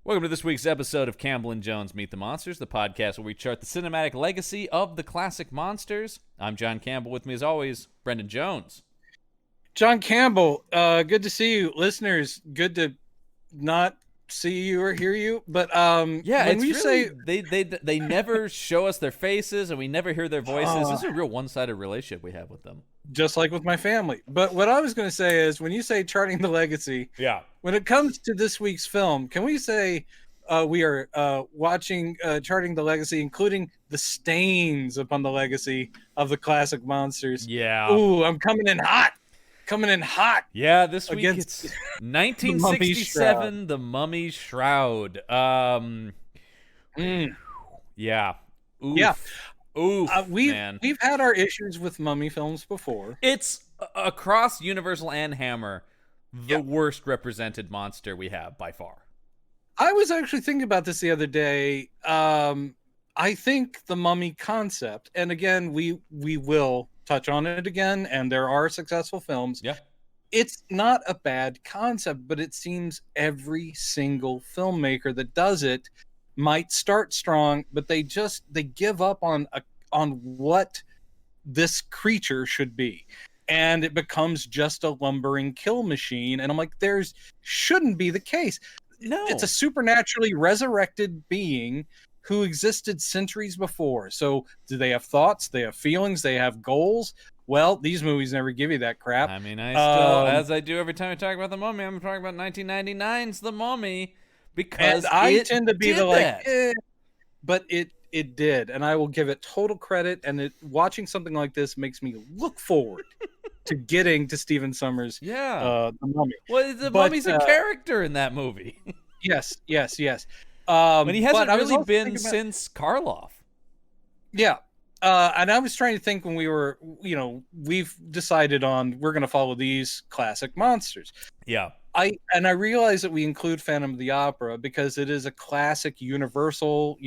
Welcome to this week's episode of Campbell and Jones Meet the Monsters, the podcast where we chart the cinematic legacy of the classic monsters. I'm John Campbell. With me, as always, Brendan Jones. John Campbell, good to see you. Listeners, good to not see you or hear you. But yeah, when it's we really, say they never show us their faces, and we never hear their voices. This is a real one-sided relationship we have with them. Just like with my family. But what I was going to say is, when you say charting the legacy, yeah, when it comes to this week's film, can we say we are watching charting the legacy, including the stains upon the legacy of the classic monsters? Yeah. Ooh, I'm coming in hot. Yeah, this week it's 1967, The Mummy Shroud. Yeah. Oof. Yeah. Oof, we've had our issues with mummy films before. It's across Universal and Hammer, the worst represented monster we have by far. I was actually thinking about this the other day. I think the mummy concept, and again, we will touch on it again, and there are successful films. Yeah. It's not a bad concept, but it seems every single filmmaker that does it might start strong, but they give up on what this creature should be, and it becomes just a lumbering kill machine. And I'm like, shouldn't be the case. No, it's a supernaturally resurrected being who existed centuries before. So do they have thoughts? They have feelings? They have goals? Well, these movies never give you that crap. I mean, I still, as I do every time I talk about The Mummy, I'm talking about 1999's The Mummy, because I tend to be but it did, and I will give it total credit. And watching something like this makes me look forward to getting to Stephen Sommers' The Mummy. Well, the Mummy's a character in that movie. Yes. And he hasn't really been since Karloff. Yeah. And I was trying to think when we've decided we're going to follow these classic monsters. Yeah. I realize that we include Phantom of the Opera because it is a classic Universal,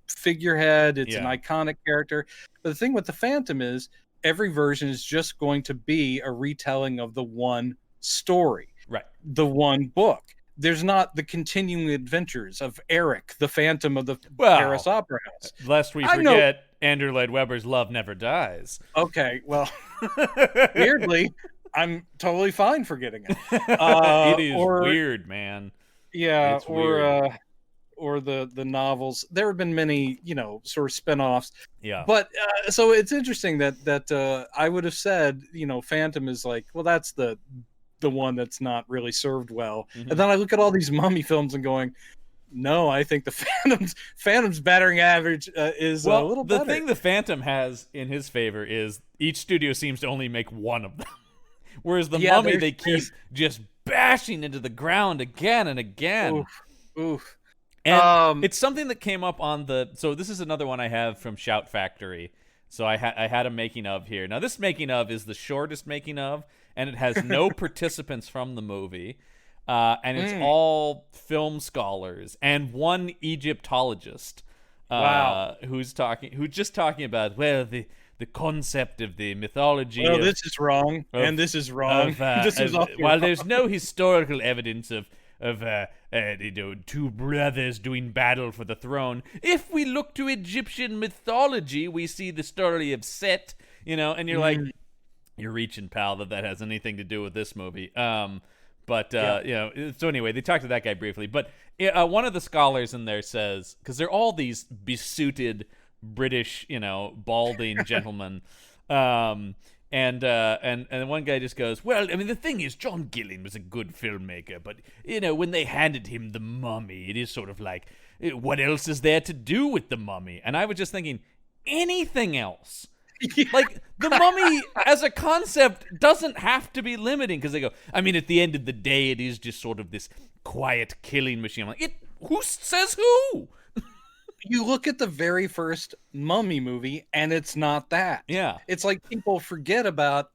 figurehead. It's an iconic character. But the thing with the Phantom is every version is just going to be a retelling of the one story. Right. The one book. There's not the continuing adventures of Eric, the Phantom of the Paris Opera House. Lest we forget, Andrew Lloyd Webber's Love Never Dies. Okay, well, weirdly, I'm totally fine forgetting it. It is weird, man. Yeah, it's weird. Or the novels. There have been many, sort of spin-offs. Yeah. But so it's interesting that I would have said, Phantom is like, well, that's the one that's not really served well. Mm-hmm. And then I look at all these mummy films and going, no, I think the Phantom's battering average is a little better. The thing the Phantom has in his favor is each studio seems to only make one of them. Whereas the Mummy, they keep just bashing into the ground again and again. Oof. And it's something that came up on so this is another one I have from Shout Factory. So I had a making of here. Now this making of is the shortest making of, and it has no participants from the movie. And it's all film scholars and one Egyptologist. Who's just talking about, the concept of the mythology. Well, this is wrong, and this is wrong. While there's no historical evidence of two brothers doing battle for the throne, if we look to Egyptian mythology, we see the story of Set. And you're like, you're reaching, pal. That has anything to do with this movie. So anyway, they talked to that guy briefly, but one of the scholars in there says, because they're all these besuited British, balding gentlemen, and one guy just goes, well, I mean, the thing is, John Gillen was a good filmmaker, but when they handed him The Mummy, it is sort of like, what else is there to do with The Mummy? And I was just thinking, anything else. Like, the Mummy as a concept doesn't have to be limiting, because they go, I mean, at the end of the day, it is just sort of this quiet killing machine. I'm like, who says who? You look at the very first Mummy movie, and it's not that. Yeah. It's like people forget about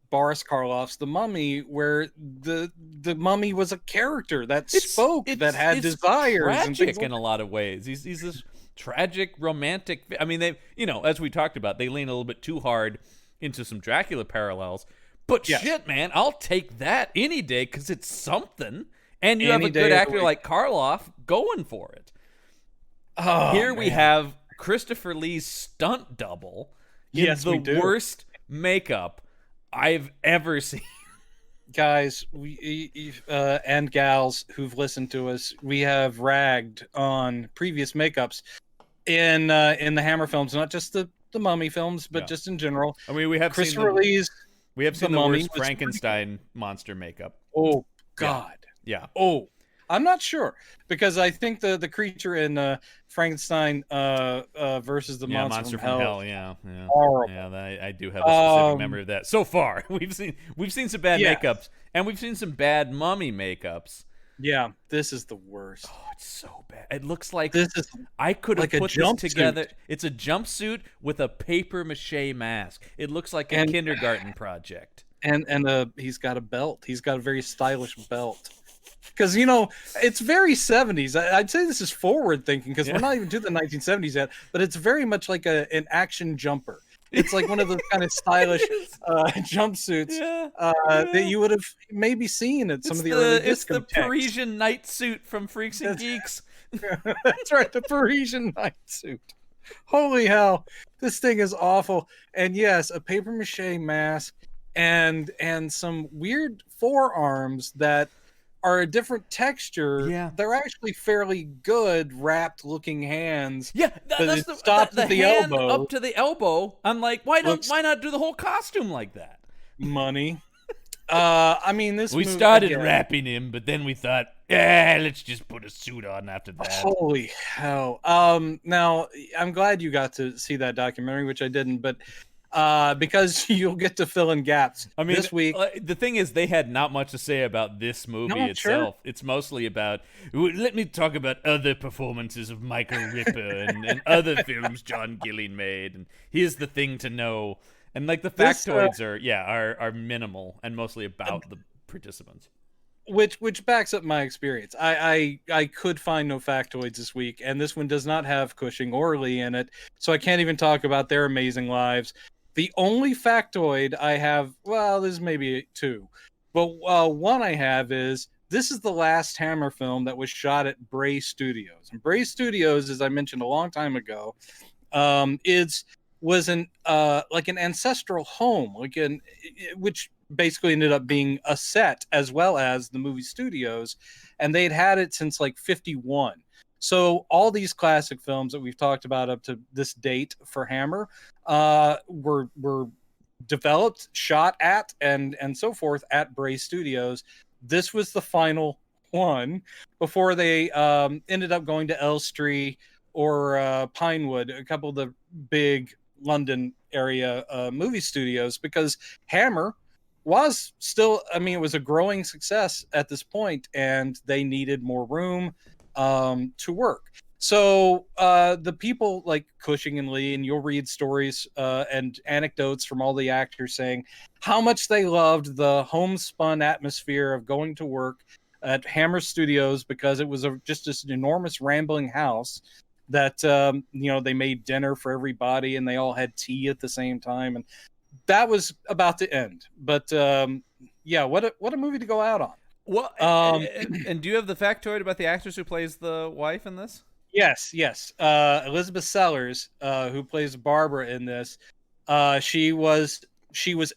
Boris Karloff's The Mummy, where the Mummy was a character that spoke, that had desires. Tragic and things in a lot of ways. He's this tragic, romantic. I mean, they, as we talked about, they lean a little bit too hard into some Dracula parallels, But Yes. shit, man, I'll take that any day because it's something. And you Any have a day good of the actor week. like Karloff going for it. Oh, Here we man. have Christopher Lee's stunt double in Yes, the we do. worst makeup I've ever seen. Guys, we and gals who've listened to us, we have ragged on previous makeups in the Hammer films, not just the Mummy films, but Yeah. just in general. I mean, we have seen Christopher the Lee's Mummy worst was Frankenstein monster makeup. Oh God. Yeah. Oh, I'm not sure because I think the creature in Frankenstein versus the Yeah, monster Monster from Hell. is Yeah. horrible. Yeah, I do have a specific Um, memory of that. So far, we've seen some bad Yeah. makeups, and we've seen some bad mummy makeups. Yeah, this is the worst. Oh, it's so bad. It looks like This is I could have like a put this jumpsuit. together. It's a jumpsuit with a paper mache mask. It looks like a And- kindergarten project. and he's got a belt. He's got a very stylish belt. Because it's very 70s. I'd say this is forward thinking because we're not even to the 1970s yet, but it's very much like an action jumper. It's like one of those kind of stylish jumpsuits that you would have maybe seen at some of the early It's the discotheques. Parisian night suit from Freaks and Geeks. That's right, the Parisian night suit. Holy hell, this thing is awful. And yes, a paper mache mask and some weird forearms that are a different texture. Yeah. They're actually fairly good wrapped looking hands. Yeah, But that's it stops the at the hand elbow. up to the elbow. I'm like, why Looks- not do the whole costume like that? Money. I mean, this We movie, started again, wrapping him, but then we thought, let's just put a suit on after that. Holy hell. Now I'm glad you got to see that documentary, which I didn't, but because you'll get to fill in gaps. I mean, this week, the thing is, they had not much to say about this movie No, itself. sure. It's mostly about, let me talk about other performances of Michael Ripper and other films John Gilling made. And here's the thing to know. And like the This, factoids are minimal and mostly about the participants. which backs up my experience. I could find no factoids this week, and this one does not have Cushing or Lee in it, so I can't even talk about their amazing lives. The only factoid I have, well, there's maybe two, but one I have is this is the last Hammer film that was shot at Bray Studios, and Bray Studios, as I mentioned a long time ago, was an like an ancestral home, which basically ended up being a set as well as the movie studios, and they'd had it since like 51. So all these classic films that we've talked about up to this date for Hammer were developed, shot at, and so forth at Bray Studios. This was the final one before they ended up going to Elstree or Pinewood, a couple of the big London area movie studios, because Hammer was still, I mean, it was a growing success at this point, and they needed more room to work. So the people like Cushing and Lee, and you'll read stories and anecdotes from all the actors saying how much they loved the homespun atmosphere of going to work at Hammer Studios, because it was just this enormous rambling house that they made dinner for everybody and they all had tea at the same time, and that was about to end. But what a movie to go out on. Well, and do you have the factoid about the actress who plays the wife in this? Yes. Elizabeth Sellers, who plays Barbara in this, she was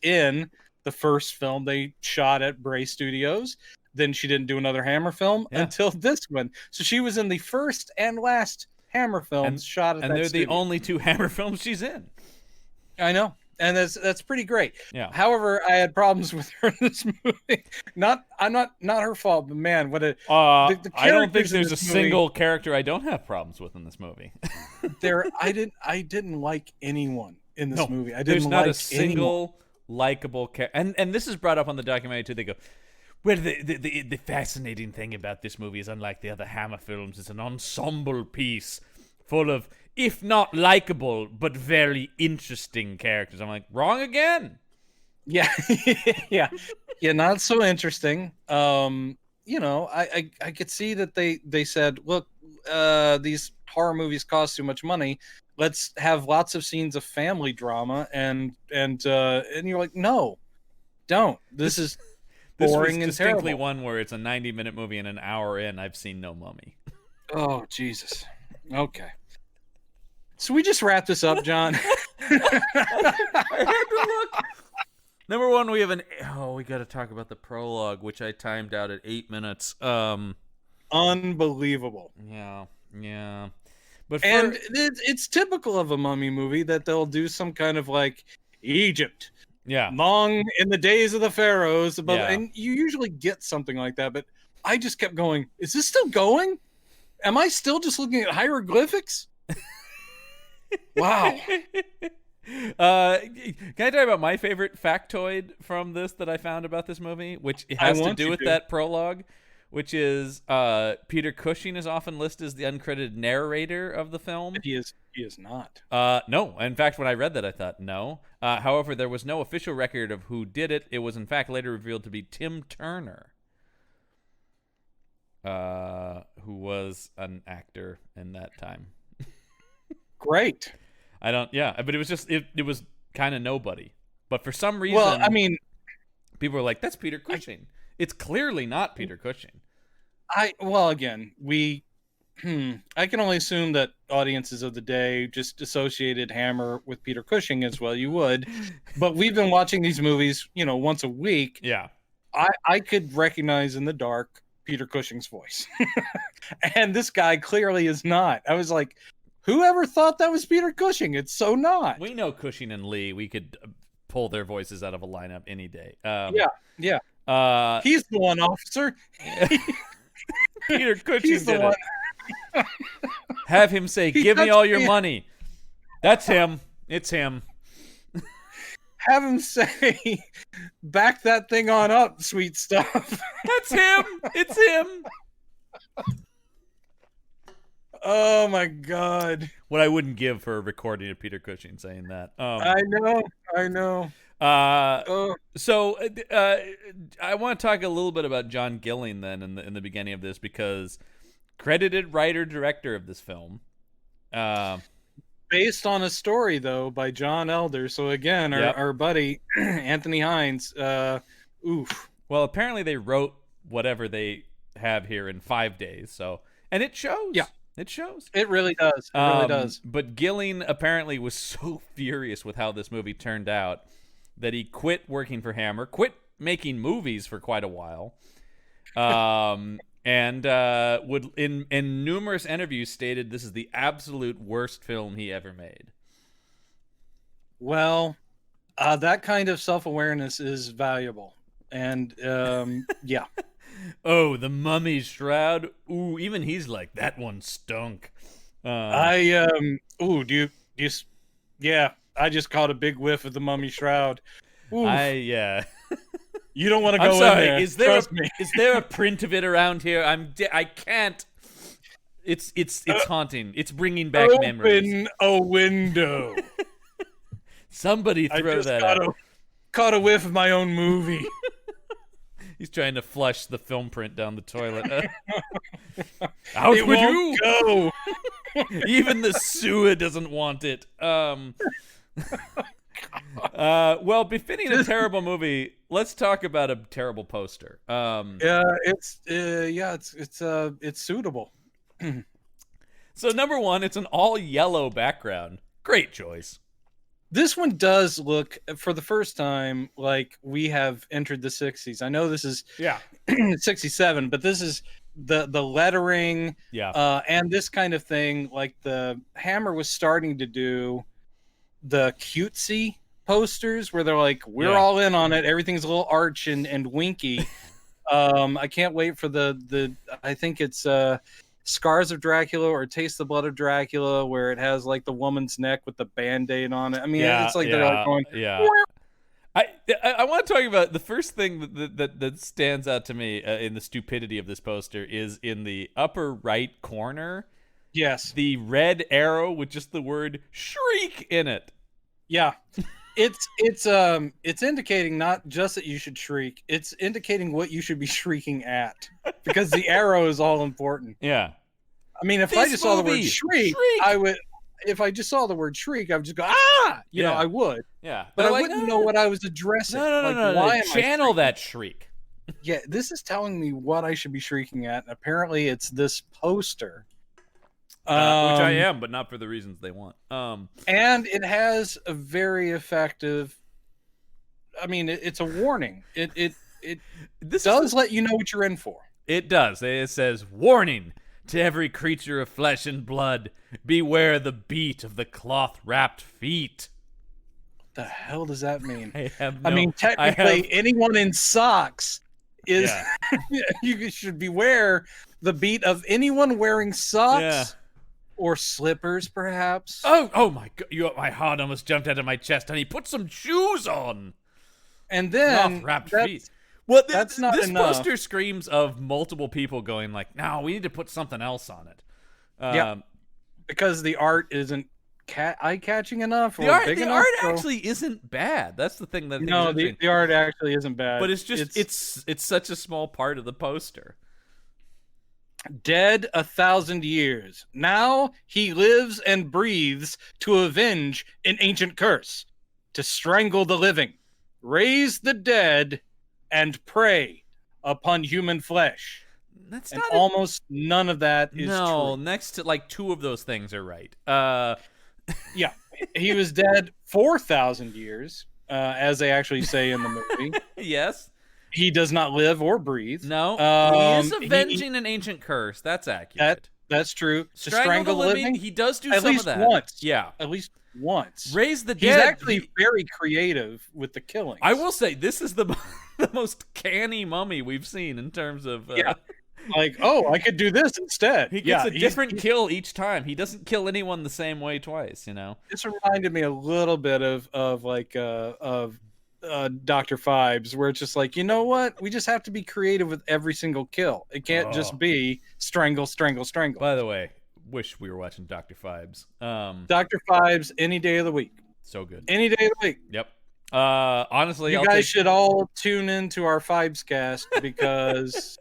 in the first film they shot at Bray Studios. Then she didn't do another Hammer film until this one. So she was in the first and last Hammer films shot at that they're studio. the only two Hammer films she's in. I know. And that's pretty great. Yeah. However, I had problems with her in this movie. Not her fault, but man, what a I don't think characters in there's a this movie- single character I don't have problems with in this movie. I didn't like anyone in this movie. I didn't There's not like a single likable character. And this is brought up on the documentary too. They go, well, the fascinating thing about this movie is, unlike the other Hammer films, it's an ensemble piece full of, if not likable, but very interesting characters. I'm like, wrong again. Yeah. yeah, not so interesting. I could see that they said, look, these horror movies cost too much money. Let's have lots of scenes of family drama, and you're like, no, don't. This is This was boring and distinctly terrible. one where it's a 90-minute movie and an hour in, I've seen no Mummy. Oh, Jesus. Okay. So we just wrap this up, John. I had to look. Number one, we got to talk about the prologue, which I timed out at 8 minutes. Unbelievable. Yeah. But it's typical of a mummy movie that they'll do some kind of like Egypt. Yeah. Long in the days of the pharaohs. Yeah. And you usually get something like that, but I just kept going, is this still going? Am I still just looking at hieroglyphics? Wow. Can I talk about my favorite factoid from this that I found about this movie, which has to do with that prologue, which is Peter Cushing is often listed as the uncredited narrator of the film. He is not. No. In fact, when I read that, I thought no. However, there was no official record of who did it. It was, in fact, later revealed to be Tim Turner, who was an actor in that time. Great. But it was just it was kind of nobody. But for some reason, well, I mean, people were like, "That's Peter Cushing." It's clearly not Peter Cushing. Again, I can only assume that audiences of the day just associated Hammer with Peter Cushing as well. You would, but we've been watching these movies, once a week. Yeah, I could recognize in the dark Peter Cushing's voice, and this guy clearly is not. I was like, whoever thought that was Peter Cushing? It's so not. We know Cushing and Lee. We could pull their voices out of a lineup any day. Yeah. He's the one, officer. Peter Cushing did it. Have him say, "Give me all your money." That's him. It's him. Have him say, "Back that thing on up, sweet stuff." That's him. It's him. Oh my God! What I wouldn't give for a recording of Peter Cushing saying that. I know. So I want to talk a little bit about John Gilling then in the beginning of this, because credited writer director of this film, based on a story though by John Elder. So again, our buddy Anthony Hines. Oof. Well, apparently they wrote whatever they have here in 5 days. So, and it shows. Yeah. It shows. It really does. It really does. But Gilling apparently was so furious with how this movie turned out that he quit working for Hammer, quit making movies for quite a while, and would in numerous interviews stated this is the absolute worst film he ever made. Well, that kind of self-awareness is valuable, and yeah. Oh, the Mummy Shroud. Ooh, even he's like, that one stunk. Yeah, I just caught a big whiff of the Mummy Shroud. Oof. Yeah. You don't want to go I'm sorry. in there. Is there a print of it around here? I can't. It's haunting. It's bringing back memories. Open a window. Somebody throw that out. Caught a whiff of my own movie. He's trying to flush the film print down the toilet. Out it with won't you! Go. Even the sewer doesn't want it. Well, befitting a terrible movie, let's talk about a terrible poster. It's suitable. So number one, it's an all yellow background. Great choice. This one does look, for the first time, like we have entered the 60s. I know this is 67, but this is the lettering, and this kind of thing. Like the Hammer was starting to do the cutesy posters where they're like, we're all in on it. Everything's a little arch and winky. I can't wait for the I think it's Scars of Dracula or Taste the Blood of Dracula, where it has like the woman's neck with the Band-Aid on it. I mean, it's like they're like going, I want to talk about the first thing that stands out to me in the stupidity of this poster is in the upper right corner. Yes, the red arrow with just the word "shriek" in it. Yeah, it's indicating not just that you should shriek; it's indicating what you should be shrieking at, because the arrow is all important. Yeah, I mean, if I just saw the word shriek, I would. if I just saw the word shriek, I would just go, ah! You know, Yeah. I would. Yeah. But They're I like, wouldn't know what I was addressing. No. Why am I Channel shrieking? that shriek. Yeah, this is telling me what I should be shrieking at. And apparently, it's this poster. Which I am, but not for the reasons they want. And it has a very effective. I mean, it's a warning. It does let you know what you're in for. It does. It says, "Warning to every creature of flesh and blood: beware the beat of the cloth-wrapped feet." What the hell does that mean? I mean, technically, anyone in socks is. Yeah. You should beware the beat of anyone wearing socks. Yeah. Or slippers, perhaps. Oh my God! My heart almost jumped out of my chest, honey. Put some shoes on. And then wrapped feet. Well, that's not this enough. poster screams of multiple people going like, "No, we need to put something else on it." Yeah, because the art isn't eye-catching enough. Or the art, big the enough, art so... actually isn't bad. That's the thing that I think no, is the art actually isn't bad. But it's just it's such a small part of the poster. Dead 1,000 years. Now he lives and breathes to avenge an ancient curse, to strangle the living, raise the dead, and prey upon human flesh. That's and not almost none of that is true. Next to like 2 of those things are right. Yeah, he was dead 4,000 years, as they actually say in the movie. Yes. He does not live or breathe. No, he is avenging an ancient curse. That's accurate. That's true. Strangle the living, he does do at some least of that. Once. Yeah. At least once. Raise the dead. He's actually very creative with the killings. I will say, this is the most canny mummy we've seen in terms of... Yeah. Like, oh, I could do this instead. He gets a different kill each time. He doesn't kill anyone the same way twice, you know? This reminded me a little bit of Dr. Phibes, where it's just like, you know what? We just have to be creative with every single kill. It can't just be strangle. By the way, wish we were watching Dr. Phibes. Dr. Phibes, any day of the week. So good. Any day of the week. Yep. Honestly, you guys should all tune into our Phibes cast because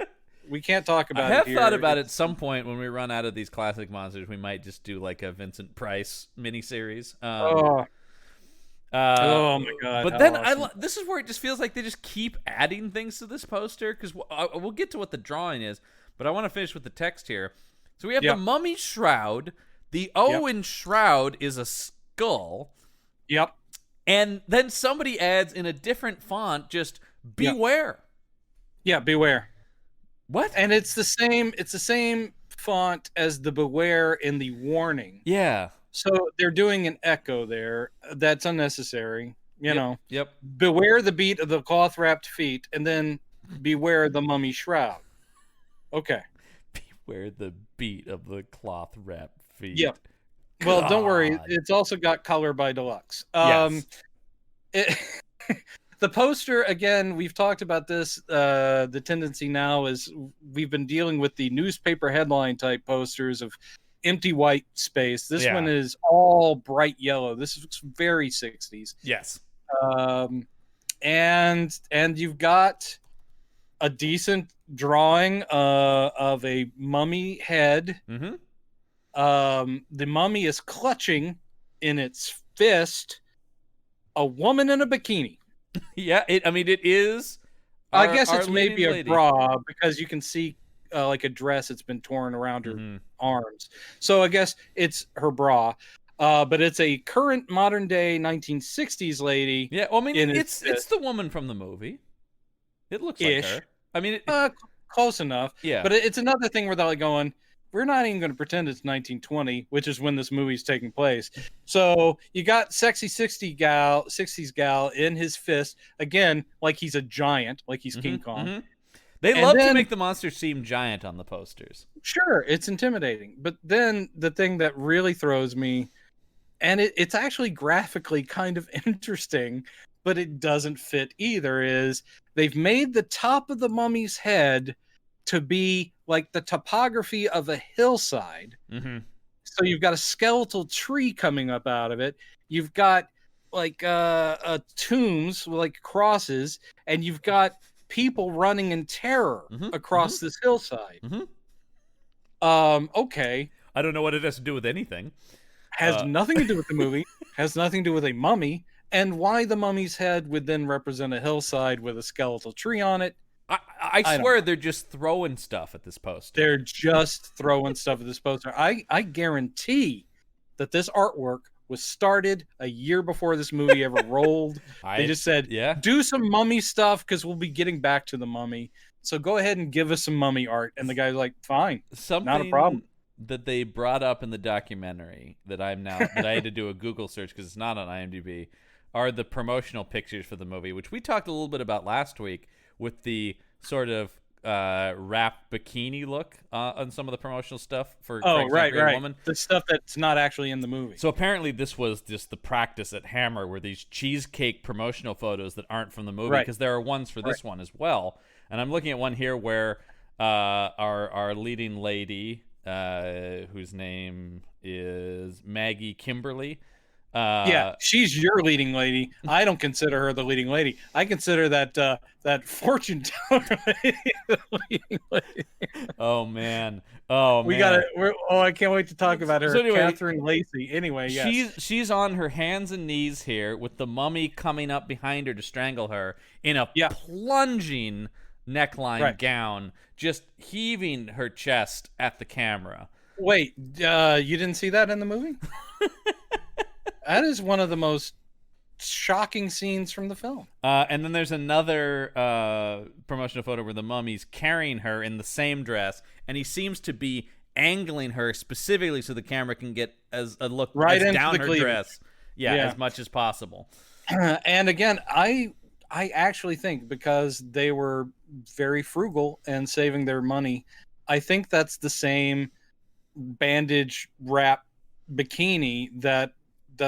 we can't talk about it. I have here. thought about it at some point when we run out of these classic monsters, we might just do like a Vincent Price miniseries. Oh my God! But then this is where it just feels like they just keep adding things to this poster, because we'll get to what the drawing is, but I want to finish with the text here. So we have the mummy shroud. The O in shroud is a skull. Yep. And then somebody adds in a different font just beware. Yeah, beware. What? And it's the same font as the beware in the warning. Yeah. So they're doing an echo there. That's unnecessary. You know. Yep. Beware the beat of the cloth-wrapped feet, and then beware the mummy shroud. Okay. Beware the beat of the cloth-wrapped feet. Yep. Well, don't worry. It's also got color by deluxe. Yes. The poster, again, we've talked about this. The tendency now is we've been dealing with the newspaper headline type posters of empty white space. This one is all bright yellow. This is very 60s. Yes. And you've got a decent drawing of a mummy head. Mm-hmm. The mummy is clutching in its fist a woman in a bikini. Yeah, it is. I guess it's maybe a bra, because you can see like a dress that's been torn around her arms. So I guess it's her bra. But it's a current modern day 1960s lady. Yeah, well, I mean, it's the woman from the movie. It looks like her. I mean, close enough. Yeah. But it's another thing where they're like going, we're not even going to pretend it's 1920, which is when this movie's taking place. So you got sexy 60s gal in his fist, again, like he's a giant, like he's King Kong. Mm-hmm. They love to make the monster seem giant on the posters. Sure, it's intimidating. But then the thing that really throws me, and it's actually graphically kind of interesting, but it doesn't fit either, is they've made the top of the mummy's head to be like the topography of a hillside. Mm-hmm. So you've got a skeletal tree coming up out of it. You've got like tombs, like crosses, and you've got people running in terror across this hillside. Mm-hmm. Okay. I don't know what it has to do with anything. Has nothing to do with the movie, has nothing to do with a mummy, and why the mummy's head would then represent a hillside with a skeletal tree on it. I swear they're just throwing stuff at this poster. They're just throwing stuff at this poster. I guarantee that this artwork was started a year before this movie ever rolled. They just said, do some mummy stuff because we'll be getting back to the mummy. So go ahead and give us some mummy art. And the guy's like, fine, not a problem. That they brought up in the documentary that I had to do a Google search because it's not on IMDb, are the promotional pictures for the movie, which we talked a little bit about last week with the sort of wrap bikini look on some of the promotional stuff for right. Woman. The stuff that's not actually in the movie. So apparently this was just the practice at Hammer, where these cheesecake promotional photos that aren't from the movie, because there are ones for this one as well. And I'm looking at one here where our leading lady, whose name is Maggie Kimberly. She's your leading lady. I don't consider her the leading lady. I consider that fortune teller lady the leading lady. Oh man! I can't wait to talk about her. So anyway, Catherine Lacey. Anyway, yes. She's on her hands and knees here with the mummy coming up behind her to strangle her in a plunging neckline gown, just heaving her chest at the camera. Wait, you didn't see that in the movie? That is one of the most shocking scenes from the film. And then there's another promotional photo where the mummy's carrying her in the same dress, and he seems to be angling her specifically so the camera can get as a look right into down the her cleavage. dress, as much as possible. And again, I actually think because they were very frugal and saving their money, I think that's the same bandage wrap bikini that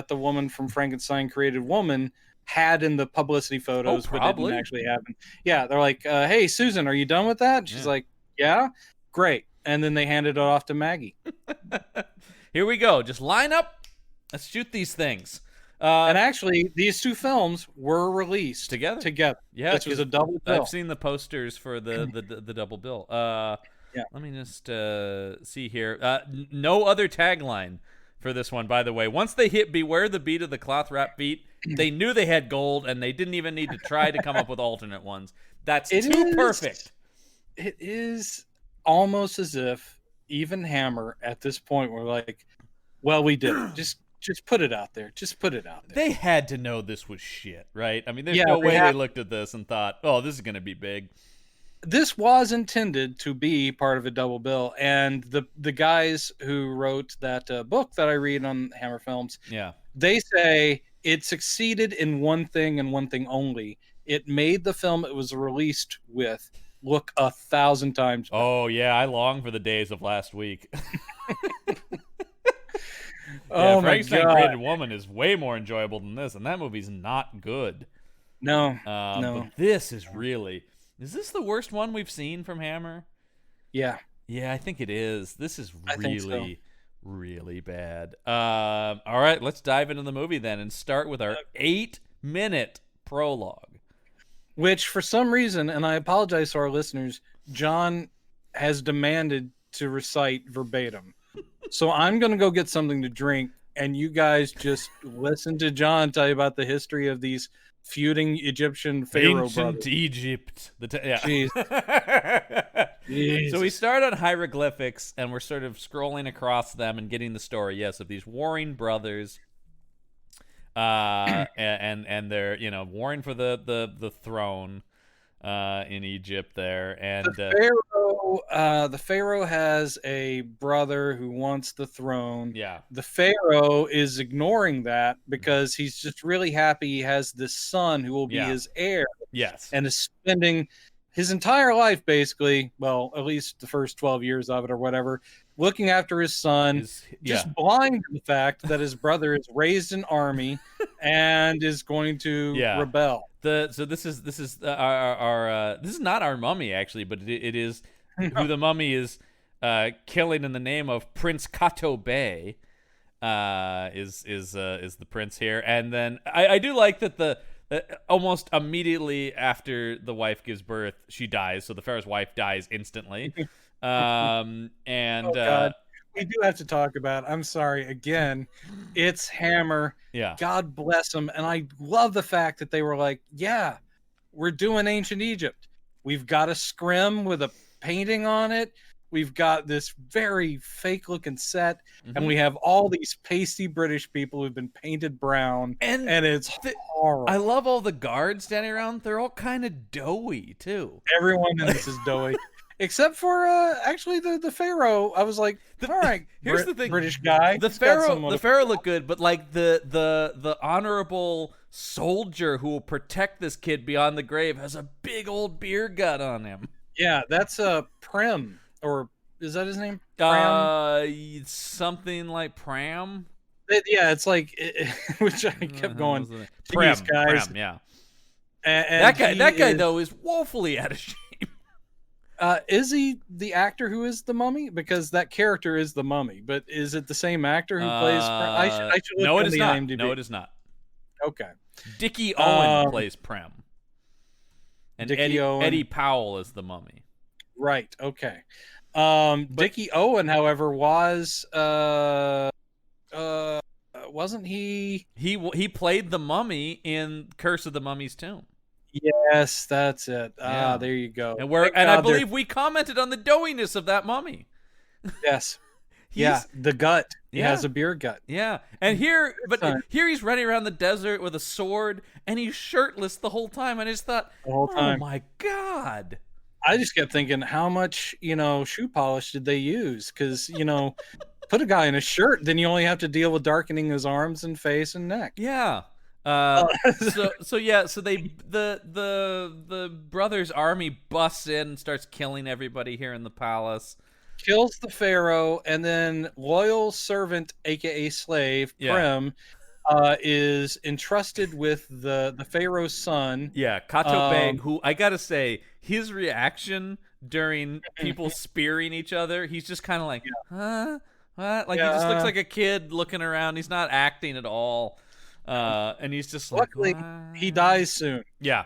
the woman from Frankenstein Created Woman had in the publicity photos, but didn't actually happen. Yeah, they're like, hey, Susan, are you done with that? She's like, yeah, great. And then they handed it off to Maggie. Here we go. Just line up. Let's shoot these things. And actually, these two films were released together. Yeah, this was a double bill. I've seen the posters for the double bill. Let me just see here. No other tagline for this one, by the way. Once they hit "Beware the Beat of the Cloth Wrap Beat," they knew they had gold, and they didn't even need to try to come up with alternate ones. That's perfect. It is almost as if even Hammer at this point were like, well, we did it. Just put it out there. Just put it out there. They had to know this was shit, right? I mean, there's no way they looked at this and thought, oh, this is going to be big. This was intended to be part of a double bill, and the guys who wrote that book that I read on Hammer Films, they say it succeeded in one thing and one thing only. It made the film it was released with look 1,000 times better. Oh yeah, I long for the days of last week. Frankenstein Created Woman is way more enjoyable than this, and that movie's not good. No. But this is really... Is this the worst one we've seen from Hammer? Yeah. Yeah, I think it is. This is really, really bad. All right, let's dive into the movie then and start with our 8-minute prologue. Which, for some reason, and I apologize to our listeners, John has demanded to recite verbatim. So I'm going to go get something to drink, and you guys just listen to John tell you about the history of these feuding Egyptian pharaoh brothers. Egypt. Jeez. So we start on hieroglyphics, and we're sort of scrolling across them and getting the story, of these warring brothers, and they're warring for the throne in Egypt there, and the pharaoh has a brother who wants the throne. Yeah, the pharaoh is ignoring that because he's just really happy he has this son who will be his heir. Yes, and is spending his entire life, basically, well, at least the first 12 years of it or whatever, looking after his son, just blind to the fact that his brother is raised an army and is going to rebel. So this is our this is not our mummy actually, but it is who the mummy is killing in the name of Prince Kato Bey. Is the prince here, and then I do like that the almost immediately after the wife gives birth, she dies. So the pharaoh's wife dies instantly. And we do have to talk about. I'm sorry again. It's Hammer. Yeah. God bless them, and I love the fact that they were like, "Yeah, we're doing ancient Egypt. We've got a scrim with a painting on it. We've got this very fake looking set, and we have all these pasty British people who've been painted brown, and it's horrible. I love all the guards standing around. They're all kind of doughy too. Everyone in this is doughy." Except for actually the Pharaoh. I was like, all right, here's the thing. British guy. The Pharaoh looked good, but like the honorable soldier who will protect this kid beyond the grave has a big old beer gut on him. Yeah, that's Prem, or is that his name? Pram? Something like Pram. Yeah, it's like which I kept going. Pram, guys. Pram, yeah. And that guy though is woefully out of shape. Is he the actor who is the mummy? Because that character is the mummy, but is it the same actor who plays? I should look no, it on is the not. IMDb. No, it is not. Okay. Dickie Owen plays Prem, and Eddie Powell is the mummy. Right. Okay. Dickie Owen, however, was wasn't he? He played the mummy in Curse of the Mummy's Tomb. Yes, that's it. Yeah. There you go. And I believe we commented on the doughiness of that mummy. Yes. Yeah, the gut. He Yeah. has a beer gut. Yeah, and here he's running around the desert with a sword, and he's shirtless the whole time. And I just thought, oh my god! I just kept thinking, how much shoe polish did they use? Because put a guy in a shirt, then you only have to deal with darkening his arms and face and neck. Yeah. So the brothers' army busts in and starts killing everybody here in the palace. Kills the pharaoh, and then loyal servant, aka slave, Prem, is entrusted with the pharaoh's son. Yeah, Kato Bey, who I gotta say, his reaction during people spearing each other, he's just kind of like, huh? What? Like he just looks like a kid looking around. He's not acting at all. And he's just luckily, he dies soon. Yeah.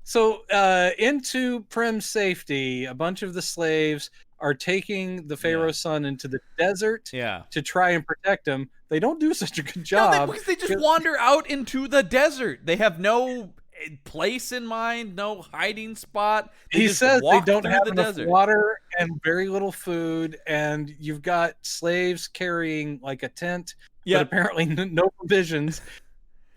So into Prem's safety, a bunch of the slaves are taking the pharaoh's son into the desert to try and protect him. They don't do such a good job. Because they just wander out into the desert. They have no place in mind, no hiding spot. He says they don't have enough water and very little food, and you've got slaves carrying like a tent, but apparently no provisions.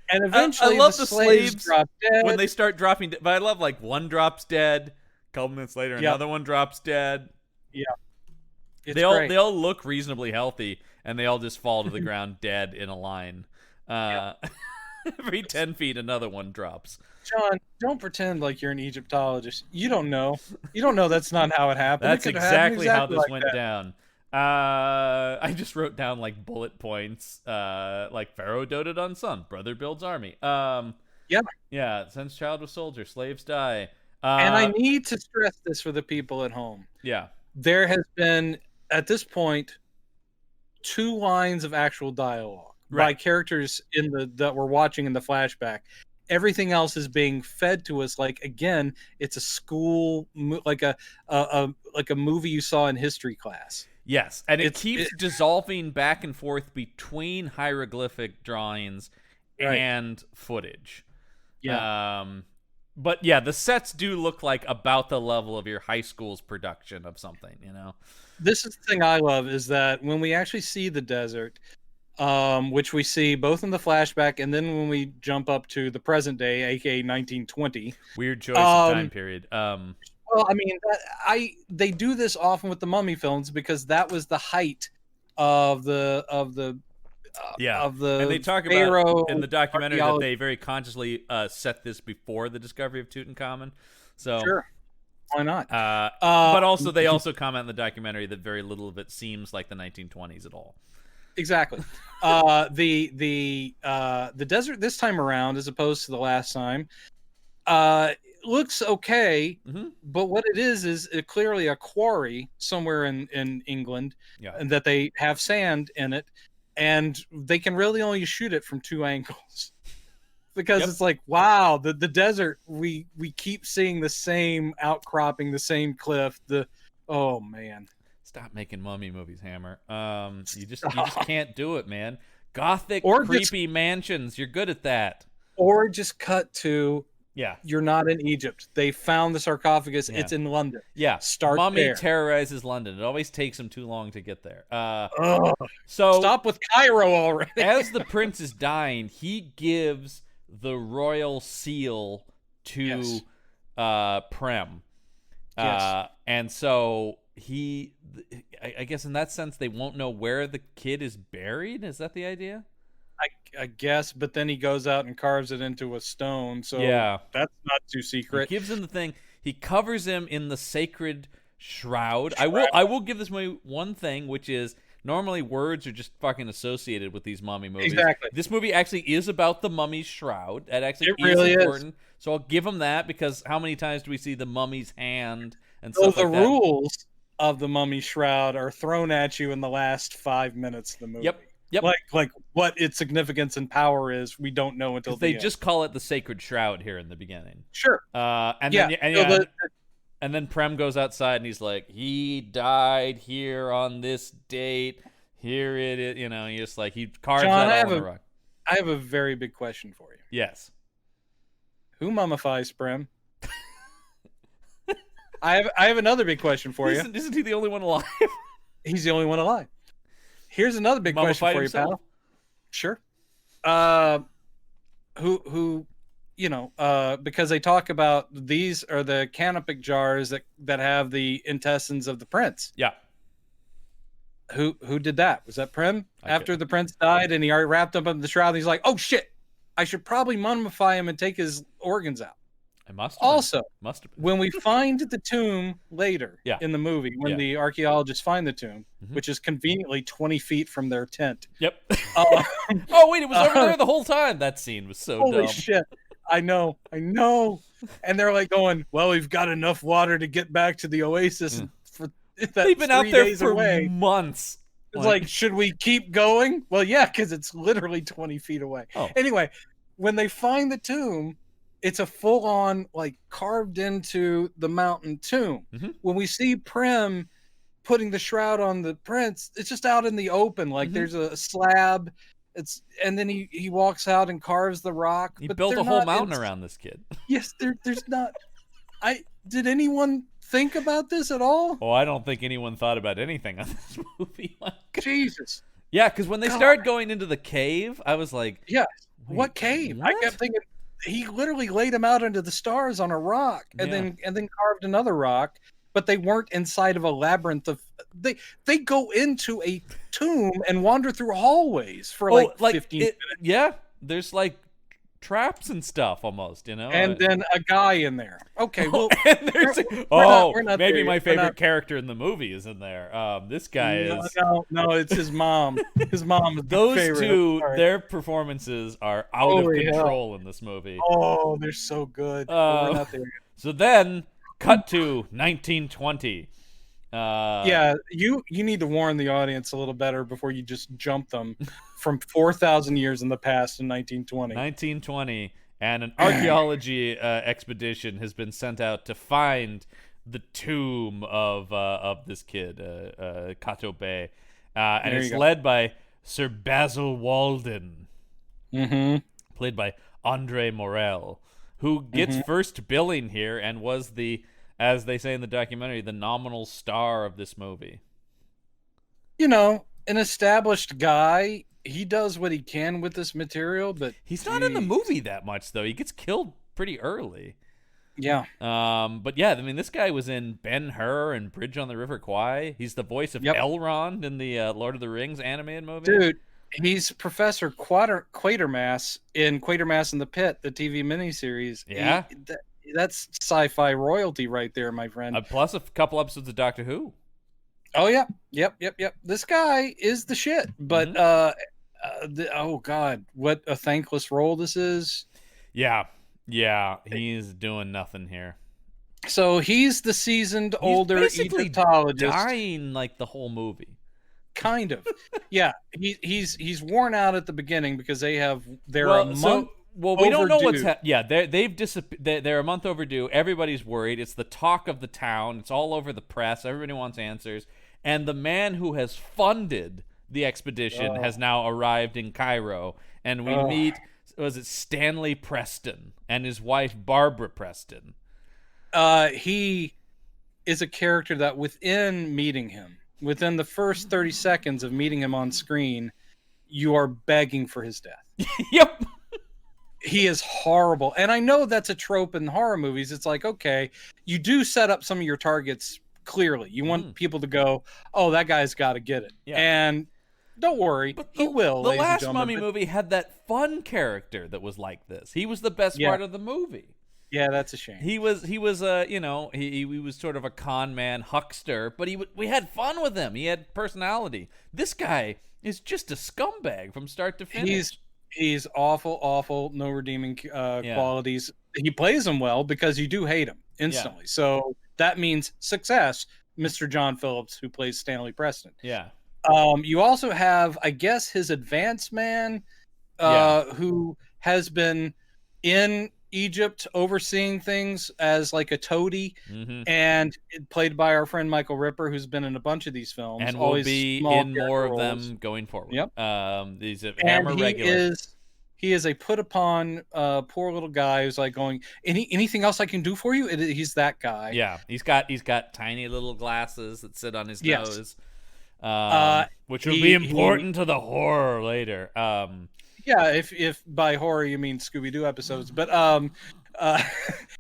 And eventually, I love the slaves drop dead. When they start dropping. But I love like one drops dead. A couple minutes later, another one drops dead. Yeah, they all look reasonably healthy, and they all just fall to the ground dead in a line. Every 10 feet, another one drops. John, don't pretend like you're an Egyptologist. You don't know. You don't know that's not how it happened. That's exactly how this went down. I just wrote down like bullet points. Like Pharaoh doted on son, brother builds army. Yeah. Sends child with soldier, slaves die. And I need to stress this for the people at home. Yeah. There has been at this point 2 lines of actual dialogue by characters that we're watching in the flashback. Everything else is being fed to us like, again, it's a school like a movie you saw in history class. Yes, and it keeps dissolving back and forth between hieroglyphic drawings and footage. Yeah. But yeah, the sets do look like about the level of your high school's production of something, This is the thing I love, is that when we actually see the desert, which we see both in the flashback and then when we jump up to the present day, aka 1920. Weird choice of time period. Well, I mean, they do this often with the Mummy films because that was the height of the and they talk about in the documentary that they very consciously set this before the discovery of Tutankhamun. So sure, why not? But also they also comment in the documentary that very little of it seems like the 1920s at all. Exactly. The desert this time around, as opposed to the last time, looks okay, but what it is clearly a quarry somewhere in England, and that they have sand in it, and they can really only shoot it from 2 angles. Because it's like, wow, the desert, we keep seeing the same outcropping, the same cliff, oh man. Stop making mummy movies, Hammer. You just can't do it, man. Gothic, Or creepy mansions. You're good at that. Or just cut to, Yeah. you're not in Egypt. They found the sarcophagus. Yeah. It's in London. Yeah. Start Mummy there. terrorizes London. It always takes them too long to get there. So stop with Cairo already. As the prince is dying, he gives the royal seal to Prem. Yes. And so I guess in that sense, they won't know where the kid is buried. Is that the idea? I guess, but then he goes out and carves it into a stone, so that's not too secret. He gives him the thing. He covers him in the sacred shroud. I will give this movie one thing, which is normally words are just fucking associated with these mummy movies. Exactly. This movie actually is about the mummy's shroud. That actually is really important. So I'll give him that, because how many times do we see the mummy's hand and stuff the like that? rules of the mummy shroud are thrown at you in the last 5 minutes of the movie. Yep. Like what its significance and power is, we don't know until they just call it the sacred shroud here in the beginning. Sure. And then Prem goes outside and he's like, he died here on this date. Here it is. You know, he carves that all on the rock. I have a very big question for you. Yes. Who mummifies Prem? I have another big question for you. Isn't he the only one alive? He's the only one alive. Here's another big question for you, pal. Sure. Who because they talk about these are the canopic jars that have the intestines of the prince. Yeah. Who did that? Was that Prem? After the prince died and he already wrapped up in the shroud, he's like, oh shit, I should probably mummify him and take his organs out. It must have also been. When we find the tomb later in the movie, when the archaeologists find the tomb, which is conveniently 20 feet from their tent. Yep. Oh wait, it was over there the whole time. That scene was so holy dumb. Shit. I know. And they're like going, well, we've got enough water to get back to the oasis. And they've been out there for months. It's like, should we keep going? Well, yeah, because it's literally 20 feet away. Oh. Anyway, when they find the tomb, it's a full-on, carved into the mountain tomb. When we see Prem putting the shroud on the prince, it's just out in the open. There's a slab. And then he walks out and carves the rock. He built a whole mountain around this kid. Yes, there's not. Did anyone think about this at all? Oh, I don't think anyone thought about anything on this movie. Jesus. Yeah, because when they started going into the cave, I was like, yeah, what cave? What? I kept thinking he literally laid him out into the stars on a rock and then carved another rock, but they weren't inside of a labyrinth of they go into a tomb and wander through hallways for 15 minutes. Yeah, there's traps and stuff almost, and then a guy in there. Okay, well, and there's we're not maybe my favorite character in the movie is in there. This guy is no, it's his mom. His mom is those favorite. two. Their performances are out of control in this movie. Oh, they're so good. We're not there yet. So then, cut to 1920. You need to warn the audience a little better before you just jump them from 4,000 years in the past in 1920. 1920, and an archaeology expedition has been sent out to find the tomb of this kid, Kato Bey, and it's led by Sir Basil Walden, played by Andre Morel, who gets first billing here and was the, as they say in the documentary, the nominal star of this movie. An established guy. He does what he can with this material, but he's not in the movie that much, though. He gets killed pretty early. Yeah. But yeah, I mean, this guy was in Ben-Hur and Bridge on the River Kwai. He's the voice of Elrond in the Lord of the Rings animated movie. Dude, he's Professor Quatermass in Quatermass in the Pit, the TV miniseries. Yeah. That's sci-fi royalty right there, my friend. Plus a couple episodes of Doctor Who. Oh, yeah. Yep. This guy is the shit. But, oh, God, what a thankless role this is. Yeah, he's doing nothing here. So he's the seasoned older Egyptologist, dying the whole movie. Kind of. Yeah, he's worn out at the beginning because they're a month. Well, we don't know what's overdue. yeah. They're a month overdue. Everybody's worried. It's the talk of the town. It's all over the press. Everybody wants answers. And the man who has funded the expedition has now arrived in Cairo, and we meet. Was it Stanley Preston and his wife Barbara Preston? He is a character that within meeting him, within the first 30 seconds of meeting him on screen, you are begging for his death. Yep. He is horrible. And I know that's a trope in horror movies. It's like, okay, you do set up some of your targets clearly. You want people to go, oh, that guy's got to get it. Yeah. And don't worry, he will. The ladies and last gentlemen, Mummy movie had that fun character that was like this. He was the best part of the movie. Yeah, that's a shame. He was he was sort of a con man huckster, but we had fun with him. He had personality. This guy is just a scumbag from start to finish. He's awful, no redeeming qualities. He plays him well because you do hate him instantly. Yeah. So that means success, Mr. John Phillips, who plays Stanley Preston. Yeah. You also have, I guess, his advance man, who has been in Egypt overseeing things as like a toady, and played by our friend Michael Ripper, who's been in a bunch of these films and will be in more of them going forward. Yep. He's a Hammer regular. He is a put upon poor little guy who's like going, anything else I can do for you? He's that guy. Yeah, he's got tiny little glasses that sit on his nose, which will be important to the horror later. Yeah, if by horror you mean Scooby-Doo episodes, but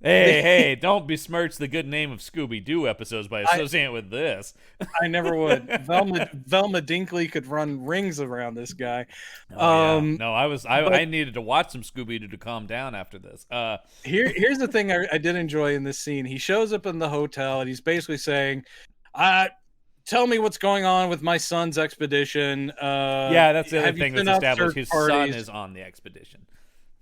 hey, don't besmirch the good name of Scooby-Doo episodes by associating it with this. I never would. Velma Dinkley could run rings around this guy. No, I needed to watch some Scooby-Doo to calm down after this. Here's the thing I did enjoy in this scene. He shows up in the hotel and he's basically saying, tell me what's going on with my son's expedition. That's the other thing that's established. His son is on the expedition.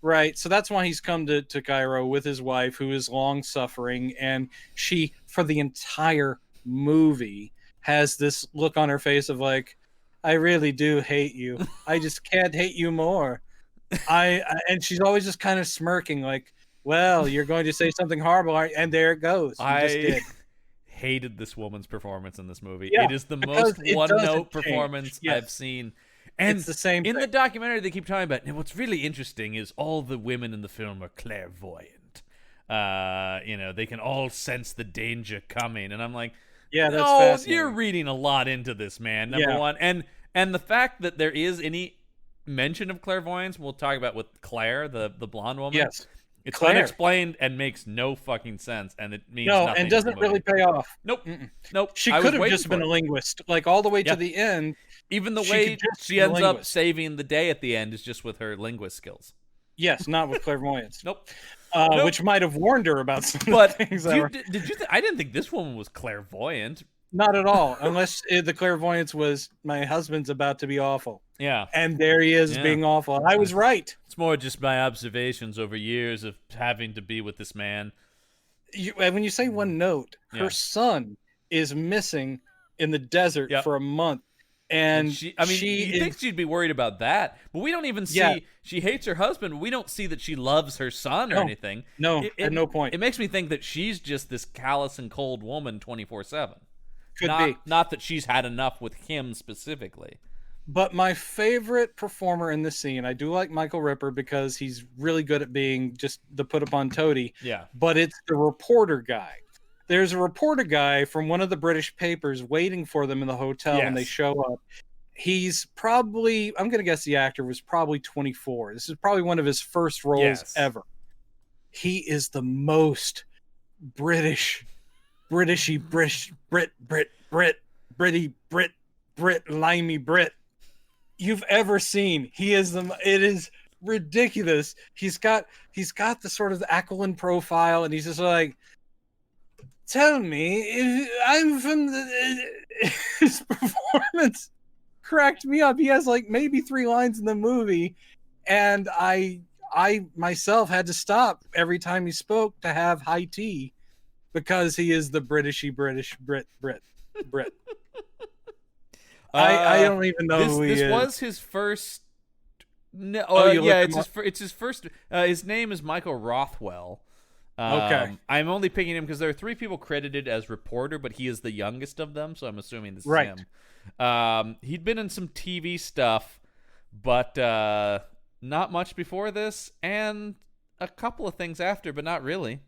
Right. So that's why he's come to Cairo with his wife, who is long suffering. And she, for the entire movie, has this look on her face of like, I really do hate you. I just can't hate you more. And she's always just kind of smirking like, well, you're going to say something horrible. And there it goes. You just did. Hated this woman's performance in this movie. Yeah, it is the most one-note performance yes. I've seen. And it's the same in thing. the documentary they keep talking about, and what's really interesting is all the women in the film are clairvoyant. They can all sense the danger coming, and I'm like, that's you're reading a lot into this, man. Number one, and the fact that there is any mention of clairvoyance, we'll talk about with Claire, the blonde woman. Yes. It's Claire. Unexplained and makes no fucking sense, and it means nothing. And doesn't really pay off. Nope. Nope. She could have just been a linguist, like all the way to the end. Even the way she ends up saving the day at the end is just with her linguist skills. Yes, not with clairvoyance. Nope. Which might have warned her about some things. I didn't think this woman was clairvoyant. Not at all, unless the clairvoyance was my husband's about to be awful. Yeah. And there he is being awful. And I was right. It's more just my observations over years of having to be with this man. When you say one note, her son is missing in the desert for a month. And you think she'd be worried about that, but we don't even see she hates her husband. We don't see that she loves her son or anything. No, at no point. It makes me think that she's just this callous and cold woman 24/7. Could be. Not that she's had enough with him specifically. But my favorite performer in this scene, I do like Michael Ripper because he's really good at being just the put upon toady. Yeah. But it's the reporter guy. There's a reporter guy from one of the British papers waiting for them in the hotel when they show up. He's probably, I'm going to guess the actor was probably 24. This is probably one of his first roles ever. He is the most Britishy Brit, limey Brit you've ever seen. It is ridiculous. He's got the sort of Aquiline profile, and he's just like, tell me if I'm from his performance cracked me up. He has like maybe 3 lines in the movie, and I myself had to stop every time he spoke to have high tea because he is the British Brit. I don't even know who he is. This was his first No, Oh, you yeah, looked him up? it's his first. His name is Michael Rothwell. Okay. I'm only picking him because there are 3 people credited as reporter, but he is the youngest of them, so I'm assuming this is Right. him. He'd been in some TV stuff, but not much before this, and a couple of things after, but not really.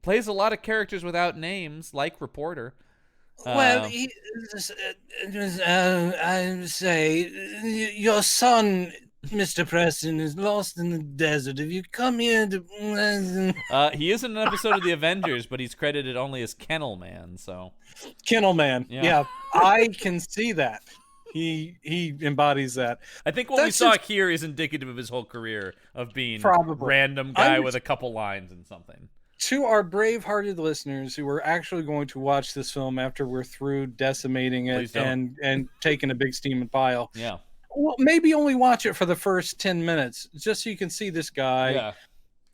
Plays a lot of characters without names, like reporter. Well, Uh, I say, your son, Mr. Preston, is lost in the desert. Have you come here to... he is in an episode of The Avengers, but he's credited only as Kennel Man, so... Kennel Man. Yeah. Yeah, I can see that. He embodies that. I think what we That's saw just- here is indicative of his whole career of being Probably. random guy with a couple lines and something. To our brave-hearted listeners who are actually going to watch this film after we're through decimating Please it don't. and taking a big steaming pile, Yeah. well, maybe only watch it for the first 10 minutes just so you can see this guy. Yeah.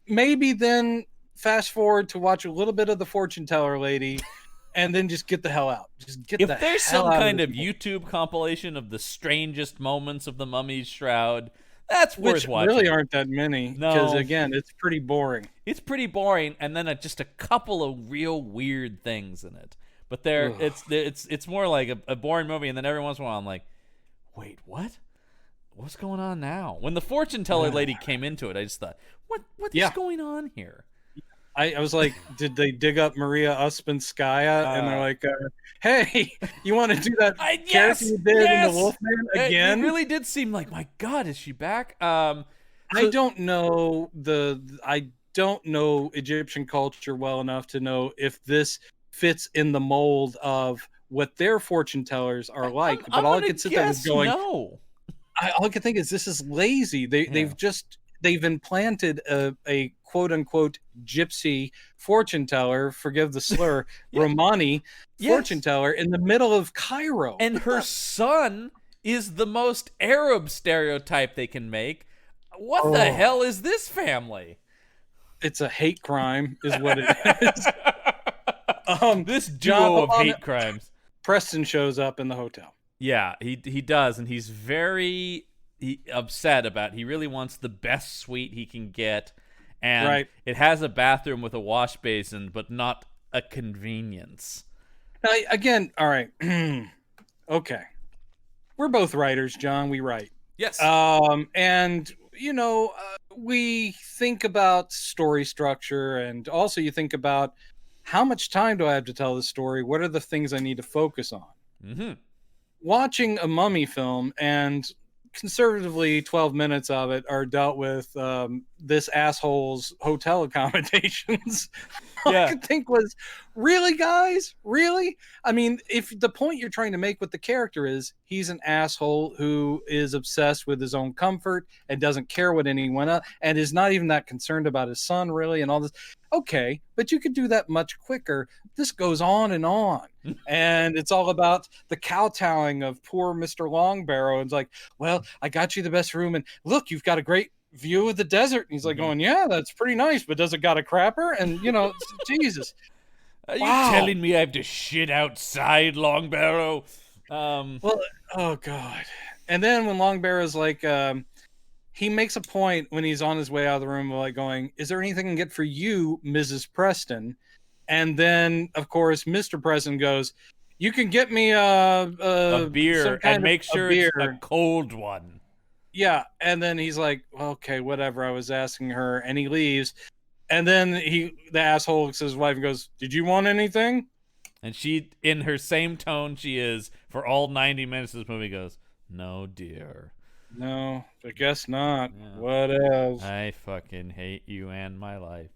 Maybe then fast forward to watch a little bit of the fortune teller lady and then just get the hell out. Just get If the there's hell some out kind of of this movie. YouTube compilation of the strangest moments of the Mummy's Shroud, that's worth Which watching. really aren't that many because No. again, it's pretty boring. It's pretty boring, and then just a couple of real weird things in it. But there, Ugh. it's more like a boring movie, and then every once in a while I'm like, wait, what? What's going on now? When the fortune teller lady came into it, I just thought, what is Yeah. going on here? I was like, did they dig up Maria Uspenskaya? And they're like, hey, you want to do that character you did in The Wolfman again? It really did seem like, my God, is she back? I don't know I don't know Egyptian culture well enough to know if this fits in the mold of what their fortune tellers are like. But all I could sit there was going, no. all I could think is this is lazy. They've implanted a quote unquote gypsy fortune teller, forgive the slur, Romani fortune teller in the middle of Cairo. And her son is the most Arab stereotype they can make. What the hell is this family? It's a hate crime, is what it is. This duo of hate crimes. Preston shows up in the hotel. Yeah, he does, and he's very upset about. He really wants the best suite he can get, and it has a bathroom with a wash basin, but not a convenience. Now, again, all right, okay, we're both writers, John. We write. Yes. And you know, we think about story structure, and also you think about how much time do I have to tell this story? What are the things I need to focus on? Mm-hmm. Watching a mummy film, and conservatively 12 minutes of it are dealt with this asshole's hotel accommodations. All I could think was, really, guys? Really? I mean, if the point you're trying to make with the character is he's an asshole who is obsessed with his own comfort and doesn't care what anyone else, and is not even that concerned about his son, really, and all this. Okay, but you could do that much quicker. This goes on, and it's all about the kowtowing of poor Mr. Longbarrow. And it's like, well, I got you the best room, and look, you've got a great view of the desert. And he's like going, yeah, that's pretty nice, but does it got a crapper? And you know, Jesus. Are you telling me I have to shit outside, Longbarrow? Well, oh God. And then when Longbarrow's like, he makes a point when he's on his way out of the room, like going, is there anything I can get for you, Mrs. Preston? And then, of course, Mr. Preston goes, you can get me a beer, and make sure it's a cold one. Yeah. And then he's like, okay, whatever. I was asking her. And he leaves. And then the asshole looks at his wife and goes, did you want anything? And she, in her same tone she is for all 90 minutes of this movie, goes, no, dear. No, I guess not. Yeah. What else? I fucking hate you and my life.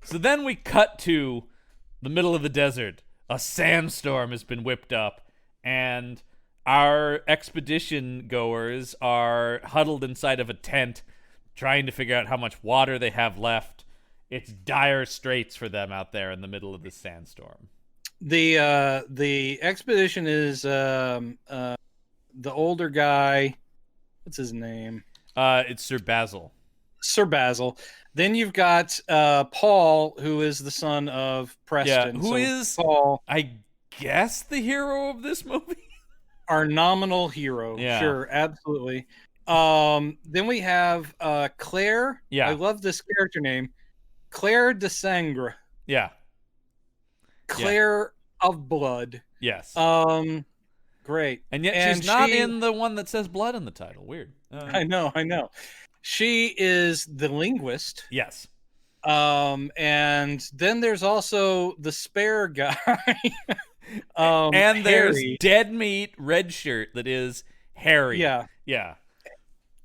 So then we cut to the middle of the desert. A sandstorm has been whipped up, and our expedition goers are huddled inside of a tent trying to figure out how much water they have left. It's dire straits for them out there in the middle of this sandstorm. The expedition is the older guy, what's his name? It's Sir Basil. Sir Basil. Then you've got Paul, who is the son of Preston. Yeah, who is, Paul, I guess, the hero of this movie? Our nominal hero. Yeah. Sure, absolutely. Then we have Claire. Yeah. I love this character name. Claire de Sangre. Yeah. Claire of Blood. Yes. Great. And yet she's not in the one that says blood in the title. Weird. I know. She is the linguist. Yes. And then there's also the spare guy. And there's Harry, dead meat red shirt that is Harry. Yeah. Yeah.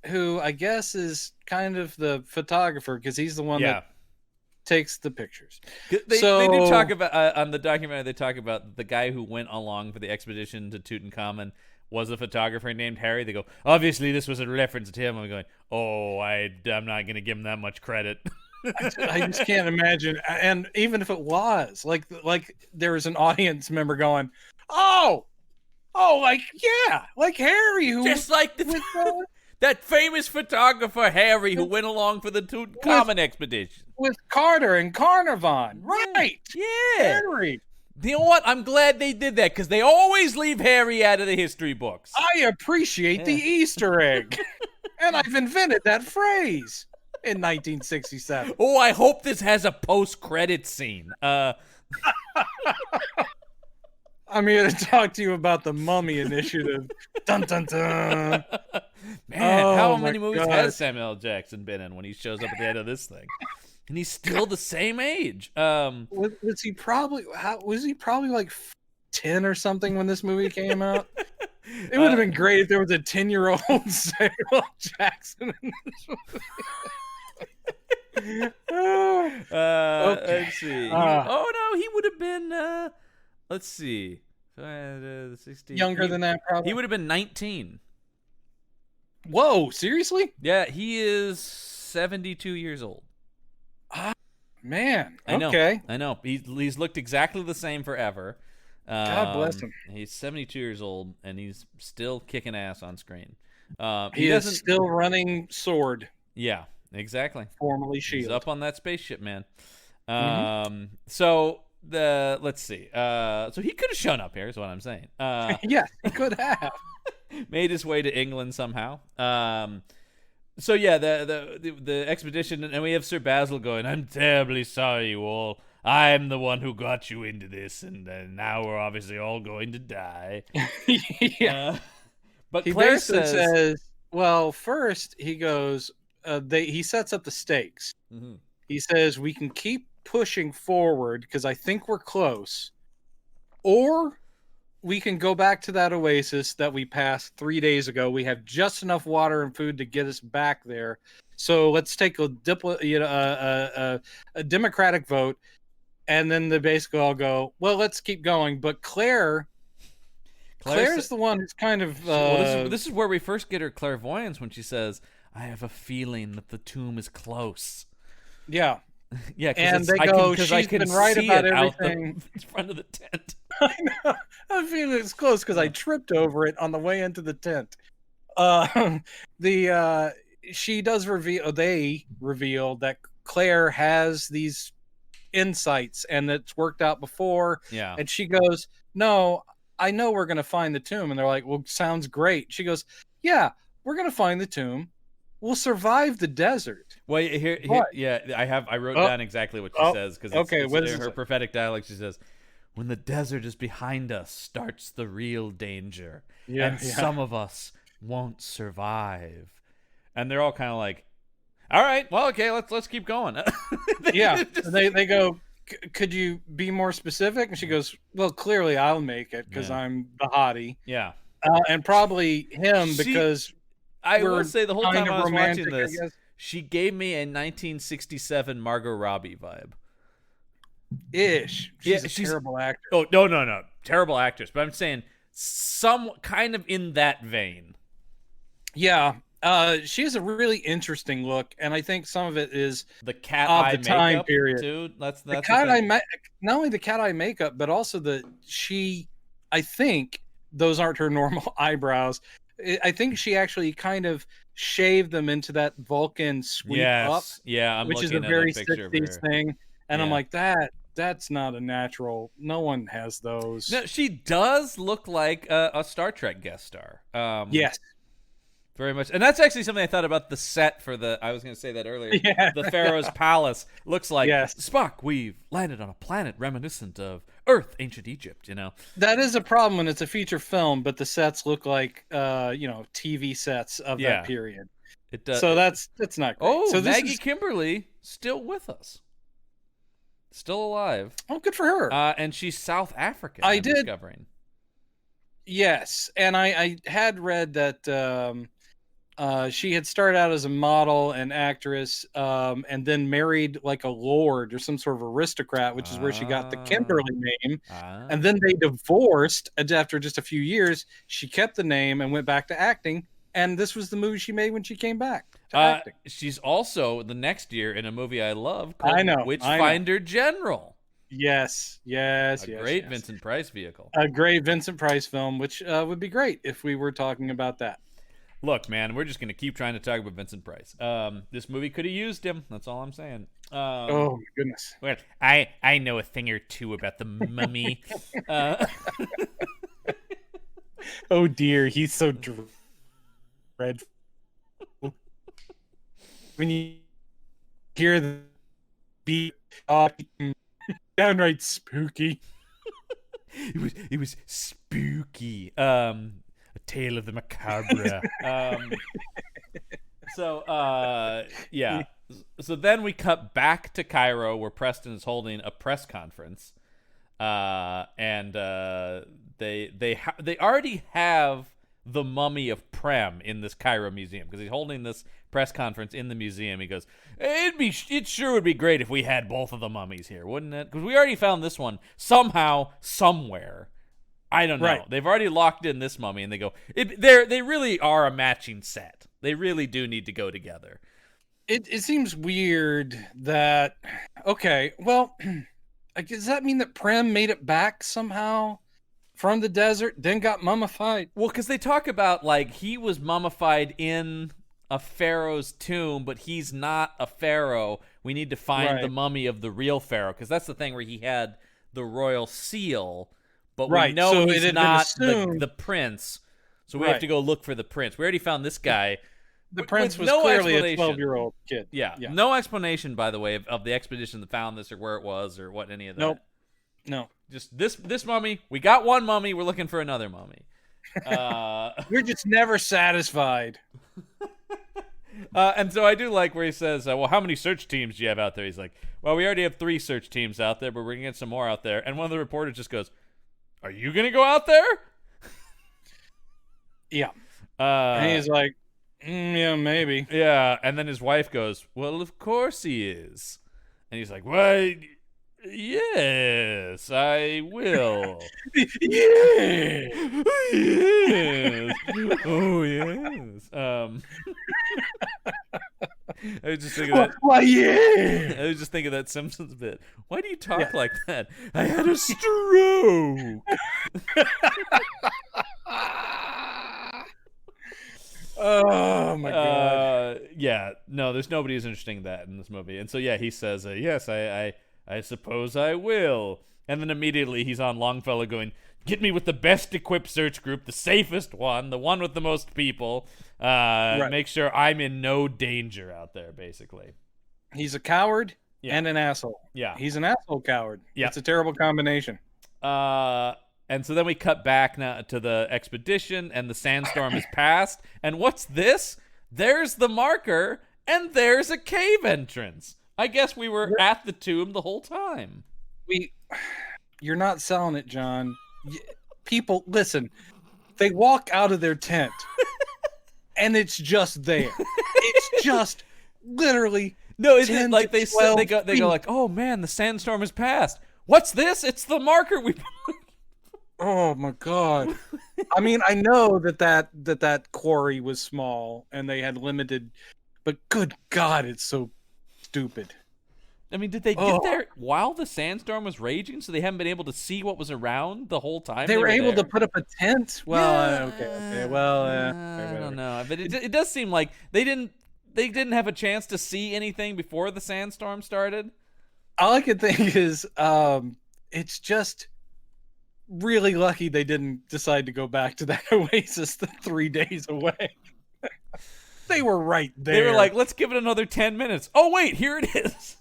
Who I guess is kind of the photographer because he's the one that takes the pictures. They do talk about on the documentary. They talk about the guy who went along for the expedition to Tutankhamun was a photographer named Harry. They go, obviously this was a reference to him. I'm going, oh, I'm not going to give him that much credit. I just can't imagine. And even if it was like there was an audience member going, oh, like Harry, who just like that famous photographer Harry who went along for the Tutankhamun expedition with Carter and Carnarvon, right? Yeah, Harry. You know what? I'm glad they did that because they always leave Harry out of the history books. I appreciate the Easter egg, and I've invented that phrase in 1967. Oh, I hope this has a post-credit scene. I'm here to talk to you about the Mummy Initiative. Dun dun dun. Man, how many movies has Samuel L. Jackson been in when he shows up at the end of this thing? And he's still the same age. Was he probably like 10 or something when this movie came out? It would have been great if there was a 10-year-old Samuel L. Jackson in this movie. Okay. Let's see. He would have been. Let's see. 16. Younger than that, probably. He would have been 19. Whoa, seriously? Yeah, he is 72 years old. Man, okay. I know. He's looked exactly the same forever. God bless him. He's 72 years old, and he's still kicking ass on screen. He is still running Sword. Yeah, exactly. Formerly Shield. He's up on that spaceship, man. So let's see. So he could have shown up here, is what I'm saying. Yes, he could have. Made his way to England somehow. So yeah, the expedition, and we have Sir Basil going, I'm terribly sorry, you all. I'm the one who got you into this, and now we're obviously all going to die. Yeah. But he Claire basically says, well, first he goes, he sets up the stakes. Mm-hmm. He says, we can keep pushing forward because I think we're close, or we can go back to that oasis that we passed 3 days ago. We have just enough water and food to get us back there. So let's take a democratic vote. And then they basically all go, well, let's keep going. But Claire's the one who's kind of... this is where we first get her clairvoyance when she says, I have a feeling that the tomb is close. Yeah. Yeah, and they go, she's been right about everything. In front of the tent. I know. I feel it's close because I tripped over it on the way into the tent. She does reveal. They reveal that Claire has these insights and it's worked out before. Yeah. And she goes, "No, I know we're gonna find the tomb." And they're like, "Well, sounds great." She goes, "Yeah, we're gonna find the tomb. We'll survive the desert." Well, here yeah, I wrote down exactly what she says because it's her prophetic dialogue. She says, when the desert is behind us starts the real danger, and some of us won't survive. And they're all kind of like, all right, well, okay, let's keep going. They go, could you be more specific? And she goes, well, clearly I'll make it because I'm the hottie. Yeah. And probably him because... I will say the whole time I was watching this, she gave me a 1967 Margot Robbie vibe. She's a terrible actor. Oh, no. Terrible actress. But I'm saying some kind of in that vein. Yeah. She has a really interesting look, and I think some of it is the cat eye time makeup period. Too. That's the cat eye not only the cat eye makeup, but also I think those aren't her normal eyebrows. I think she actually kind of shaved them into that Vulcan sweep up. Yeah, which is a very 60s thing. And I'm like, that That's not a natural. No one has those. No, she does look like a Star Trek guest star. Yes. Very much. And that's actually something I thought about the set for I was going to say that earlier. Yeah. The Pharaoh's Palace looks like, Yes. Spock, we've landed on a planet reminiscent of Earth, ancient Egypt, you know? That is a problem when it's a feature film, but the sets look like TV sets of that period. It does. So that's not great. Oh, so Maggie Kimberly still with us. Still alive. Oh, good for her. And she's South African, I'm discovering. Yes, and I had read that she had started out as a model and actress, and then married like a lord or some sort of aristocrat, which is where she got the Kimberly name. And then they divorced, and after just a few years, she kept the name and went back to acting. And this was the movie she made when she came back to acting. She's also the next year in a movie I love called Witchfinder General. Yes. A great Vincent Price vehicle. A great Vincent Price film, which would be great if we were talking about that. Look, man, we're just going to keep trying to talk about Vincent Price. This movie could have used him. That's all I'm saying. Oh, my goodness. Well, I know a thing or two about the Mummy. Oh, dear. He's so dreadful. When you hear the beat, downright spooky. It was spooky. A tale of the macabre. Yeah. So then we cut back to Cairo, where Preston is holding a press conference, and they already have the mummy of Prem in this Cairo museum, because he's holding this press conference in the museum. He goes, it sure would be great if we had both of the mummies here, wouldn't it? Because we already found this one somehow, somewhere. I don't know. Right. They've already locked in this mummy, and they go, they really are a matching set. They really do need to go together. It seems weird that, okay, well, does that mean that Prem made it back somehow from the desert, then got mummified? Well, because they talk about, like, he was mummified in a pharaoh's tomb, but he's not a pharaoh. We need to find the mummy of the real pharaoh, because that's the thing where he had the royal seal, but we know he's not the prince, so we have to go look for the prince. We already found this guy. The prince was clearly a 12-year-old kid. Yeah. No explanation, by the way, of the expedition that found this or where it was or what any of that. Nope. No. Just this mummy. We got one mummy. We're looking for another mummy. We're just never satisfied. And so I do like where he says, well, how many search teams do you have out there? He's like, well, we already have 3 search teams out there, but we're going to get some more out there. And one of the reporters just goes, are you going to go out there? Yeah. And he's like, yeah, maybe. Yeah. And then his wife goes, well, of course he is. And he's like, why? Yes, I will. Yeah. Yes. Oh, yes. I was just thinking that. Why, yeah. I was just thinking that Simpsons bit. Why do you talk like that? I had a stroke. Oh my god. Yeah. No, there's nobody as interesting as that in this movie. And so yeah, he says, yes, I suppose I will. And then immediately he's on Longfellow going, get me with the best equipped search group, the safest one, the one with the most people. Make sure I'm in no danger out there, basically. He's a coward and an asshole. Yeah. He's an asshole coward. Yeah. It's a terrible combination. And so then we cut back now to the expedition, and the sandstorm is past. And what's this? There's the marker, and there's a cave entrance. I guess we were at the tomb the whole time. You're not selling it, John. People, listen. They walk out of their tent, and it's just there. It's just literally. No, isn't it like they go like, oh man, the sandstorm has passed. What's this? It's the marker we. Oh my god! I mean, I know that quarry was small and they had limited, but good god, it's so stupid. I mean, did they get there while the sandstorm was raging, so they haven't been able to see what was around the whole time? They were able to put up a tent. Well, okay. Well, I don't know, but it does seem like they didn't have a chance to see anything before the sandstorm started. all I can think is it's just really lucky they didn't decide to go back to that oasis 3 days away. They were right there. They were like, let's give it another 10 minutes. Oh, wait, here it is.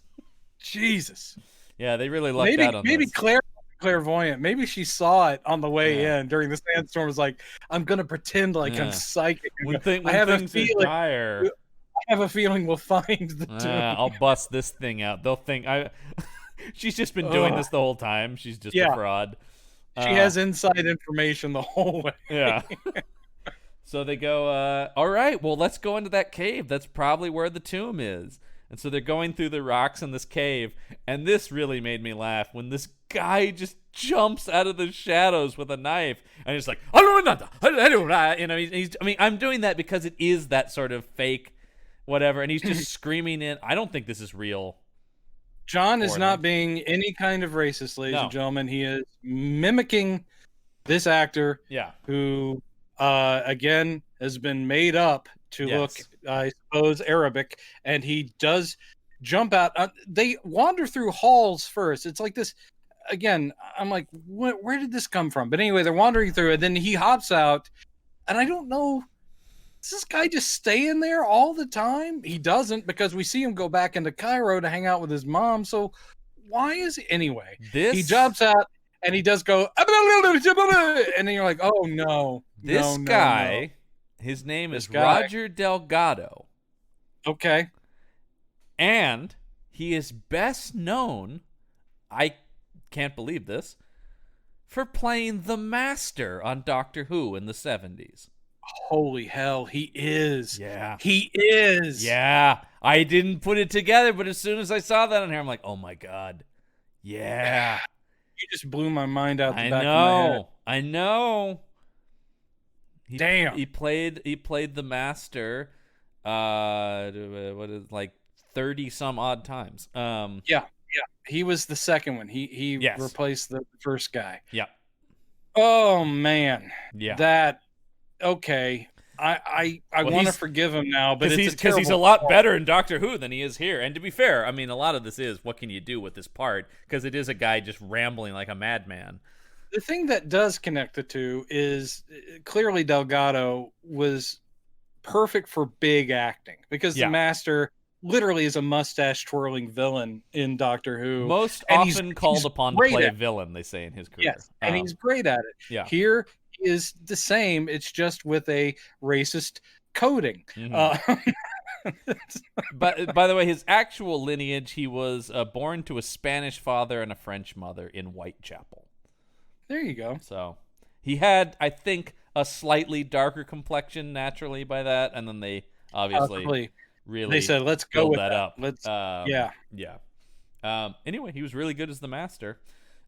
Jesus. Yeah, they really lucked out on maybe this. Clairvoyant. Maybe she saw it on the way in during the sandstorm. Was like, I'm gonna pretend like I'm psychic. I have a feeling. I have a feeling we'll find the tomb. I'll bust this thing out. They'll think she's just been doing this the whole time. She's just a fraud. She has inside information the whole way. Yeah. So they go, all right, well, let's go into that cave. That's probably where the tomb is. And so they're going through the rocks in this cave. And this really made me laugh when this guy just jumps out of the shadows with a knife. And he's like, you know, I'm doing that because it is that sort of fake whatever. And he's just screaming in. I don't think this is real. John is not being any kind of racist, ladies and gentlemen. He is mimicking this actor who, again, has been made up to look, I suppose, Arabic. And he does jump out. They wander through halls first. It's like this. Again, I'm like, where did this come from? But anyway, they're wandering through, and then he hops out. And I don't know. Does this guy just stay in there all the time? He doesn't, because we see him go back into Cairo to hang out with his mom. So why is he anyway? He jumps out and he does go, and then you're like, oh no. This guy, his name is Roger Delgado. Okay. And he is best known, I can't believe this, for playing the Master on Doctor Who in the 70s. Holy hell, he is. Yeah. He is. Yeah. I didn't put it together, but as soon as I saw that on here, I'm like, oh my God. Yeah. You just blew my mind out the back of my head. I know. Damn. He played the Master what is like 30 some odd times. Yeah. He was the second one. He replaced the first guy. Yeah. Oh man. Yeah. That okay. I want to forgive him now, but because he's a lot better in Doctor Who than he is here. And to be fair, I mean, a lot of this is what can you do with this part, because it is a guy just rambling like a madman. The thing that does connect the two is clearly Delgado was perfect for big acting, because the Master literally is a mustache twirling villain in Doctor Who. Most often called upon to play a villain, they say in his career. Yes, and he's great at it. Yeah. Here is the same. It's just with a racist coding. But by the way, his actual lineage, he was born to a Spanish father and a French mother in Whitechapel. There you go. So he had, I think, a slightly darker complexion naturally by that, and then they obviously really they said, let's go with that up. Let's anyway, he was really good as the Master.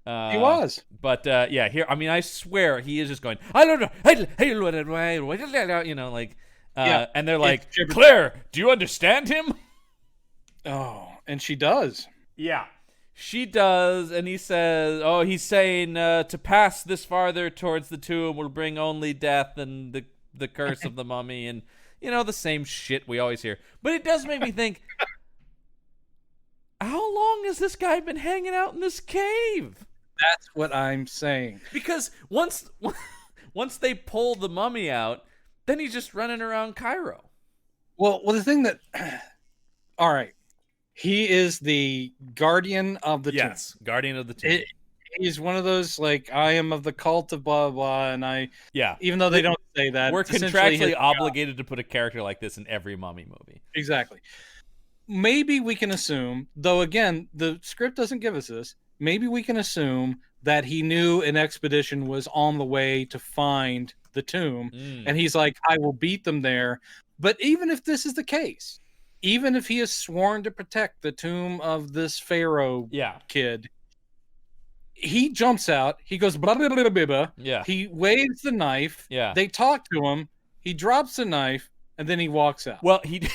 He was. But here, I mean, I swear he is just going, I don't know, you know, like, and they're like, Claire, do you understand him? Oh, and she does. Yeah, she does. And he says, he's saying to pass this farther towards the tomb will bring only death and the curse of the mummy, and you know, the same shit we always hear. But it does make me think, how long has this guy been hanging out in this cave? That's what I'm saying. Because once they pull the mummy out, then he's just running around Cairo. Well, the thing that, all right, he is the guardian of the tomb. Yes, guardian of the tomb. He's one of those, like, I am of the cult of blah, blah, and even though they don't say that. We're contractually obligated to put a character like this in every mummy movie. Exactly. Maybe we can assume, though, again, the script doesn't give us this, maybe we can assume that he knew an expedition was on the way to find the tomb, and he's like, I will beat them there. But even if this is the case, even if he is sworn to protect the tomb of this pharaoh kid, he jumps out, he goes blah, blah, blah, blah, blah. Yeah. He waves the knife, they talk to him, he drops the knife, and then he walks out. Well, he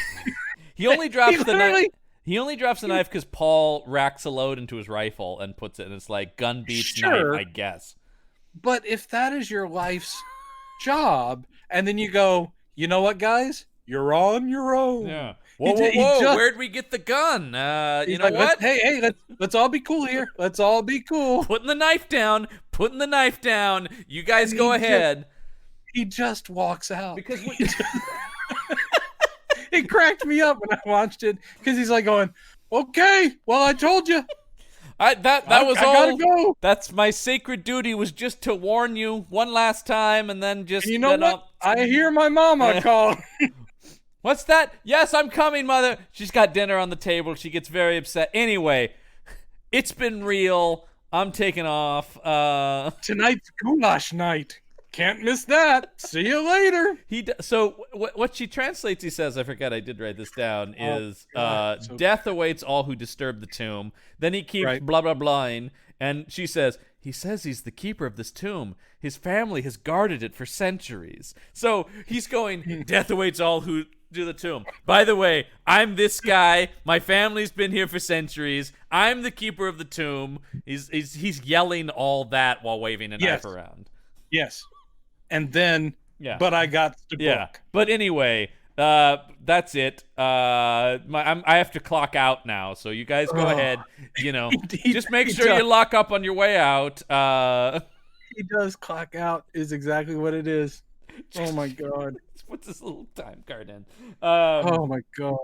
only drops the knife. He only drops the knife because Paul racks a load into his rifle and puts it, and it's like gun beats knife, I guess. But if that is your life's job, and then you go, you know what, guys? You're on your own. Yeah. Whoa, whoa, whoa! Where'd we get the gun? You know what? Let's all be cool here. Let's all be cool. Putting the knife down. Putting the knife down. You guys go ahead. He just walks out Because it cracked me up when I watched it because he's like going, "Okay, well, I told you." That was I all. Gotta go. That's my sacred duty, was just to warn you one last time, and then just. And you know what? I hear my mama call. What's that? Yes, I'm coming, Mother. She's got dinner on the table. She gets very upset. Anyway, it's been real. I'm taking off. Tonight's goulash night. Can't miss that. See you later. So what she translates, he says, I forget, I did write this down, is death awaits all who disturb the tomb. Then he keeps blah, blah, blahing, and she says, he says he's the keeper of this tomb. His family has guarded it for centuries. So he's going, death awaits all who do the tomb. By the way, I'm this guy. My family's been here for centuries. I'm the keeper of the tomb. He's yelling all that while waving a knife around. Yes. And then, but I got the book. Yeah. But anyway, that's it. I have to clock out now, so you guys go ahead. Just make sure you lock up on your way out. He does clock out is exactly what it is. Oh my god. What's this little time card in? Oh my god.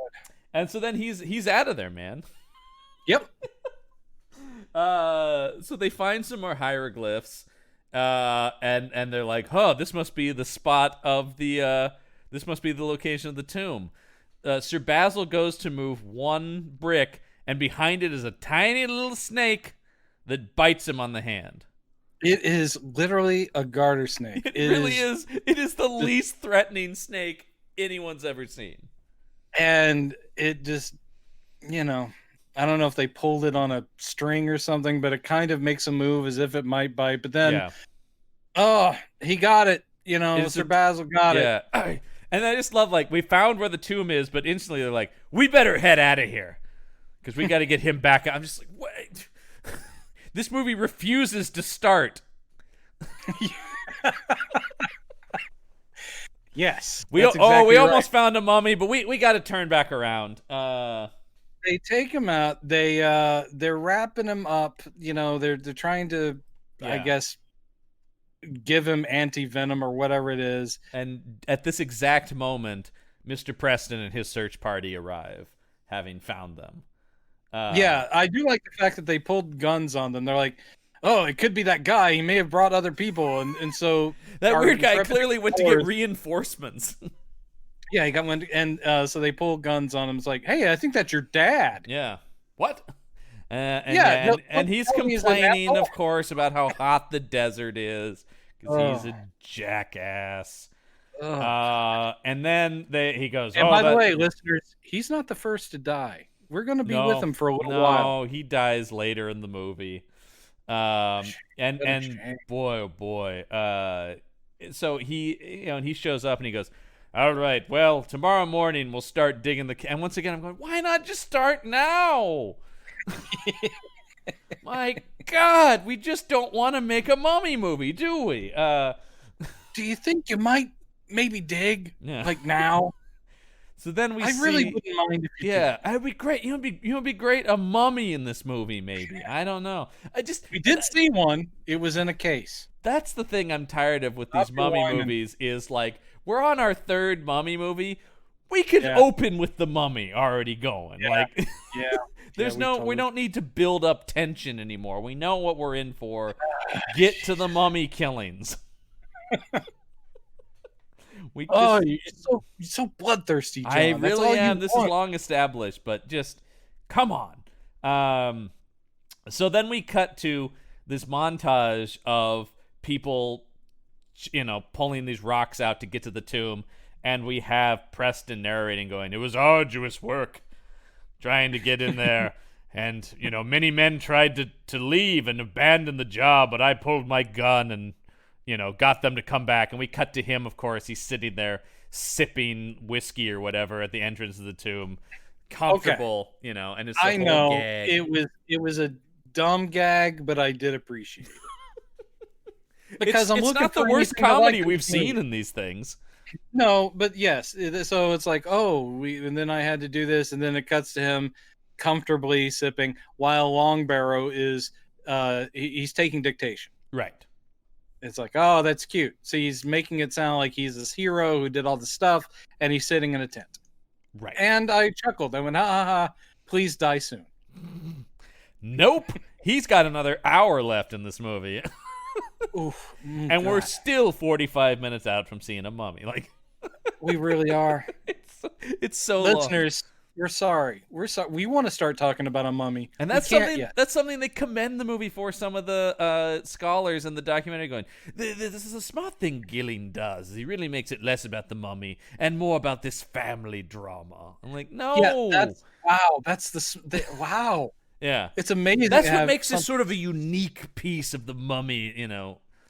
And so then he's out of there, man. Yep. So they find some more hieroglyphs. And they're like, this must be the spot of this must be the location of the tomb. Sir Basil goes to move one brick, and behind it is a tiny little snake that bites him on the hand. It is literally a garter snake. It really is. It is the least threatening snake anyone's ever seen. And it just, I don't know if they pulled it on a string or something, but it kind of makes a move as if it might bite. But then, he got it. Sir Basil got it. Yeah. And I just love, we found where the tomb is, but instantly they're like, we better head out of here because we got to get him back. I'm just like, wait. This movie refuses to start. Yes. We almost found a mummy, but we got to turn back around. They take him out. They're wrapping him up. They're trying to, I guess, give him anti-venom or whatever it is. And at this exact moment, Mr. Preston and his search party arrive, having found them. I do like the fact that they pulled guns on them. They're like, oh, it could be that guy. He may have brought other people. And so that weird guy clearly went to get reinforcements. Yeah, he got one. And so they pull guns on him. It's like, hey, I think that's your dad. Yeah. What? And he's complaining, of course, about how hot the desert is because he's a jackass. And then he goes, and by the way, listeners, he's not the first to die. We're going to be with him for a little while. No, he dies later in the movie. And boy, oh boy. So he shows up and he goes, all right, well, tomorrow morning we'll start digging and once again I'm going, why not just start now? My God, we just don't want to make a mummy movie, do we? Do you think you might maybe dig now? So then I really wouldn't mind if you did. It'd be great. You know, be great a mummy in this movie, maybe. I don't know. We did see one. It was in a case. That's the thing I'm tired of with these mummy movies is we're on our third mummy movie. We could open with the mummy already going. We don't need to build up tension anymore. We know what we're in for. Get to the mummy killings. You're so bloodthirsty, John. I really am. This is long established, but just come on. So then we cut to this montage of people, pulling these rocks out to get to the tomb, and we have Preston narrating, going, "It was arduous work trying to get in there, and many men tried to leave and abandon the job, but I pulled my gun and." Got them to come back. And we cut to him, of course. He's sitting there sipping whiskey or whatever at the entrance of the tomb. Comfortable, and it's a whole gag. It was a dumb gag, but I did appreciate it. Because it's not the worst comedy we've seen in these things. No, but yes. So it's like, and then I had to do this, and then it cuts to him comfortably sipping while Long Barrow is, he's taking dictation. Right. It's like, oh, that's cute. So he's making it sound like he's this hero who did all the stuff, and he's sitting in a tent. Right. And I chuckled. I went, ha ha ha! Please die soon. Nope. He's got another hour left in this movie. Oof, and we're still 45 minutes out from seeing a mummy. Like, we really are. It's so Listeners, long. we're sorry. We're sorry. We want to start talking about a mummy, and that's something they commend the movie for. Some of the scholars in the documentary going, "This is a smart thing Gilling does. He really makes it less about the mummy and more about this family drama." I'm like, no, wow. Yeah, it's amazing. That's what makes this sort of a unique piece of the mummy,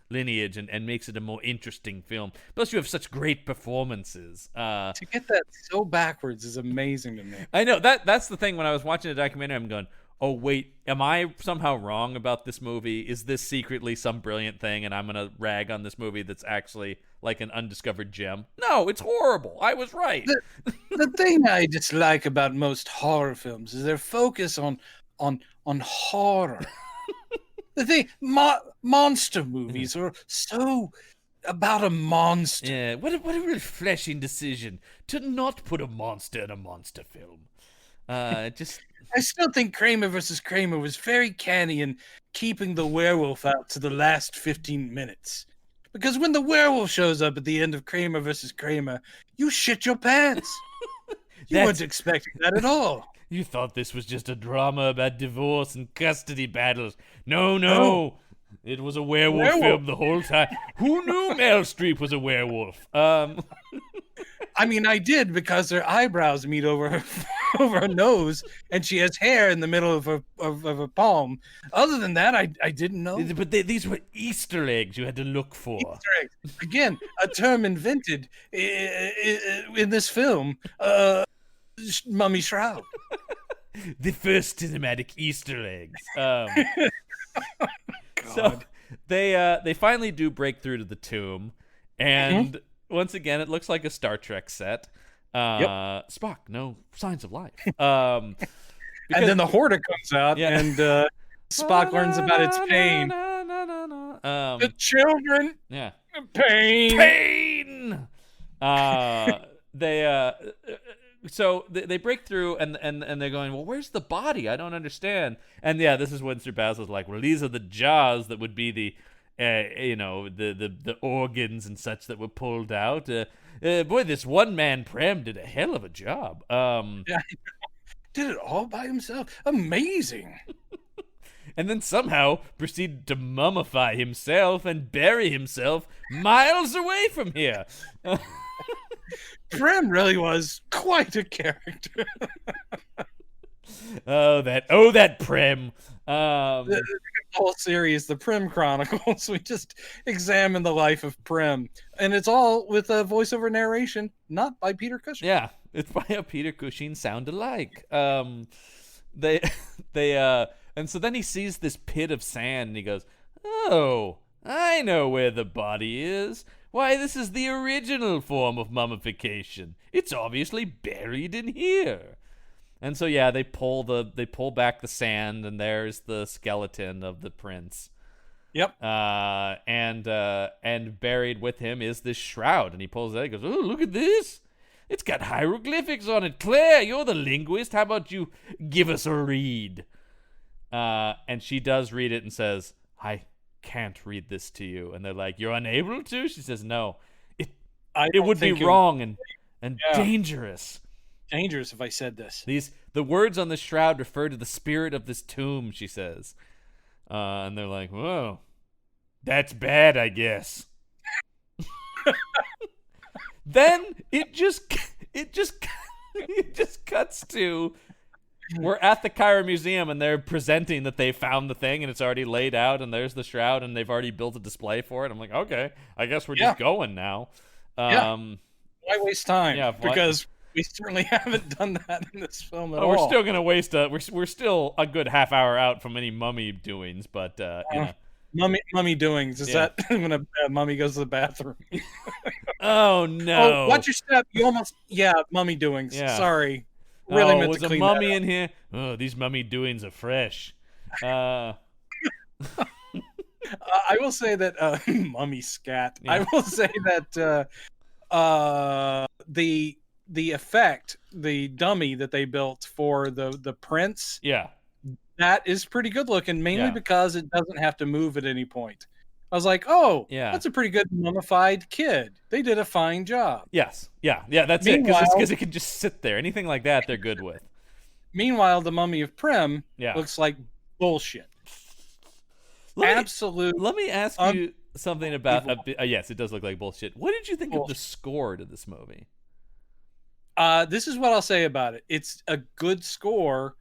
lineage, and makes it a more interesting film. Plus, you have such great performances. To get that so backwards is amazing to me. I know that's the thing. When I was watching the documentary, I'm going, "Oh wait, am I somehow wrong about this movie? Is this secretly some brilliant thing, and I'm gonna rag on this movie that's actually like an undiscovered gem?" No, it's horrible. I was right. The thing I dislike about most horror films is their focus on horror. The thing, monster movies are so about a monster. Yeah, what a refreshing decision to not put a monster in a monster film. I still think Kramer versus Kramer was very canny in keeping the werewolf out to the last 15 minutes. Because when the werewolf shows up at the end of Kramer versus Kramer, you shit your pants. You weren't expecting that at all. You thought this was just a drama about divorce and custody battles. No. It was a werewolf film the whole time. Who knew Meryl Streep was a werewolf? I mean, I did, because her eyebrows meet over her nose, and she has hair in the middle of her palm. Other than that, I didn't know. But these were Easter eggs you had to look for. Easter eggs. Again, a term invented in this film. Mummy Shroud. The first cinematic Easter eggs. So they finally do break through to the tomb, and once again it looks like a Star Trek set. Spock, no signs of life. And then the Horta comes out, and Spock learns about its pain. The children, pain. So they break through, and they're going, well, where's the body? I don't understand. And this is when Sir Basil's like, well, these are the jaws that would be the organs and such that were pulled out. Boy, this one man Prem did a hell of a job. Did it all by himself. Amazing. And then somehow proceeded to mummify himself and bury himself miles away from here. Prem really was quite a character. that Prem. The whole series, the Prem Chronicles, we just examine the life of Prem, and it's all with a voiceover narration, not by Peter Cushing. Yeah, it's by a Peter Cushing sound alike. And so then he sees this pit of sand, and he goes, "Oh, I know where the body is. Why, this is the original form of mummification. It's obviously buried in here." And so they pull back the sand, and there's the skeleton of the prince. Yep. And buried with him is this shroud, and he pulls it out. He goes, "Oh, look at this! It's got hieroglyphics on it. Claire, you're the linguist. How about you give us a read?" And she does read it and says, "I can't read this to you." And they're like, "You're unable to?" She says, "No, it would be wrong and dangerous. Dangerous if I said this." The words on the shroud refer to the spirit of this tomb," she says. And they're like, "Whoa, that's bad, I guess." Then it just cuts to, we're at the Cairo Museum, and they're presenting that they found the thing, and it's already laid out, and there's the shroud, and they've already built a display for it. I'm like, okay, I guess we're just going now. Why waste time? Because we certainly haven't done that in this film at all. We're still gonna waste we're still a good half hour out from any mummy doings, but Mummy doings. Is that when a mummy goes to the bathroom? Oh Oh, no. watch your step. You almost, yeah, mummy doings. Yeah. Sorry. Really Oh, meant was to a clean mummy that in here? Oh, these mummy doings are fresh. Uh, up. I will say that, mummy scat. yeah. I will say that, the effect, the dummy that they built for the prince, Yeah. that is pretty good looking, mainly Yeah. because it doesn't have to move at any point. I was like, oh, Yeah. that's a pretty good mummified kid. They did a fine job. Yes. Yeah. Yeah. That's it. Meanwhile, Because it can just sit there. Anything like that, they're good with. meanwhile, the mummy of Prim Yeah. looks like bullshit. Let me Absolute. let me ask you something about a bit. Yes, it does look like bullshit. What did you think of the Bullshit. score to this movie? This is what I'll say about it. It's a good score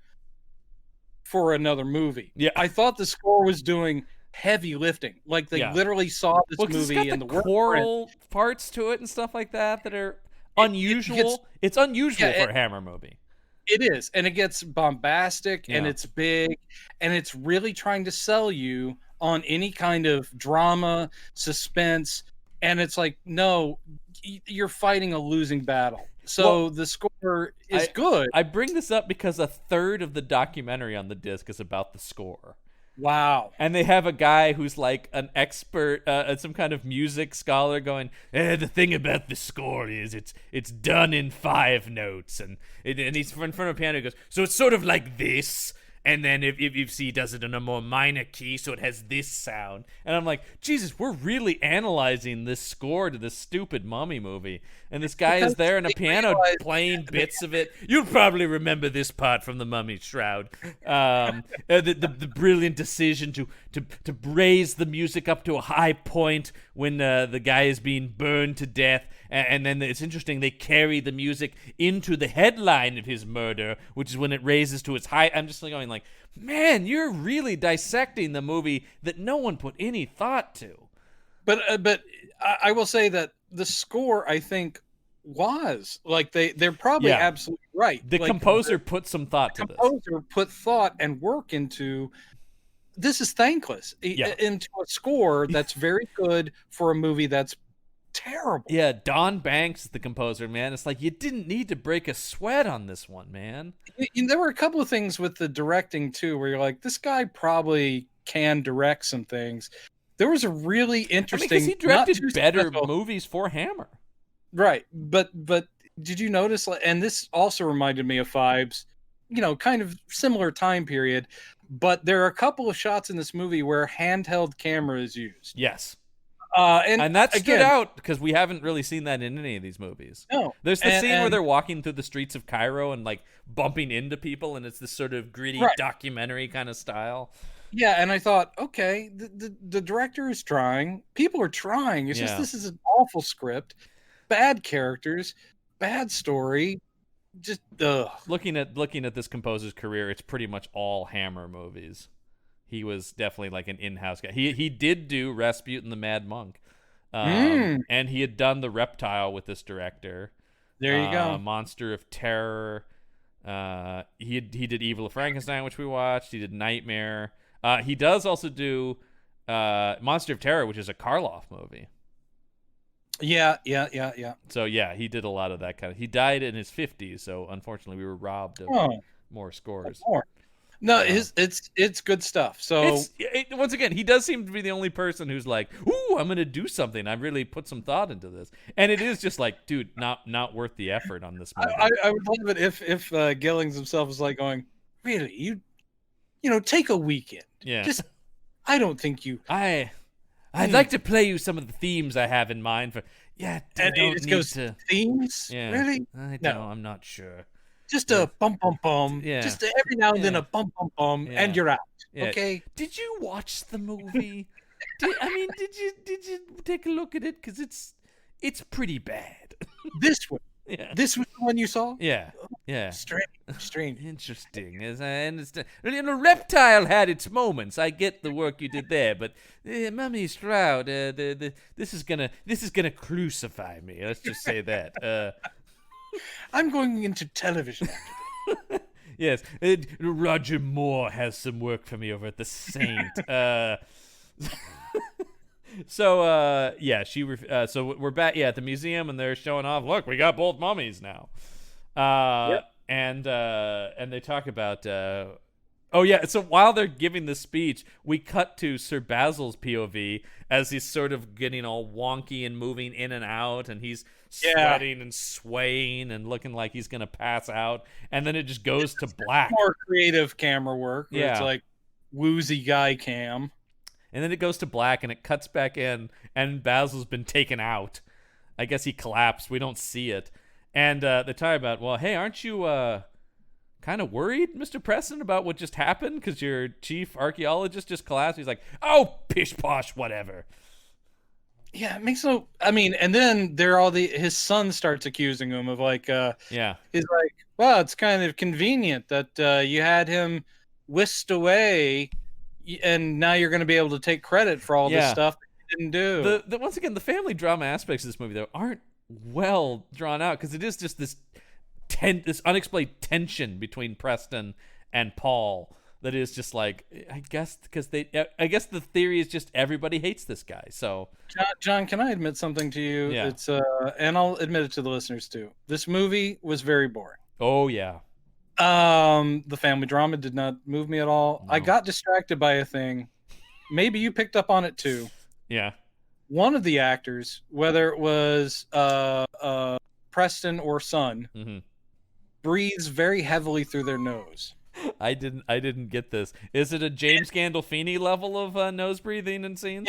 for another movie. Yeah. I thought the score was doing heavy lifting. Like they Yeah. literally saw this Well, 'cause movie it's got and the the word choral parts to it and stuff like that that are unusual. It's unusual yeah, for a Hammer movie. it is, and it gets bombastic and Yeah. it's big, and it's really trying to sell you on any kind of drama, suspense, and it's like, no, you're fighting a losing battle. So the score is good. I bring this up because a third of the documentary on the disc is about the score. Wow. And they have a guy who's like an expert, some kind of music scholar, going, the thing about the score is it's done in 5 notes, and he's in front of a piano. He goes, so it's sort of like this, and then if you see, he does it in a more minor key, so it has this sound. And I'm like, Jesus, we're really analyzing this score to this stupid mummy movie, and this guy is there in a piano playing bits of it. You'll probably remember this part from the Mummy Shroud. The brilliant decision to raise the music up to a high point when the guy is being burned to death, and then it's interesting, they carry the music into the headline of his murder, which is when it raises to its high. I'm just going like, man, you're really dissecting the movie that no one put any thought to. But I will say that the score, I think, was like they're probably Yeah. absolutely right. The Like, composer put some thought to this. composer put thought and work into this is thankless into a score that's very good for a movie that's terrible. Yeah, Don Banks is the composer, man. It's like you didn't need to break a sweat on this one, man. There were a couple of things with the directing too, where you're like, this guy probably can direct some things. There was a really interesting. Because he directed not too better special- movies for Hammer. right? But did you notice? And this also reminded me of Fibes, kind of similar time period. But there are a couple of shots in this movie where handheld camera is used. Yes. And that stood again, out because we haven't really seen that in any of these movies. No. There's the scene where and- they're walking through the streets of Cairo and like bumping into people, and it's this sort of gritty Right. documentary kind of style. Yeah, and I thought, okay, the director is trying. People are trying. It's just Yeah. this is an awful script, bad characters, bad story. Just Looking at this composer's career, it's pretty much all Hammer movies. He was definitely like an in-house guy. He did do Rasputin the Mad Monk, and he had done The Reptile with this director. There you go. Monster of Terror. He did Evil of Frankenstein, which we watched. He did Nightmare. He does also do Monster of Terror, which is a Karloff movie. Yeah. So yeah, he did a lot of that kind of. He died in his 50s, so unfortunately we were robbed of more scores. No, it's good stuff. So Once again, he does seem to be the only person who's like, "Ooh, I'm gonna do something. I really put some thought into this," and it is just like, dude, not worth the effort on this movie. I would love it if Gillings himself was like going, really, you take a weekend. Yeah. Just, I don't think you. I'd like to play you some of the themes I have in mind for. Yeah, I And don't it just need goes to. themes. Yeah, Really? I No. don't. I'm not sure. Just a bum bum bum. Yeah. Just every now and then Yeah. a bum bum bum, Yeah. and you're out. Yeah. Okay. Did you watch the movie? did you take a look at it? Because it's pretty bad. This one. Yeah. This was the one you saw. Yeah. Yeah. Strange. Interesting, as I understand. Reptile had its moments. I get the work you did there, but Mummy Shroud, this is gonna crucify me. Let's just say that. I'm going into television. Yes, Roger Moore has some work for me over at the Saint. So so we're back at the museum, and they're showing off, look, we got both mummies now. Yep. And they talk about oh yeah, so while they're giving the speech, we cut to Sir Basil's POV as he's sort of getting all wonky and moving in and out, and he's sweating and swaying and looking like he's gonna pass out, and then it just goes to black. More creative camera work. Where Yeah. It's like woozy guy cam. And then it goes to black, and it cuts back in, and Basil's been taken out. I guess he collapsed. We don't see it. And they talk about, well, hey, aren't you kind of worried, Mr. Preston, about what just happened? Because your chief archaeologist just collapsed. He's like, oh, pish posh, whatever. Yeah, it makes no. I mean, and then his son starts accusing him of like, Yeah. he's like, well, it's kind of convenient that you had him whisked away, and now you're going to be able to take credit for all this stuff that you didn't do. Once again, the family drama aspects of this movie, though, aren't well drawn out, because it is just this unexplained tension between Preston and Paul that is just like, I guess the theory is just everybody hates this guy. So John, can I admit something to you? Yeah. It's and I'll admit it to the listeners too. This movie was very boring. Oh yeah. The family drama did not move me at all. No. I got distracted by a thing. Maybe you picked up on it too. Yeah. One of the actors, whether it was Preston or son, Mm-hmm. breathes very heavily through their nose. I didn't get this. Is it a James Gandolfini level of nose breathing in scenes?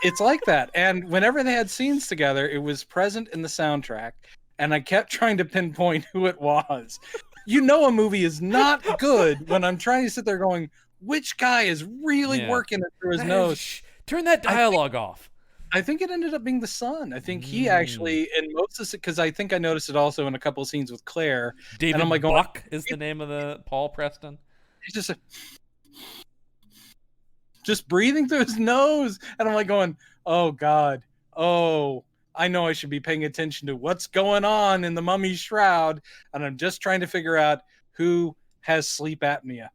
It's like that. And whenever they had scenes together, it was present in the soundtrack, and I kept trying to pinpoint who it was. You know, a movie is not good when I'm trying to sit there going, which guy is really working it through his nose? Shh, turn that dialogue off. I think it ended up being the son. I think he actually, in most of it, because I think I noticed it also in a couple of scenes with Claire. David and I'm like Buck is the name of the Paul Preston. He's just breathing through his nose, and I'm like going, oh God, oh, I know I should be paying attention to what's going on in the mummy's shroud, and I'm just trying to figure out who has sleep apnea.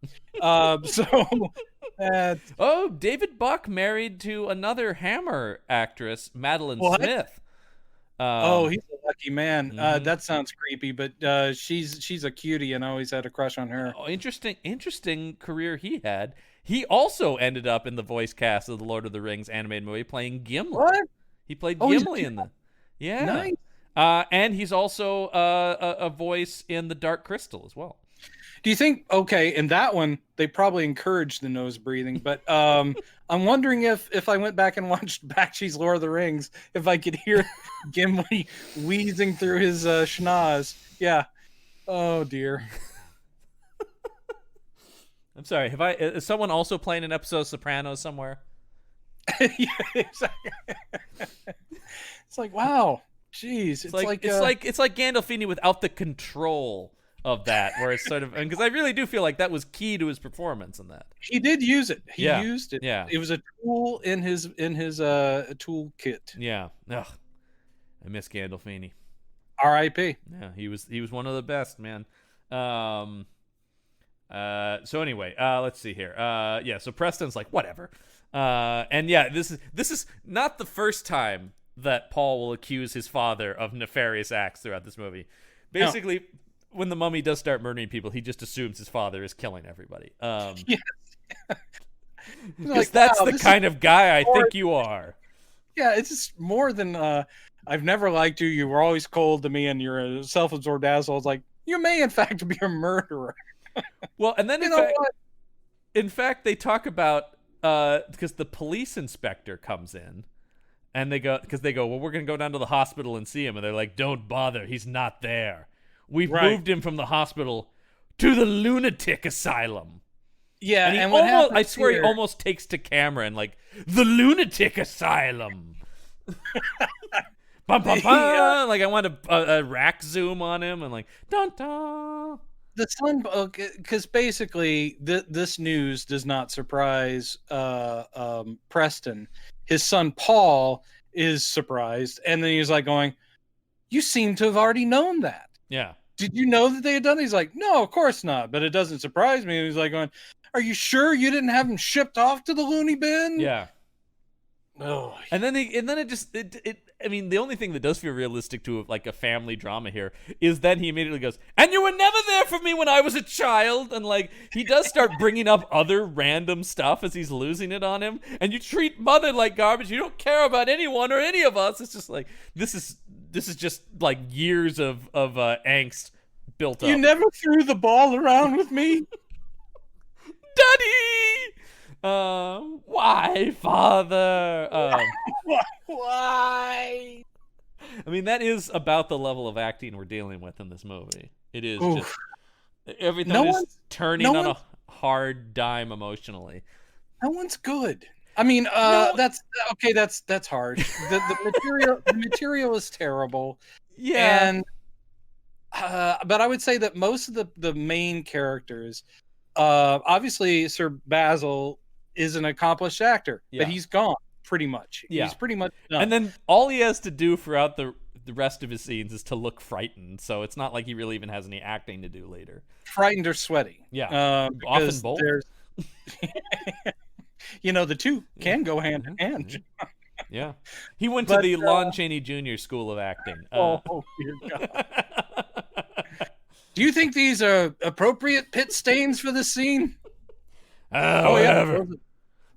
Oh, David Buck married to another Hammer actress, Madeline What? Smith. He's a lucky man. Mhm. That sounds creepy, but she's a cutie, and I always had a crush on her. Oh, interesting career he had. He also ended up in the voice cast of the Lord of the Rings animated movie, playing Gimli. What? He played Oh, he's Gimli in the. Yeah. Nice. And he's also a voice in The Dark Crystal as well. Do you think, okay, in that one, they probably encouraged the nose breathing, but I'm wondering if I went back and watched Bakshi's Lord of the Rings, if I could hear Gimli wheezing through his schnoz. Yeah. Oh, dear. I'm sorry. Is someone also playing an episode of Sopranos somewhere? Yeah, exactly. It's like, wow. Jeez. It's like Gandolfini without the control of that, where it's sort of, because I really do feel like that was key to his performance in that. He did use it. He Yeah. used it. Yeah. It was a tool in his toolkit. Yeah. Ugh. I miss Gandolfini. R.I.P. Yeah, he was one of the best, man. So anyway, let's see here. So Preston's like, whatever. And yeah, this is not the first time that Paul will accuse his father of nefarious acts throughout this movie. Basically, when the mummy does start murdering people, he just assumes his father is killing everybody. Yes. Because that's the kind of guy I think you are. Yeah, it's just more than I've never liked you. You were always cold to me, and you're a self-absorbed asshole. It's like, you may in fact be a murderer. Well, and then in fact, they talk about because the police inspector comes in, and they go, well, we're gonna go down to the hospital and see him, and they're like, don't bother, he's not there. We've moved him from the hospital to the lunatic asylum. Yeah, and I swear he almost takes to camera and like, the lunatic asylum. Bum, bum, bum. Like I want a rack zoom on him and like, dun dun. The son, because basically this news does not surprise Preston. His son Paul is surprised, and then he's like going, "You seem to have already known that." Yeah. Did you know that they had done it? He's like, "No, of course not." But it doesn't surprise me. And he's like going, "Are you sure you didn't have him shipped off to the loony bin?" Yeah. Oh, And then I mean, the only thing that does feel realistic to like a family drama here is then he immediately goes, "And you were never there for me when I was a child." And like he does start bringing up other random stuff as he's losing it on him. And you treat mother like garbage. You don't care about anyone or any of us. It's just like this is just like years of angst built up. you never threw the ball around with me. Daddy! Why, father? Why? I mean, that is about the level of acting we're dealing with in this movie. It is just everything is turning on a hard dime emotionally. No one's good. I mean, that's okay. That's harsh. The material is terrible. Yeah, And but I would say that most of the main characters, obviously Sir Basil is an accomplished actor, Yeah. but he's gone pretty much. Yeah. He's pretty much done. and then all he has to do throughout the rest of his scenes is to look frightened. So it's not like he really even has any acting to do later. frightened or sweaty. Yeah, often both. The two can go hand in hand. Yeah, he went to the Lon Chaney Jr. School of Acting. Oh dear God! Do you think these are appropriate pit stains for this scene? Whatever.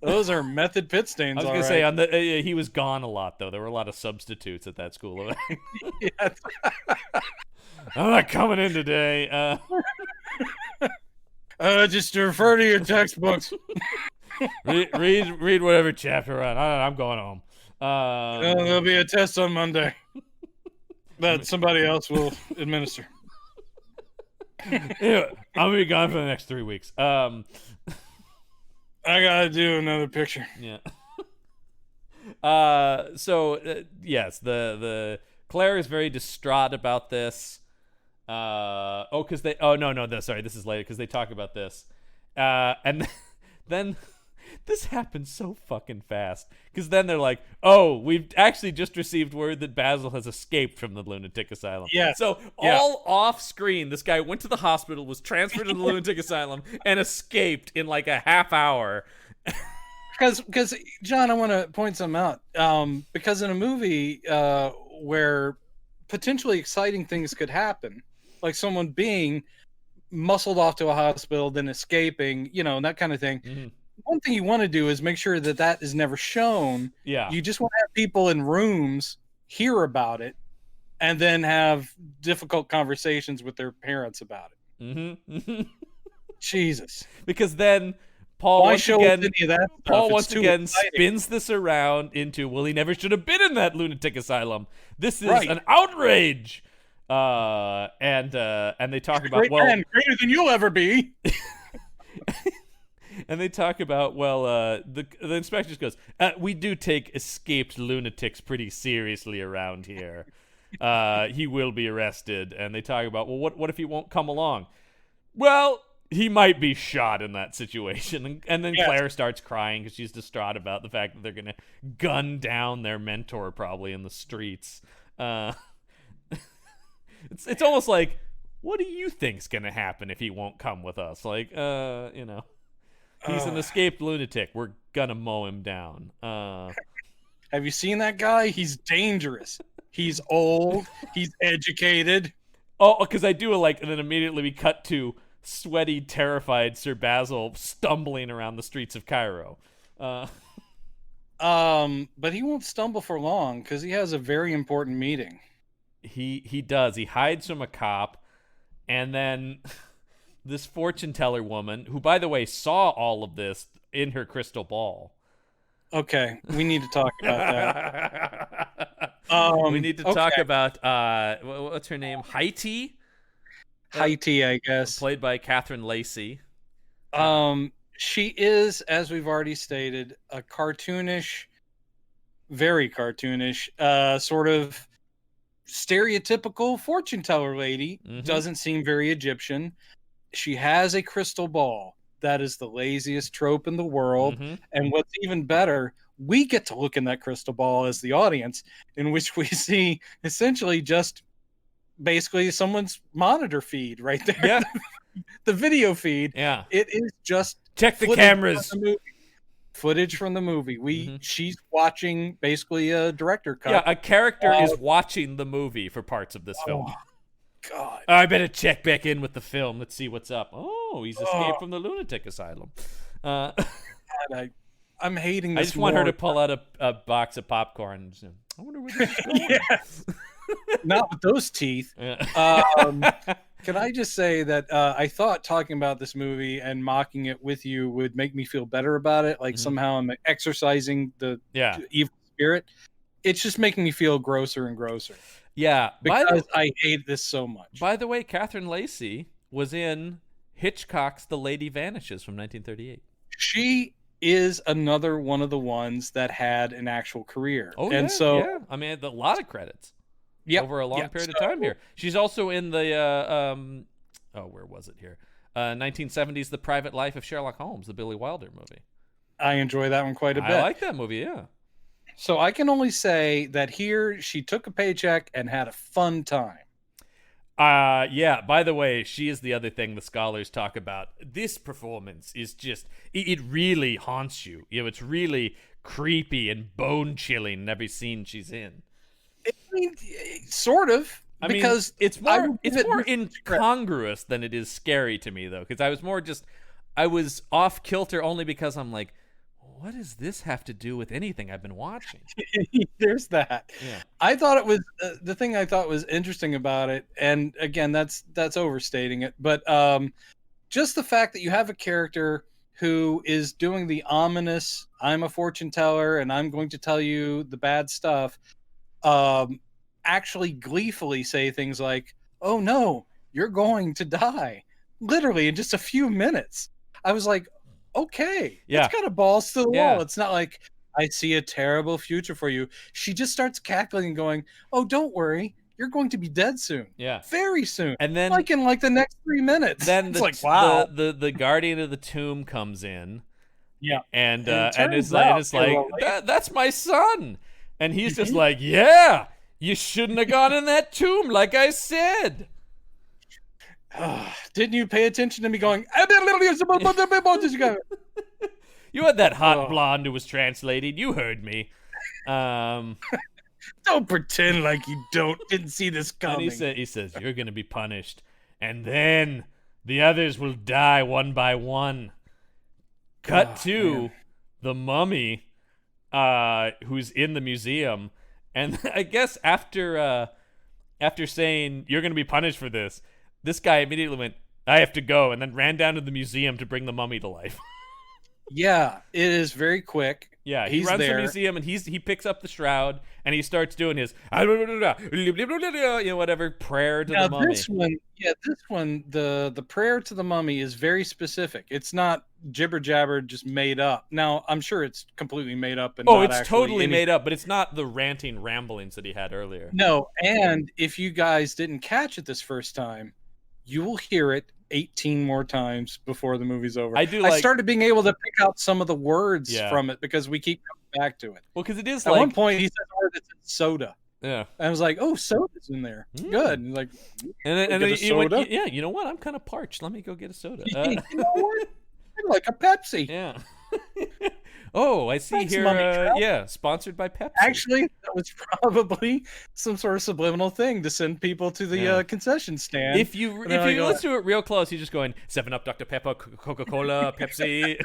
Those are method pit stains. I was gonna say on the he was gone a lot though. There were a lot of substitutes at that school of acting. Yes. I'm not coming in today. Just refer to your textbooks. read whatever chapter we're on. I'm going home. There'll be a test on Monday that somebody else will administer. Anyway, I'm gonna be gone for the next 3 weeks. I gotta do another picture. Yeah. Yes, the Claire is very distraught about this. This is later because they talk about this. And then this happens so fucking fast because then they're like, "Oh, we've actually just received word that Basil has escaped from the lunatic asylum." Yeah. So all off screen, this guy went to the hospital, was transferred to the lunatic asylum, and escaped in like a half hour. Because John, I want to point something out. Because in a movie where potentially exciting things could happen, like someone being muscled off to a hospital, then escaping, and that kind of thing. Mm-hmm. One thing you want to do is make sure that is never shown. Yeah. You just want to have people in rooms hear about it and then have difficult conversations with their parents about it. Mm-hmm. Jesus. Because then Paul once again exciting. spins this around into, well, he never should have been in that lunatic asylum. This is Right. an outrage. And they talk about, greater than you'll ever be. And they talk about, the inspector just goes, we do take escaped lunatics pretty seriously around here. He will be arrested. And they talk about, well, what if he won't come along? Well, he might be shot in that situation. And then Claire starts crying because she's distraught about the fact that they're going to gun down their mentor probably in the streets. It's almost like, what do you think's going to happen if he won't come with us? Like, he's an escaped lunatic. We're gonna mow him down. Have you seen that guy? He's dangerous. He's old. He's educated. Oh, because I do and then immediately we cut to sweaty, terrified Sir Basil stumbling around the streets of Cairo. But he won't stumble for long because he has a very important meeting. He does. He hides from a cop, and then this fortune teller woman, who, by the way, saw all of this in her crystal ball. Okay, we need to talk about that. We need to talk about what's her name? Haiti, I guess. Played by Catherine Lacey. She is, as we've already stated, a cartoonish, very cartoonish, sort of stereotypical fortune teller lady. Mm-hmm. Doesn't seem very Egyptian. She has a crystal ball. That is the laziest trope in the world. Mm-hmm. And what's even better, we get to look in that crystal ball as the audience, in which we see essentially just basically someone's monitor feed right there. Yeah. The video feed. Yeah. It is just check the cameras. footage from the movie. She's watching basically a director cut. Yeah, a character is watching the movie for parts of this film. Oh, God. I better check back in with the film. Let's see what's up. Oh, he's escaped from the lunatic asylum. God, I'm hating this. I just want her to pull out a box of popcorn. I wonder where this is going. Yes. Not with those teeth. Yeah. Can I just say that I thought talking about this movie and mocking it with you would make me feel better about it. Like somehow I'm exercising the evil spirit. It's just making me feel grosser and grosser. Yeah. Because I hate this so much. By the way, Catherine Lacey was in Hitchcock's The Lady Vanishes from 1938. She is another one of the ones that had an actual career. Oh, and I mean, a lot of credits. Over a long period of time here. She's also in the where was it here? 1970s The Private Life of Sherlock Holmes, the Billy Wilder movie. I enjoy that one quite a bit. I like that movie, yeah. So I can only say that here she took a paycheck and had a fun time. Yeah, by the way, she is the other thing the scholars talk about. This performance is just, it really haunts you. You know, it's really creepy and bone-chilling in every scene she's in. I mean, sort of. Because it's more incongruous than it is scary to me, though. Because I was off kilter only because I'm like, what does this have to do with anything I've been watching? There's that. Yeah. I thought it was the thing I thought was interesting about it, and again, that's overstating it. But just the fact that you have a character who is doing the ominous, I'm a fortune teller and I'm going to tell you the bad stuff. Actually gleefully say things like, oh no, you're going to die, literally in just a few minutes. I was like, okay, it's got a balls to the wall. It's not like, I see a terrible future for you. She just starts cackling and going, oh, don't worry, you're going to be dead soon. Yeah, very soon. And then like in like the next 3 minutes. Then it's like, wow, the guardian of the tomb comes in. Yeah. And it's like that's my son. And he's just like, yeah, you shouldn't have gone in that tomb, like I said. Didn't you pay attention to me going? You had that hot blonde who was translating. You heard me. Don't pretend like you didn't see this coming. And he says, you're going to be punished. And then the others will die one by one. Cut to the mummy who's in the museum. And I guess after saying, you're going to be punished for this guy immediately went, I have to go, and then ran down to the museum to bring the mummy to life. Yeah, it is very quick. Yeah, he runs the museum, and he picks up the shroud, and he starts doing his whatever prayer to the mummy. This one, the prayer to the mummy is very specific. It's not jibber jabber, just made up. Now, I'm sure it's completely made up. And it's totally made up, but it's not the ranting ramblings that he had earlier. No, and if you guys didn't catch it this first time, you will hear it 18 more times before the movie's over. I started being able to pick out some of the words from it because we keep coming back to it. Well, because it is at one point he says a word that says soda. Yeah, and I was like, "Oh, soda's in there. Good." And like, and then he went, "Yeah, you know what? I'm kind of parched. Let me go get a soda." You know what? I like a Pepsi. Yeah. Oh, I see. Thanks, here. Sponsored by Pepsi. Actually, that was probably some sort of subliminal thing to send people to the concession stand. If you listen to it real close, he's just going 7-Up, Dr. Pepper, Coca-Cola, Pepsi.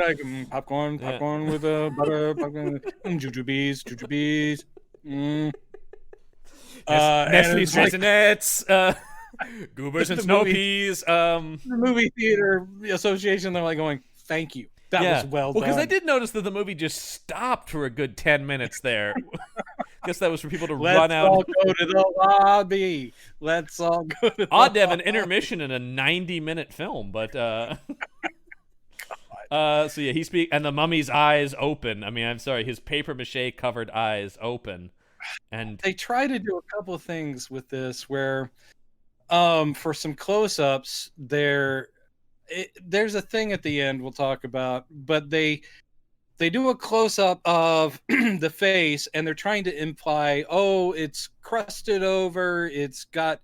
Like, popcorn with butter, popcorn, jujubes. Nestle's Raisinets, Goobers and Snow Peas. The movie theater association, they're like going, thank you. That was well done. Because I did notice that the movie just stopped for a good 10 minutes there. Guess that was for people to run out. Let's all go to the lobby. Let's all go to the Odd to have an intermission in a 90-minute film, but so yeah, he speaks, and the mummy's eyes open. I mean, I'm sorry, his paper mache covered eyes open. And they try to do a couple of things with this where for some close-ups there's a thing at the end we'll talk about, but they do a close-up of the face, and they're trying to imply, oh, it's crusted over, it's got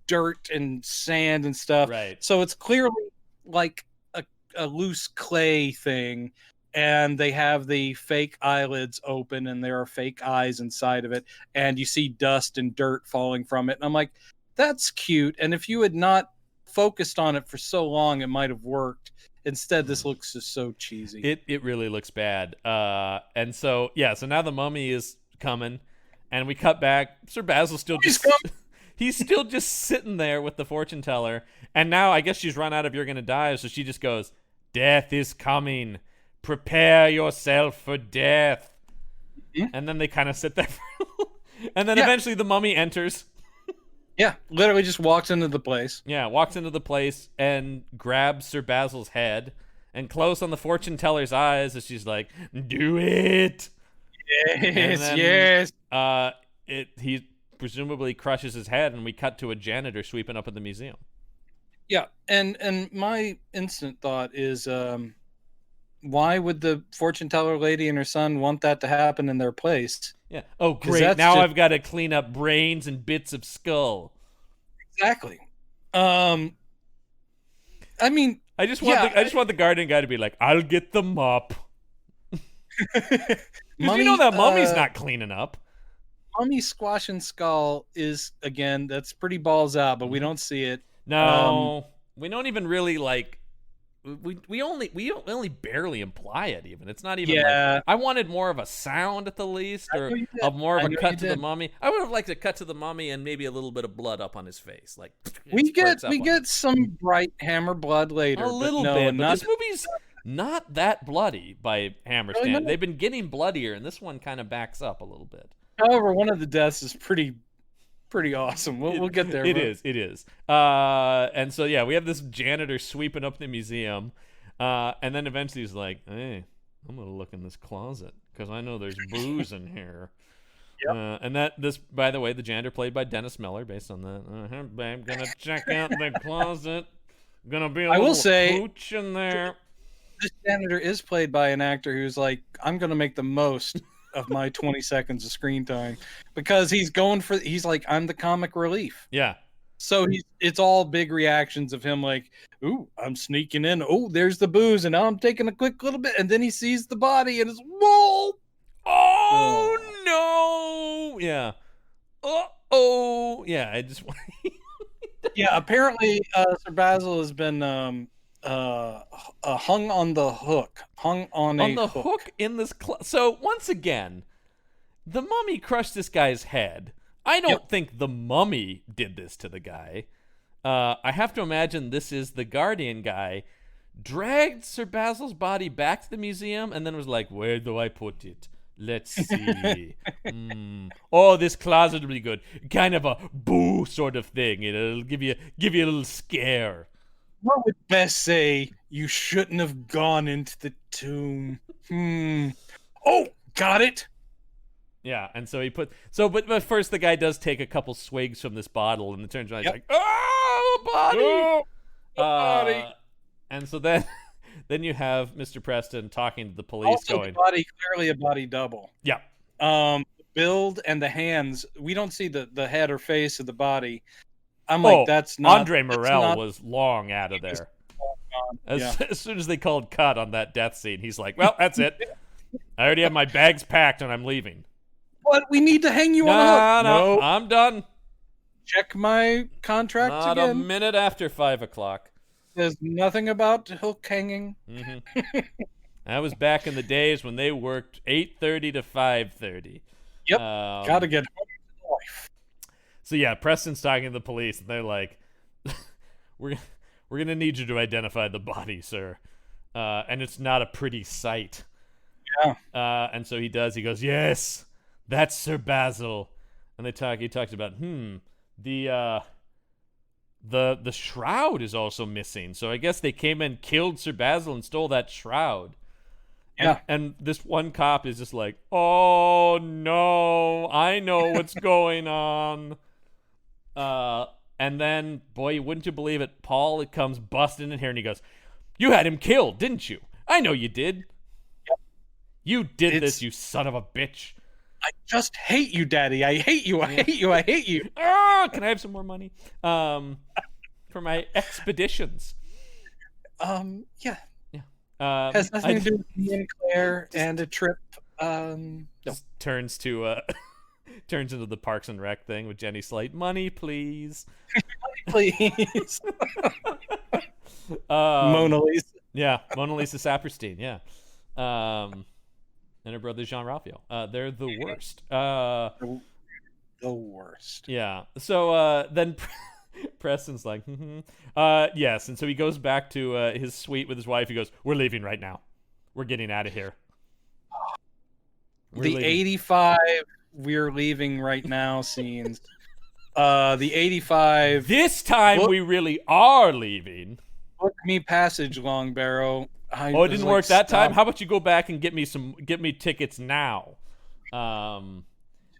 dirt and sand and stuff. Right. So it's clearly like a loose clay thing, and they have the fake eyelids open, and there are fake eyes inside of it, and you see dust and dirt falling from it. And I'm like, that's cute. And if you had not focused on it for so long, it might have worked. Instead, this looks just so cheesy. It really looks bad. And so so now the mummy is coming, and we cut back. Sir Basil's still he's still just sitting there with the fortune teller. And now I guess she's run out of "you're gonna die," so she just goes, "Death is coming. Prepare yourself for death." Mm-hmm. And then they kind of sit there, and then eventually the mummy enters. Yeah, literally just walks into the place. Yeah, walks into the place and grabs Sir Basil's head, and close on the fortune teller's eyes as she's like, "Do it." Yes. He presumably crushes his head, and we cut to a janitor sweeping up at the museum. Yeah, and my instant thought is, why would the fortune teller lady and her son want that to happen in their place? Yeah. Oh, great! Now I've got to clean up brains and bits of skull. Exactly. I mean, I just want the garden guy to be like, "I'll get the mop." Because you know that mummy's not cleaning up. Mummy squashing skull is, again, that's pretty balls out, but we don't see it. No, we don't even really like. We only barely imply it. Even it's not even. Yeah. Like, I wanted more of a sound at the least, or more of a cut to the mummy. I would have liked a cut to the mummy and maybe a little bit of blood up on his face. Like we get some bright hammer blood later. A little bit, but this movie's not that bloody by Hammer standards. Really? They've been getting bloodier, and this one kind of backs up a little bit. However, one of the deaths is pretty awesome. We'll get there. It is. And so we have this janitor sweeping up the museum, and then eventually he's like, "Hey, I'm gonna look in this closet because I know there's booze in here." Yep. And by the way, the janitor played by Dennis Miller, based on that. I'm gonna check out the closet. Gonna be a little pooch in there. This janitor is played by an actor who's like, "I'm gonna make the most of my 20 seconds of screen time," because he's like, "I'm the comic relief." Yeah. So it's all big reactions of him like, "Ooh, I'm sneaking in. Oh, there's the booze, and now I'm taking a quick little bit," and then he sees the body and it's, "Whoa! Oh no!" Yeah. Oh yeah. I just. Yeah. Apparently, Sir Basil has been hung on the hook. Hung on a hook in this. So once again, the mummy crushed this guy's head. I don't think the mummy did this to the guy. I have to imagine this is the Guardian guy dragged Sir Basil's body back to the museum and then was like, "Where do I put it? Let's see. Oh, this closet will be good. Kind of a boo sort of thing. It'll give you a little scare." What would Bess say? "You shouldn't have gone into the tomb." Oh, got it. Yeah, and so but first the guy does take a couple swigs from this bottle, and it turns around, he's like, "Oh, body!" Oh, body. And so then you have Mr. Preston talking to the police, also going, "Body, clearly a body double." Yeah. Build and the hands. We don't see the head or face of the body. I'm like, that's not. Andre Morel was long out of there. As soon as they called cut on that death scene, he's like, "Well, that's it. I already have my bags packed and I'm leaving." But we need to hang you on the hook. No, I'm done. Check my contract Not again. a minute after 5:00. There's nothing about hook hanging. Mm-hmm. That was back in the days when they worked 8:30 to 5:30. Yep. Gotta get home to life. So Preston's talking to the police, and they're like, "We're gonna need you to identify the body, sir, and it's not a pretty sight." Yeah. And so he does. He goes, "Yes, that's Sir Basil." And he talks about the shroud is also missing. So I guess they came and killed Sir Basil and stole that shroud. Yeah. And this one cop is just like, "Oh no, I know what's going on." And then, boy, wouldn't you believe it, Paul comes busting in here and he goes, "You had him killed, didn't you? I know you did. Yep. You did this, you son of a bitch. I just hate you, Daddy. I hate you. I hate you. I hate you." Can I have some more money? For my expeditions. Yeah. Has nothing to do with me and Claire and a trip. No. Just turns to turns into the Parks and Rec thing with Jenny Slate. Money, please. Please. Um, Mona Lisa. Yeah, Mona Lisa Saperstein. Yeah, and her brother Jean Ralphio. They're the worst. The worst. Yeah. So then Preston's like, yes, and so he goes back to his suite with his wife. He goes, "We're leaving right now. We're getting out of here." The 85 "we're leaving right now" scenes. The 85. This time we really are leaving. Book me passage, Long Barrow. It didn't work that time. How about you go back and get me tickets now?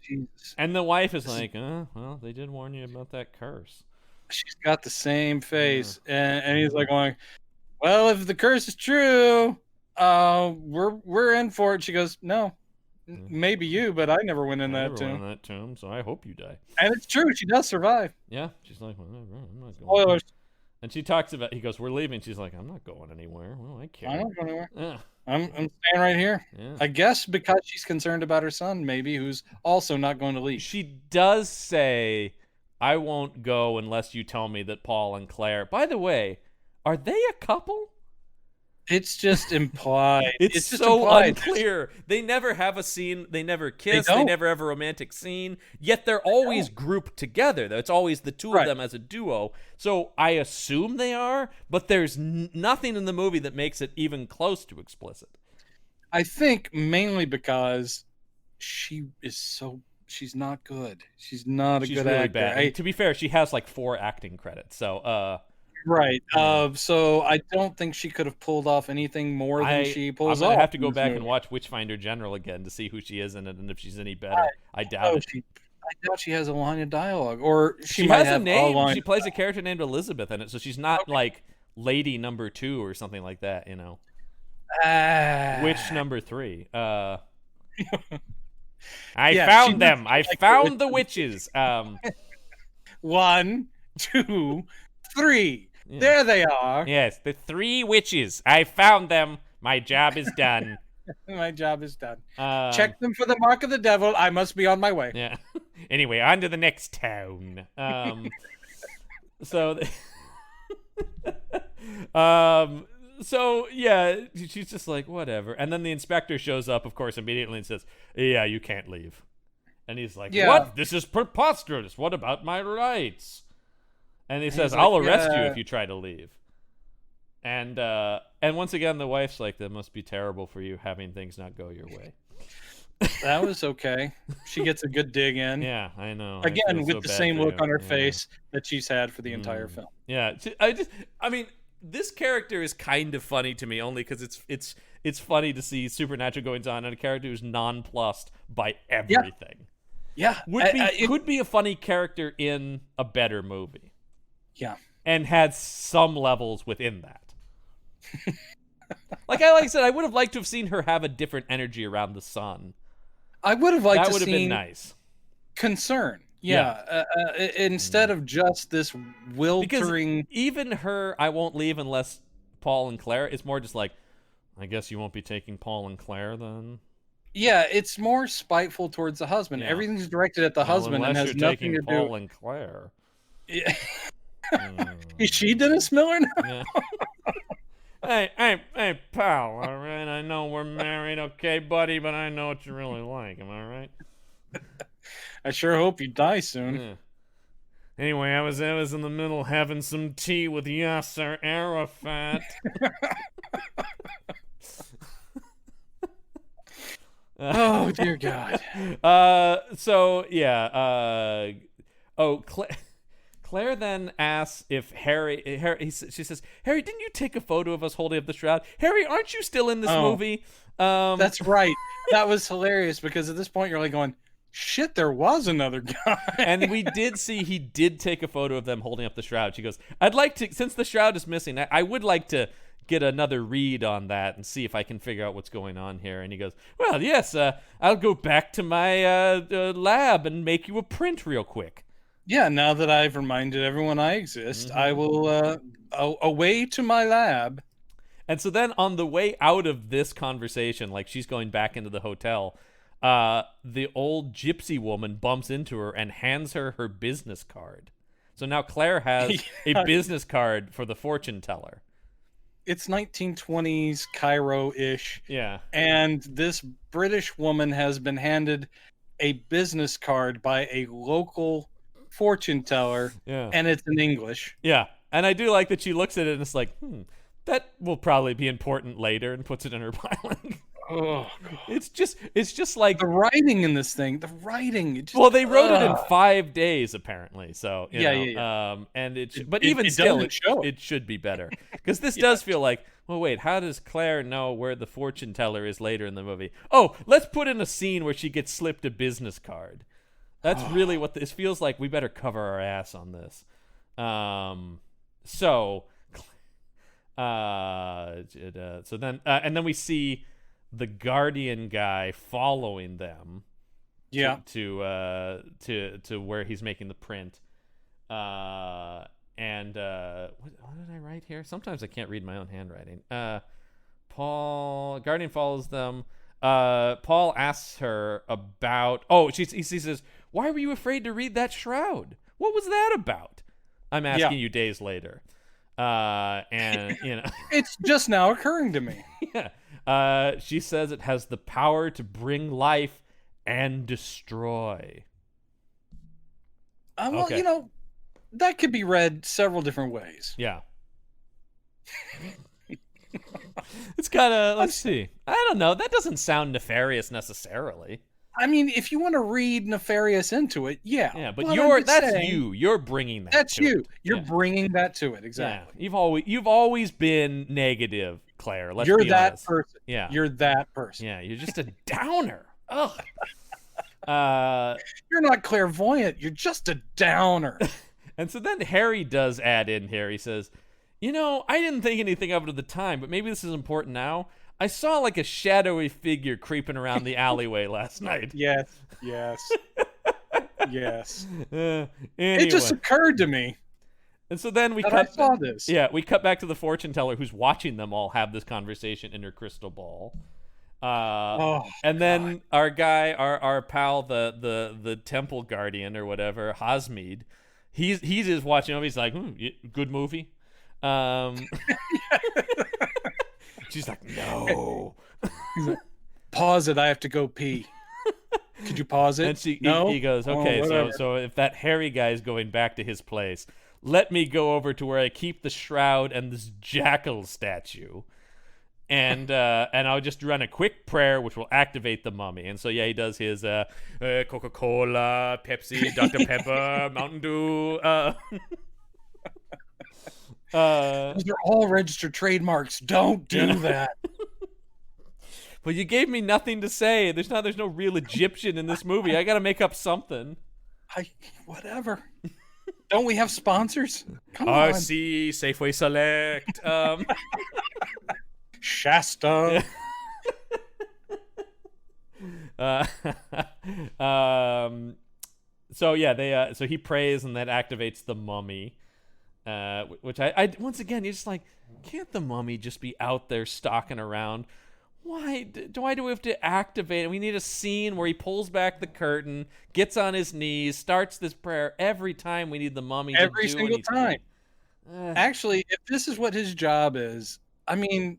Jesus. And the wife is like, well, they did warn you about that curse. She's got the same face, and he's like going, "Well, if the curse is true, we're in for it." She goes, "No, maybe you, but I never went in that tomb, so I hope you die." And it's true, she does survive. Yeah, she's like, well, I'm not going. Spoilers. And she talks about. He goes, "We're leaving." She's like, "I'm not going anywhere. Well, I care. I'm not going anywhere. Yeah. I'm staying right here." Yeah. I guess because she's concerned about her son, maybe, who's also not going to leave. She does say, "I won't go unless you tell me that Paul and Claire." By the way, are they a couple? It's just implied. It's just so implied. unclear. They never have a scene. They never kiss. They never have a romantic scene. Yet they're always grouped together. It's always the two of them as a duo. So I assume they are, but there's nothing in the movie that makes it even close to explicit. I think mainly because she's not good. She's not a good really actor. Bad. To be fair, she has like 4 acting credits. So right. So I don't think she could have pulled off anything more than she pulls off. I'm gonna have to go back and watch Witchfinder General again to see who she is in it and if she's any better. I doubt it. I doubt she has a line of dialogue, or she has have a name. She plays a character named Elizabeth in it, so she's not like Lady Number 2 or something like that, you know. Witch Number 3. I found them. I found the witches. 1, 2, 3. Yeah. There they are. Yes, the 3 witches. I found them. My job is done. My job is done. Check them for the mark of the devil. I must be on my way. Yeah. Anyway, on to the next town. So yeah, she's just like, whatever. And then the inspector shows up, of course, immediately and says, "Yeah, you can't leave." And he's like, "What? This is preposterous. What about my rights?" And he says, "I'll arrest you if you try to leave." And once again, the wife's like, "That must be terrible for you having things not go your way." That was okay. She gets a good dig in. Yeah, I know. Again, with the same look on her face that she's had for the entire film. Yeah, I mean, this character is kind of funny to me only because it's funny to see supernatural goings on and a character who's nonplussed by everything. Yeah, could be a funny character in a better movie. Yeah, and had some levels within that. Like I said, I would have liked to have seen her have a different energy around the sun. I would have liked that to would have seen been nice. Concern. Yeah. Instead of just this wiltering. Because even her, "I won't leave unless Paul and Claire," it's more just like, "I guess you won't be taking Paul and Claire then." Yeah, it's more spiteful towards the husband. Yeah. Everything's directed at the husband and has nothing to do. Paul and Claire. Yeah. Is she Dennis Miller now? Yeah. Hey, pal, all right? I know we're married, okay, buddy, but I know what you really like, am I right? I sure hope you die soon. Yeah. Anyway, I was in the middle having some tea with Yasser Arafat. Oh, dear God. So, yeah. Claire then asks if she says, "Harry, didn't you take a photo of us holding up the shroud? Harry, aren't you still in this movie?" That's right. That was hilarious because at this point you're like going, shit, there was another guy. And we did see he did take a photo of them holding up the shroud. She goes, "I'd like to, since the shroud is missing, I would like to get another read on that and see if I can figure out what's going on here." And he goes, "Well, yes, I'll go back to my lab and make you a print real quick." Yeah, now that I've reminded everyone I exist, I will away to my lab. And so then on the way out of this conversation, like she's going back into the hotel, the old gypsy woman bumps into her and hands her her business card. So now Claire has a business card for the fortune teller. It's 1920s Cairo-ish. Yeah. And this British woman has been handed a business card by a local fortune teller, and it's in English. Yeah. And I do like that she looks at it and it's like, that will probably be important later, and puts it in her pile. Oh, God. It's just like the writing in this thing. The writing. Well, they wrote it in 5 days apparently. So you know, yeah. And even still, it should be better, because this does feel like, well, wait, how does Claire know where the fortune teller is later in the movie? Oh, let's put in a scene where she gets slipped a business card. That's really what this feels like. We better cover our ass on this. So then and then we see the Guardian guy following them, to where he's making the print, what did I write here? Sometimes I can't read my own handwriting. Guardian follows them. Paul asks her about. He says, "Why were you afraid to read that shroud? What was that about?" I'm asking you days later, and it's just now occurring to me. Yeah. She says it has the power to bring life and destroy. Well, okay. That could be read several different ways. Yeah. It's kind of, let's see. I don't know. That doesn't sound nefarious necessarily. I mean, if you want to read nefarious into it, yeah. Yeah, but that's you. You're bringing that. That's to you. It. You're bringing that to it. Exactly. Yeah. You've always been negative, Claire. You're be that honest. person. Yeah. You're that person. Yeah. You're just a downer. Ugh. You're not clairvoyant. You're just a downer. And so then Harry does add in here. He says, I didn't think anything of it at the time, but maybe this is important now. I saw like a shadowy figure creeping around the alleyway last night. Yes. Anyway. It just occurred to me. And so then I saw this. Yeah, we cut back to the fortune teller who's watching them all have this conversation in her crystal ball. And then our guy, our pal, the temple guardian or whatever, Hasmid, he's just watching them. He's like, good movie. She's like, no. He's like, pause it. I have to go pee. Could you pause it? And he goes, Oh, okay, so if that Harry guy is going back to his place, let me go over to where I keep the shroud and this jackal statue. And I'll just run a quick prayer, which will activate the mummy. And so, he does his Coca-Cola, Pepsi, Dr. Pepper, Mountain Dew. Those are all registered trademarks. Don't do that. But you gave me nothing to say. There's no real Egyptian in this movie. I got to make up something. Whatever. Don't we have sponsors? Come on. RC, Safeway Select. Shasta. So he prays and that activates the mummy. Which I once again, you're just like, can't the mummy just be out there stalking around? Why do we have to activate it? We need a scene where he pulls back the curtain, gets on his knees, starts this prayer every time we need the mummy every to do single anything. time. Actually, if this is what his job is, I mean,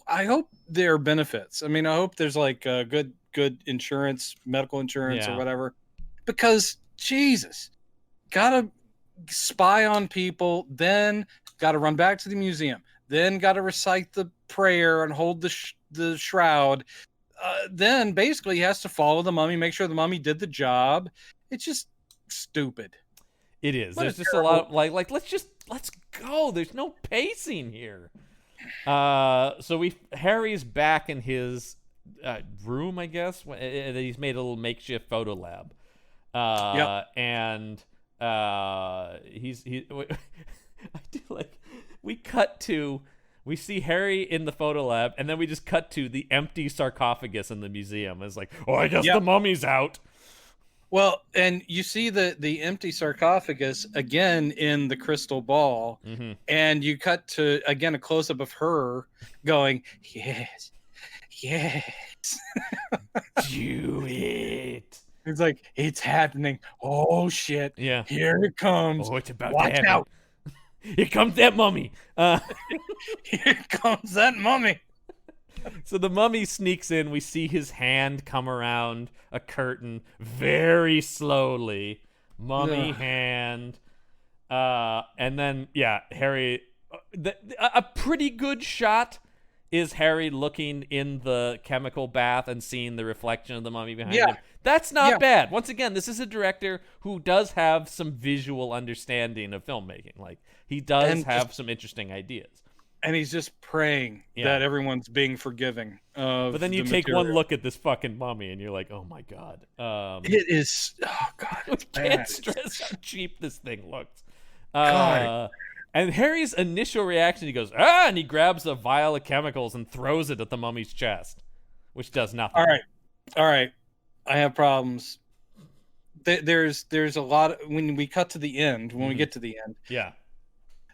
I hope there are benefits. I mean, I hope there's like good insurance, medical insurance or whatever, because Jesus, gotta spy on people, then got to run back to the museum, then got to recite the prayer and hold the shroud, then basically he has to follow the mummy, make sure the mummy did the job. It's just stupid. It is. There's just a lot of, like let's go. There's no pacing here. So Harry's back in his room, I guess. He's made a little makeshift photo lab. And I do like, we see Harry in the photo lab, and then we just cut to the empty sarcophagus in the museum. It's like, I guess the mummy's out. Well, and you see the empty sarcophagus again in the crystal ball, Mm-hmm. and you cut to again a close up of her going, "Yes, yes." Do it. It's like it's happening. Oh shit! Yeah. Here it comes. Oh, it's about to Watch happen. out! Here comes that mummy. Here comes that mummy. So the mummy sneaks in. We see his hand come around a curtain very slowly. Mummy Ugh. hand. And then, yeah, Harry. A pretty good shot is Harry looking in the chemical bath and seeing the reflection of the mummy behind him. That's not bad. Once again, this is a director who does have some visual understanding of filmmaking. Like, he does have some interesting ideas. And he's just praying that everyone's being forgiving. But then you take one look at this fucking mummy and you're like, oh my God. It is, oh God, it's I can't stress how cheap this thing looks. And Harry's initial reaction, he goes, and he grabs a vial of chemicals and throws it at the mummy's chest, which does nothing. All right. I have problems. There's a lot of, when we cut to the end, when we get to the end. Yeah.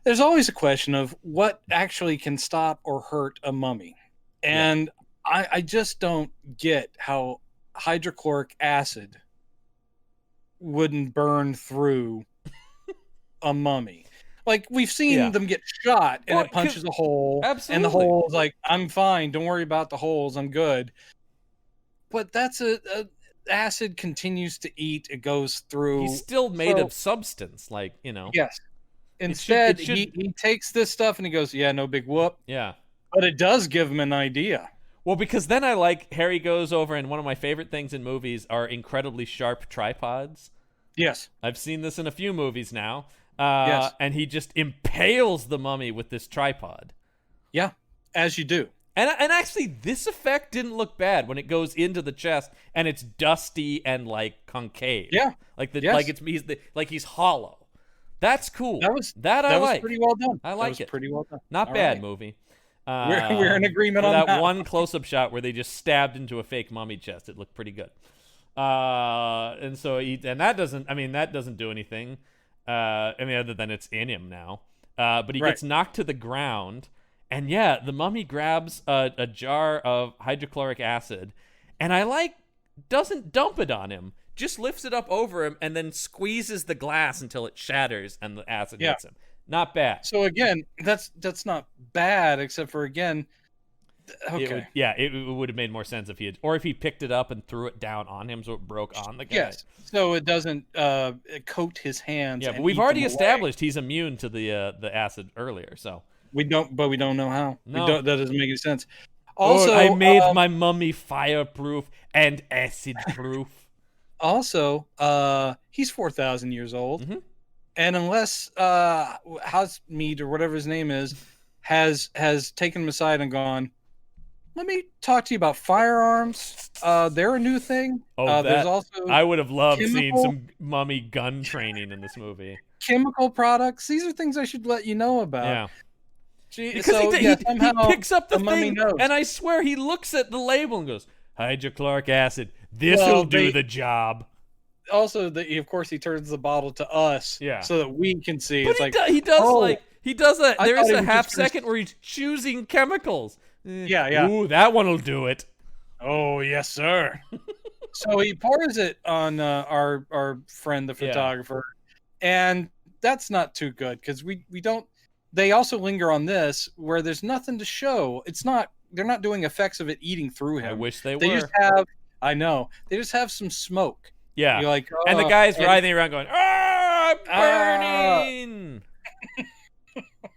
There's always a question of what actually can stop or hurt a mummy. And I just don't get how hydrochloric acid wouldn't burn through a mummy. Like, we've seen them get shot and it punches a hole. Absolutely. And the hole's like, I'm fine. Don't worry about the holes. I'm good. But that's acid continues to eat. It goes through. He's still made of substance, like, you know. Yes. Instead, he takes this stuff and he goes, yeah, no big whoop. Yeah. But it does give him an idea. Well, because then I like Harry goes over, and one of my favorite things in movies are incredibly sharp tripods. Yes. I've seen this in a few movies now. Yes. And he just impales the mummy with this tripod. Yeah, as you do. And actually, this effect didn't look bad when it goes into the chest and it's dusty and like concave. Yeah, like he's hollow. That's cool. That was pretty well done. I like it. Pretty well done. Not bad movie. We're in agreement on that one close-up shot where they just stabbed into a fake mummy chest. It looked pretty good. And so that doesn't do anything. Other than it's in him now. But he gets knocked to the ground. And yeah, the mummy grabs a jar of hydrochloric acid, and doesn't dump it on him, just lifts it up over him, and then squeezes the glass until it shatters and the acid hits him. Not bad. So again, that's not bad, except for again, okay. It would have made more sense if he picked it up and threw it down on him so it broke on the guy. Yes, so it doesn't coat his hands. Yeah, but we've already established he's immune to the acid earlier, so. We don't know how. No. That doesn't make any sense. Also, I made my mummy fireproof and acid-proof. Also, he's 4,000 years old, and unless Housemeat or whatever his name is has taken him aside and gone, let me talk to you about firearms. They're a new thing. There's also I would have loved seeing some mummy gun training in this movie. Chemical products. These are things I should let you know about. Yeah. Because he picks up the thing, and I swear he looks at the label and goes, hydrochloric acid. This'll do the job. Also, of course, he turns the bottle to us, so that we can see. But it's he does a. There is a half second where he's choosing chemicals. Yeah. Ooh, that one'll do it. Oh yes, sir. So he pours it on our friend, the photographer, and that's not too good because we don't. They also linger on this where there's nothing to show. They're not doing effects of it eating through him. I wish they were. I know. They just have some smoke. Yeah. You're like, and the guy's writhing around going, I'm burning.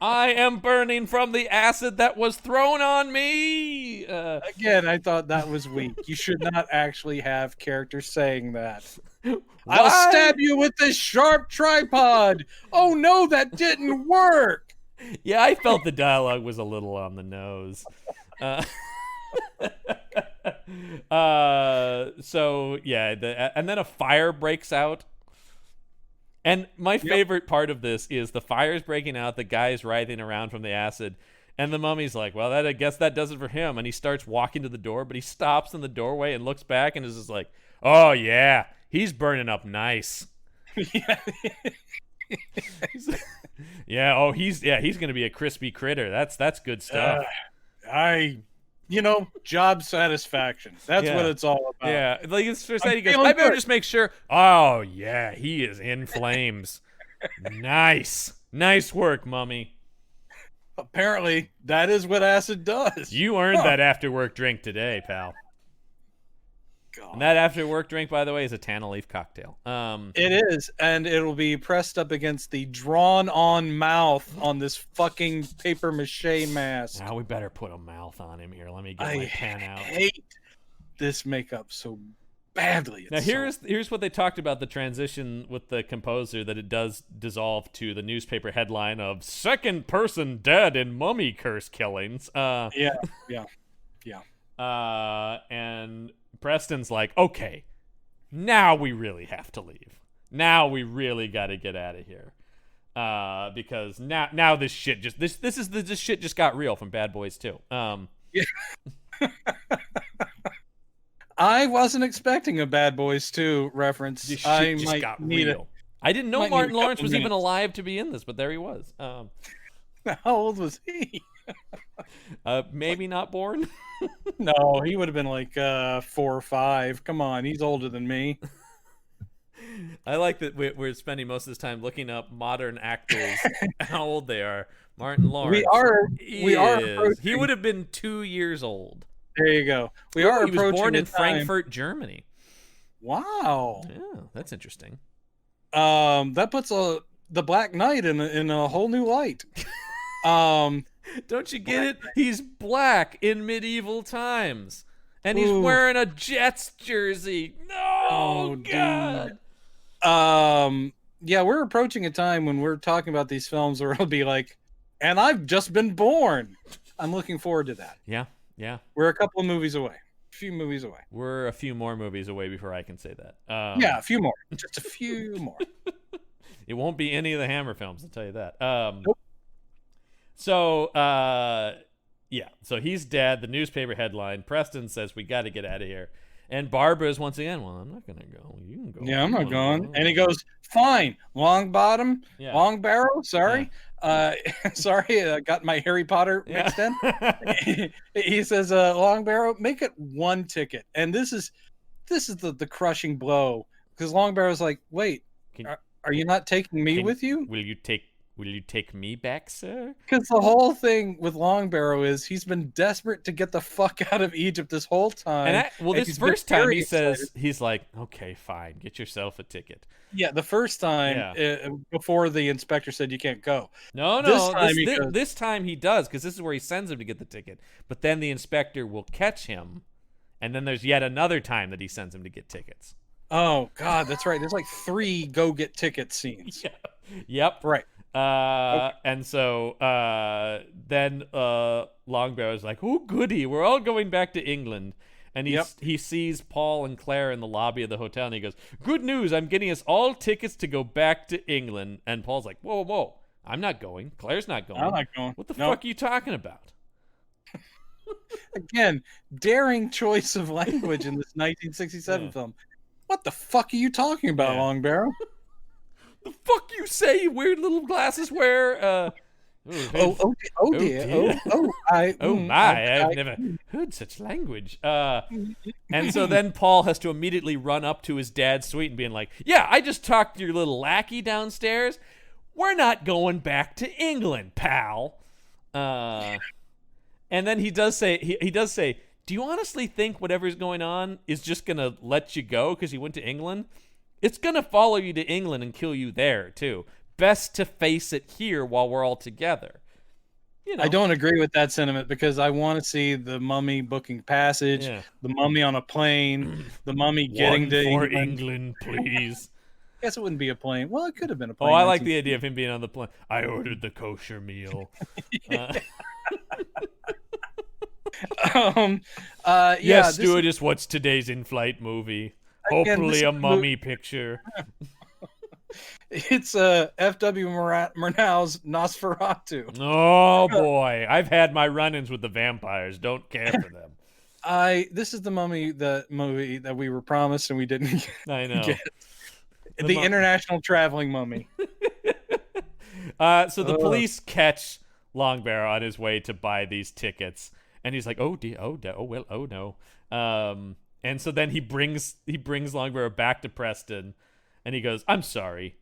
I am burning from the acid that was thrown on me. Again, I thought that was weak. You should not actually have characters saying that. I'll stab you with this sharp tripod. Oh no, that didn't work. Yeah, I felt the dialogue was a little on the nose. And then a fire breaks out. And my favorite part of this is the fire's breaking out, the guy's writhing around from the acid, and the mummy's like, well, I guess that does it for him. And he starts walking to the door, but he stops in the doorway and looks back and is just like, oh, yeah, he's burning up nice. Yeah. Yeah. Oh, he's gonna be a crispy critter. That's good stuff. Job satisfaction. That's Yeah. what it's all about. Yeah, like it's first I'm he goes, feeling I better good." just make sure. Oh yeah, he is in flames. Nice work, mummy. Apparently, that is what acid does. You earned that after work drink today, pal. God. And that after work drink, by the way, is a Tana Leaf cocktail. It is, and it'll be pressed up against the drawn-on mouth on this fucking paper mache mask. Now we better put a mouth on him here. Let me get my pen out. I hate this makeup so badly. Now here's what they talked about the transition with the composer, that it does dissolve to the newspaper headline of second person dead in mummy curse killings. Yeah. And Preston's like, okay, now we really have to leave. Now we really got to get out of here, because now this shit this shit just got real from Bad Boys 2. Yeah. I wasn't expecting a Bad Boys 2 reference. This shit I just might got need real. I didn't know might need Martin a Lawrence couple was even minutes. alive to be in this, but there he was. How old was he? Maybe not born. No, he would have been like 4 or 5. Come on, he's older than me. I like that we're spending most of this time looking up modern actors, how old they are. Martin Lawrence. We are approaching. He would have been 2 years old. There you go. We are He was approaching born a in time- Frankfurt, Germany. Wow. Yeah, that's interesting. That puts the Black Knight in a whole new light. Don't you get it? He's black in medieval times. And he's Ooh. wearing a Jets jersey. No, Oh, God. Yeah, we're approaching a time when we're talking about these films where it'll be like, and I've just been born. I'm looking forward to that. Yeah. We're a couple of movies away. A few movies away. We're a few more movies away before I can say that. Yeah, a few more. Just a few more. It won't be any of the Hammer films, I'll tell you that. Nope. So, so he's dead. The newspaper headline, Preston says, we got to get out of here. And Barbara's once again, well, I'm not going to go. You can go. Yeah, I'm not going. And he goes, fine. Long bottom, Yeah. long barrel. Sorry. Sorry, I got my Harry Potter mixed in. He says, long barrel, make it 1 ticket. And this is the crushing blow, because long barrel's like, wait, are you not taking me with you? Will you take me back, sir? Because the whole thing with Long Barrow is he's been desperate to get the fuck out of Egypt this whole time. And this he's been first time very he says, excited. he's like, okay, fine, get yourself a ticket. Yeah, the first time before the inspector said you can't go. No, this time he does, because this is where he sends him to get the ticket. But then the inspector will catch him, and then there's yet another time that he sends him to get tickets. Oh God, that's right. There's like 3 go get ticket scenes. Yeah. Yep. Right. And so then Longbarrow's like, oh goody, we're all going back to England. And he sees Paul and Claire in the lobby of the hotel, and he goes, good news, I'm getting us all tickets to go back to England. And Paul's like, whoa, I'm not going. Claire's not going. I'm not going. What the fuck are you talking about? Again, daring choice of language in this 1967 film. What the fuck are you talking about, Long Barrow? The fuck you say, you weird little glasses wear? Dear. I've never heard such language. And so then Paul has to immediately run up to his dad's suite and being like, yeah, I just talked to your little lackey downstairs. We're not going back to England, pal. And then he does say, do you honestly think whatever's going on is just going to let you go because you went to England? It's going to follow you to England and kill you there, too. Best to face it here while we're all together. You know. I don't agree with that sentiment, because I want to see the mummy booking passage, the mummy on a plane, the mummy getting to England, please. I guess it wouldn't be a plane. Well, it could have been a plane. Oh, I like the idea of him being on the plane. I ordered the kosher meal. Yes, stewardess, what's today's in-flight movie? Hopefully a mummy picture. It's F.W. Murnau's Nosferatu. Oh, boy. I've had my run-ins with the vampires. Don't care for them. This is the Mummy, the movie that we were promised and we didn't I know. get. The international traveling mummy. So the police catch Longbarrow on his way to buy these tickets, and he's like, "Oh dear, oh no." And so then he brings Longbarrow back to Preston, and he goes, "I'm sorry.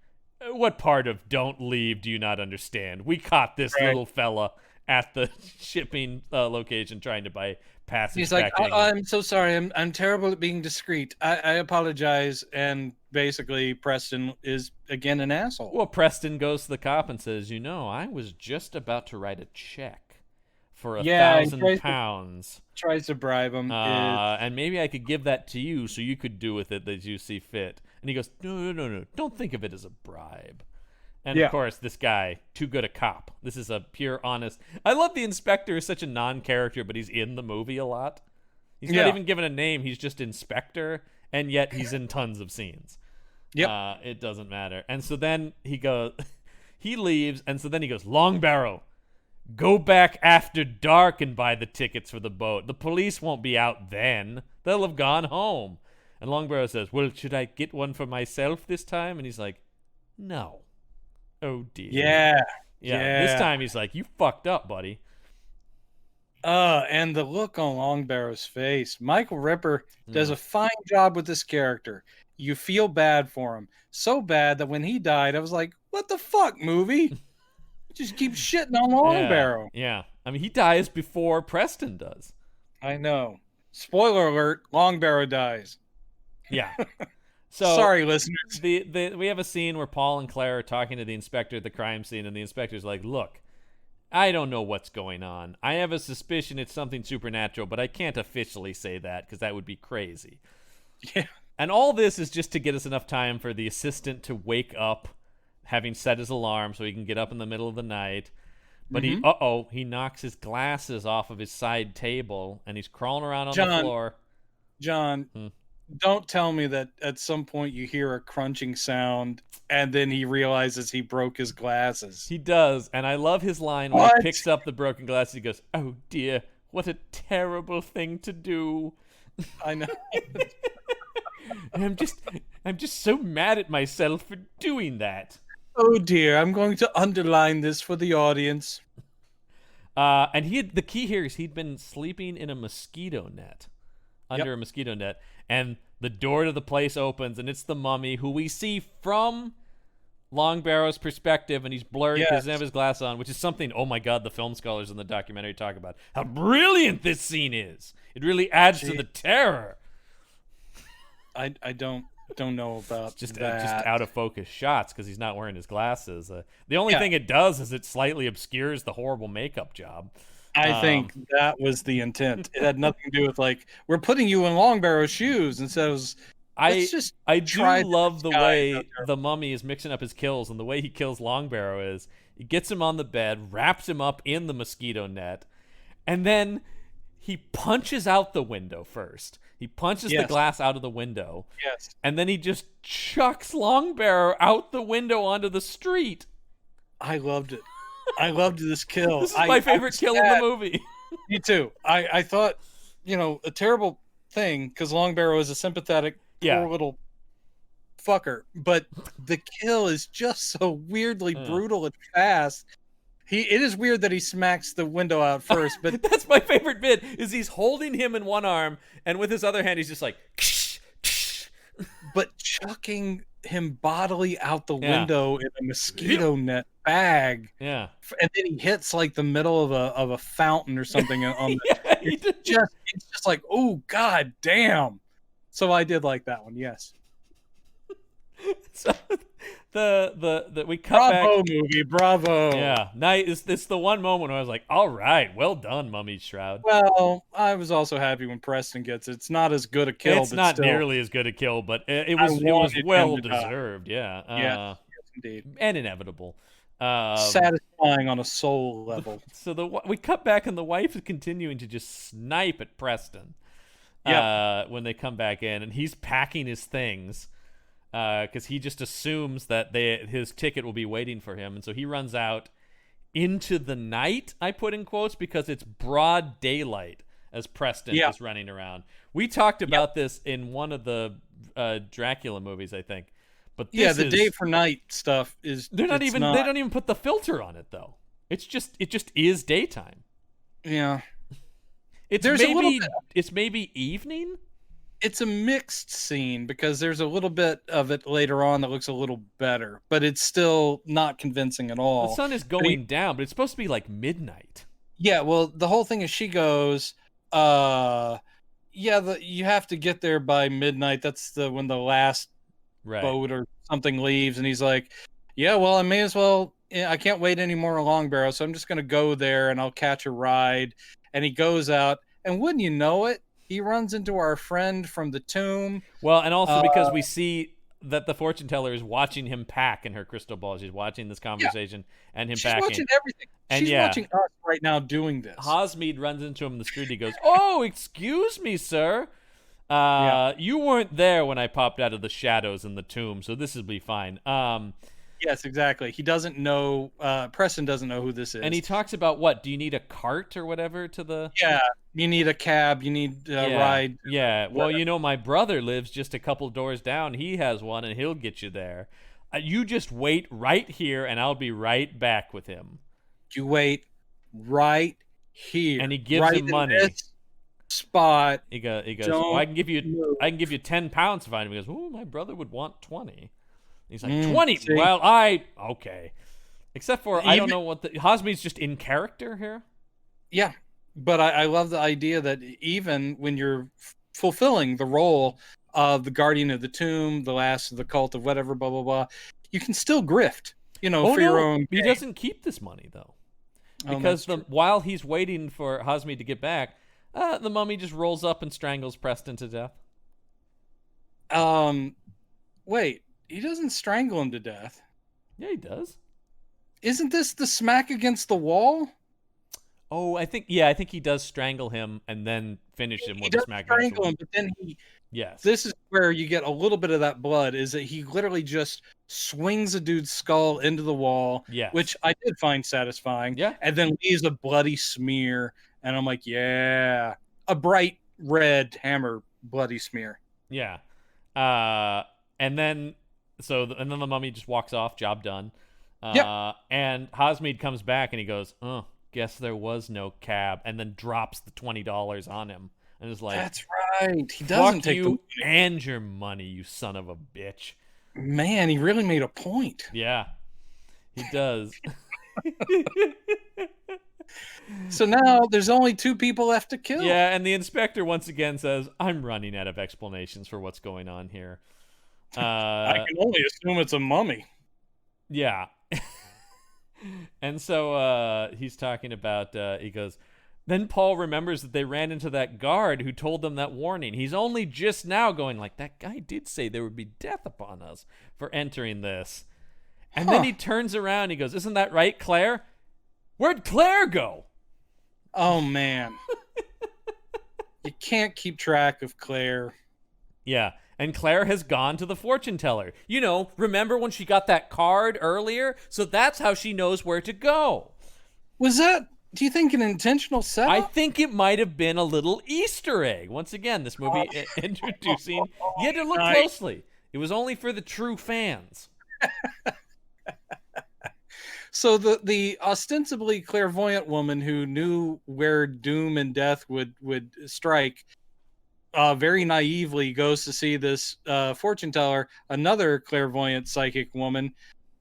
What part of 'don't leave' do you not understand? We caught this little fella at the shipping location trying to buy passage." He's like, back to I'm so sorry. I'm terrible at being discreet. I apologize. And basically, Preston is again an asshole. Well, Preston goes to the cop and says, I was just about to write a check for £1,000. Tries to bribe him. And maybe I could give that to you so you could do with it as you see fit. And he goes, no. Don't think of it as a bribe. And of course, this guy, too good a cop. This is a pure, honest. I love the inspector is such a non-character, but he's in the movie a lot. He's not even given a name. He's just inspector, and yet he's in tons of scenes. Yep. It doesn't matter. And so then he leaves, and so then he goes, Longbarrow, go back after dark and buy the tickets for the boat. The police won't be out then. They'll have gone home. And Longbarrow says, well, should I get one for myself this time? And he's like, no. Oh, dear. Yeah. This time he's like, you fucked up, buddy. And the look on Longbarrow's face. Michael Ripper does a fine job with this character. You feel bad for him. So bad that when he died, I was like, what the fuck, movie? Just keep shitting on Longbarrow. Yeah. I mean, he dies before Preston does. I know. Spoiler alert, Longbarrow dies. Yeah. So sorry, listeners. We have a scene where Paul and Claire are talking to the inspector at the crime scene, and the inspector's like, look, I don't know what's going on. I have a suspicion it's something supernatural, but I can't officially say that because that would be crazy. Yeah. And all this is just to get us enough time for the assistant to wake up, having set his alarm so he can get up in the middle of the night. But he knocks his glasses off of his side table, and he's crawling around on the floor. John, don't tell me that at some point you hear a crunching sound, and then he realizes he broke his glasses. He does, and I love his line when he picks up the broken glasses. He goes, oh dear, what a terrible thing to do. I know. I'm just so mad at myself for doing that. Oh dear, I'm going to underline this for the audience. And the key here is he'd been sleeping in a mosquito net, under a mosquito net, and the door to the place opens, and it's the mummy, who we see from Longbarrow's perspective, and he's blurry because he doesn't have his glass on, which is something, oh my god, the film scholars in the documentary talk about how brilliant this scene is. It really adds to the terror. I don't know about just that. Just out of focus shots because he's not wearing his glasses. The only thing it does is it slightly obscures the horrible makeup job. I think that was the intent. It had nothing to do with like, we're putting you in Longbarrow's shoes instead of. I do love the way the mummy is mixing up his kills, and the way he kills Longbarrow is he gets him on the bed, wraps him up in the mosquito net, and then he punches out the window first. He punches the glass out of the window. Yes. And then he just chucks Longbarrow out the window onto the street. I loved it. I loved this kill. This is my favorite kill in the movie. Me too. I thought, a terrible thing because Longbarrow is a sympathetic, poor little fucker. But the kill is just so weirdly brutal and fast. It is weird that he smacks the window out first, but that's my favorite bit. Is he's holding him in one arm, and with his other hand, he's just like, but chucking him bodily out the window in a mosquito net bag. Yeah, and then he hits like the middle of a fountain or something. On it's just like, oh god damn. So I did like that one. Yes. So we cut back. Bravo movie, bravo. Yeah, it's the one moment where I was like, all right, well done, Mummy Shroud. Well, I was also happy when Preston gets it. It's not as good a kill. It's not nearly as good a kill, but it was well deserved. Yeah. Yes, indeed. And inevitable. Satisfying on a soul level. So we cut back, and the wife is continuing to just snipe at Preston. When they come back in, and he's packing his things. Because he just assumes that his ticket will be waiting for him, and so he runs out into the night. I put in quotes because it's broad daylight as Preston Yeah. is running around. We talked about this in one of the Dracula movies, I think. But this the is, day for night stuff is they don't it's even put the filter on it though. It just is daytime. Yeah. It's There's a little maybe bit, it's maybe evening. it's a mixed scene because there's a little bit of it later on that looks a little better, but it's still not convincing at all. The sun is going down, but it's supposed to be like midnight. Yeah, well, the whole thing is she goes, you have to get there by midnight. That's when the last boat or something leaves, and he's like, yeah, well, I may as well. I can't wait any more Long Barrow, so I'm just gonna go there and I'll catch a ride. And he goes out, and wouldn't you know it, he runs into our friend from the tomb. Well, and also because we see that the fortune teller is watching him pack in her crystal ball. She's watching this conversation and him packing. She's watching everything. She's watching us right now doing this. Hosmead runs into him in the street. He goes, "Oh, excuse me, sir. You weren't there when I popped out of the shadows in the tomb, so this will be fine." Yes, exactly. He doesn't know. Preston doesn't know who this is. And he talks about what? Do you need a cart or whatever to the? Yeah, you need a cab. You need a ride. Yeah. Well, my brother lives just a couple doors down. He has one, and he'll get you there. You just wait right here, and I'll be right back with him. You wait right here, and he gives him money. In this spot. He goes. Well, I can give you £10 if I. He goes. Oh, my brother would want 20. He's like, 20. See? Well, okay. Except for I don't know what Hosmead's just in character here. Yeah, but I love the idea that even when you're fulfilling the role of the guardian of the tomb, the last of the cult of whatever, blah blah blah, you can still grift. For your own. He doesn't keep this money though, because while he's waiting for Hosmead to get back, the mummy just rolls up and strangles Preston to death. Wait. He doesn't strangle him to death. Yeah, he does. Isn't this the smack against the wall? Oh, I think he does strangle him and then finish him with a smack against the wall. But then Yes. This is where you get a little bit of that blood, is that he literally just swings a dude's skull into the wall, which I did find satisfying. Yeah. And then leaves a bloody smear. And I'm like, yeah. A bright red hammer bloody smear. Yeah. And then the mummy just walks off, job done. And Hosmead comes back and he goes, "Oh, guess there was no cab," and then drops the $20 on him and is like, "That's right. He doesn't take you and your money, you son of a bitch." Man, he really made a point. Yeah, he does. So now there's only 2 people left to kill. Yeah, and the inspector once again says, "I'm running out of explanations for what's going on here." I can only assume it's a mummy. Yeah. And so he's talking about, he goes, then Paul remembers that they ran into that guard who told them that warning. He's only just now going like, that guy did say there would be death upon us for entering this. And then he turns around, he goes, "Isn't that right, Claire? Where'd Claire go?" Oh, man. You can't keep track of Claire. Yeah. And Claire has gone to the fortune teller. Remember when she got that card earlier? So that's how she knows where to go. Was that, do you think, an intentional setup? I think it might have been a little Easter egg. Once again, this movie introducing. You had to look closely. It was only for the true fans. So the ostensibly clairvoyant woman who knew where doom and death would strike very naively goes to see this fortune teller, another clairvoyant psychic woman,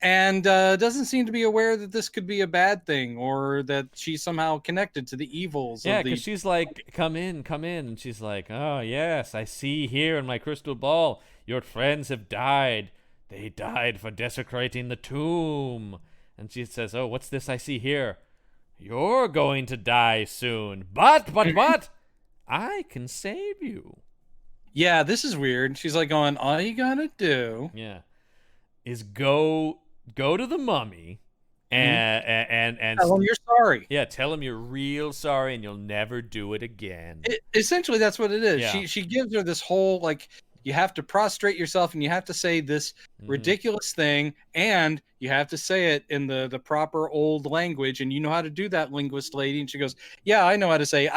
and doesn't seem to be aware that this could be a bad thing or that she's somehow connected to the evils. Yeah, because she's like, come in. And she's like, "Oh, yes, I see here in my crystal ball, your friends have died. They died for desecrating the tomb." And she says, "Oh, what's this I see here? You're going to die soon. But, I can save you." Yeah, this is weird. She's like going, all you gotta do is go to the mummy and tell him you're sorry. Yeah, tell him you're real sorry and you'll never do it again. Essentially, that's what it is. Yeah. She gives her this whole, like, you have to prostrate yourself and you have to say this ridiculous thing, and you have to say it in the proper old language, and you know how to do that, linguist lady. And she goes, yeah, I know how to say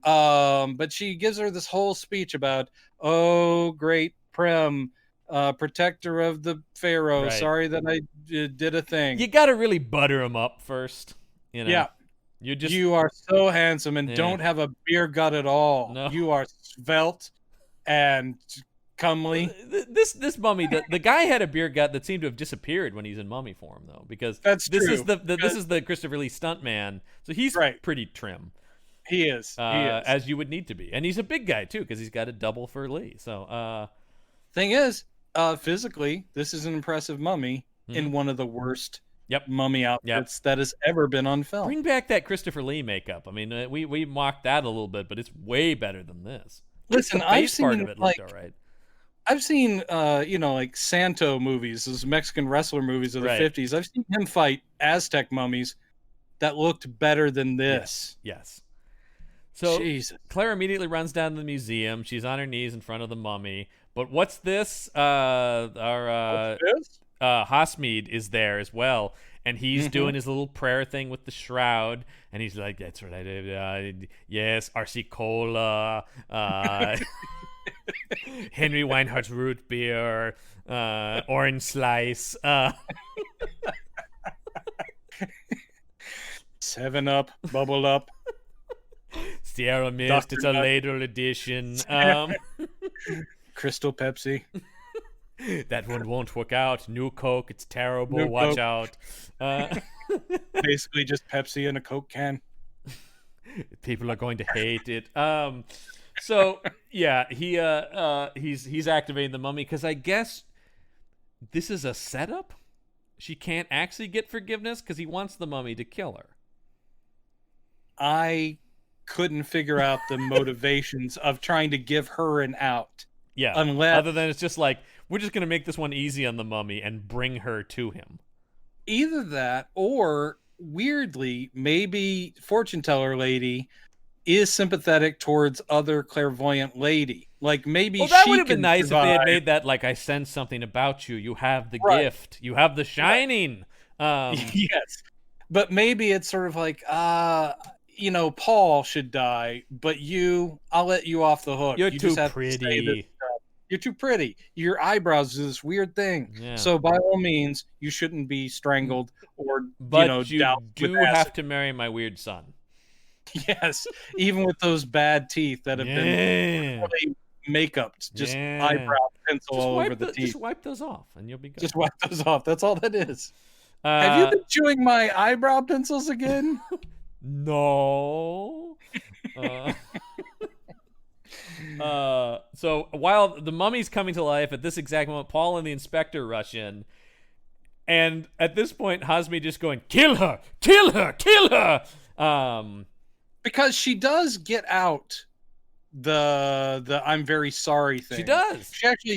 but she gives her this whole speech about, oh, great Prem, protector of the Pharaoh. Right. Sorry that I did a thing. You got to really butter him up first. You know? Yeah. You are so handsome and don't have a beer gut at all. No. You are svelte and comely. This mummy, the guy had a beer gut that seemed to have disappeared when he's in mummy form, though, because this is the Christopher Lee stuntman, so he's pretty trim. He is. As you would need to be, and he's a big guy too, because he's got a double for Lee. So, thing is, physically, this is an impressive mummy in one of the worst mummy outfits that has ever been on film. Bring back that Christopher Lee makeup. I mean, we mocked that a little bit, but it's way better than this. Listen, I've seen part of it looked all right. I've seen like Santo movies, those Mexican wrestler movies of the 50s. I've seen him fight Aztec mummies that looked better than this. Yes. So Jesus. Claire immediately runs down to the museum. She's on her knees in front of the mummy. But what's this? Hasmeed is there as well, and he's doing his little prayer thing with the shroud, and he's like, "That's what I did. Yes, RC Cola, Henry Weinhardt's root beer, orange slice, 7-Up, Bubble Up." Sierra Mist, it's a later edition. Crystal Pepsi. That one won't work out. New Coke, it's terrible. Watch out. Basically just Pepsi in a Coke can. People are going to hate it. So yeah, he's activating the mummy because I guess this is a setup. She can't actually get forgiveness because he wants the mummy to kill her. I couldn't figure out the motivations of trying to give her an out. Yeah. Other than it's just like, we're just going to make this one easy on the mummy and bring her to him. Either that, or weirdly, maybe fortune teller lady is sympathetic towards other clairvoyant lady. Like maybe that she would have been nice survive. If they had made that like, I sense something about you. You have the gift. You have the shining. Yes. But maybe it's sort of like, Paul should die, but I'll let you off the hook. You're you too just have pretty. To say this stuff. You're too pretty. Your eyebrows do this weird thing. Yeah. So by all means, you shouldn't be strangled or you do have to marry my weird son. Yes, even with those bad teeth that have been really make-upped, just eyebrow pencil all over the teeth. Just wipe those off, and you'll be good. Just wipe those off. That's all that is. Have you been chewing my eyebrow pencils again? No. So while the mummy's coming to life at this exact moment, Paul and the inspector rush in, and at this point, Hasmeed just going, "Kill her! Kill her! Kill her!" Because she does get out the "I'm very sorry" thing. She does.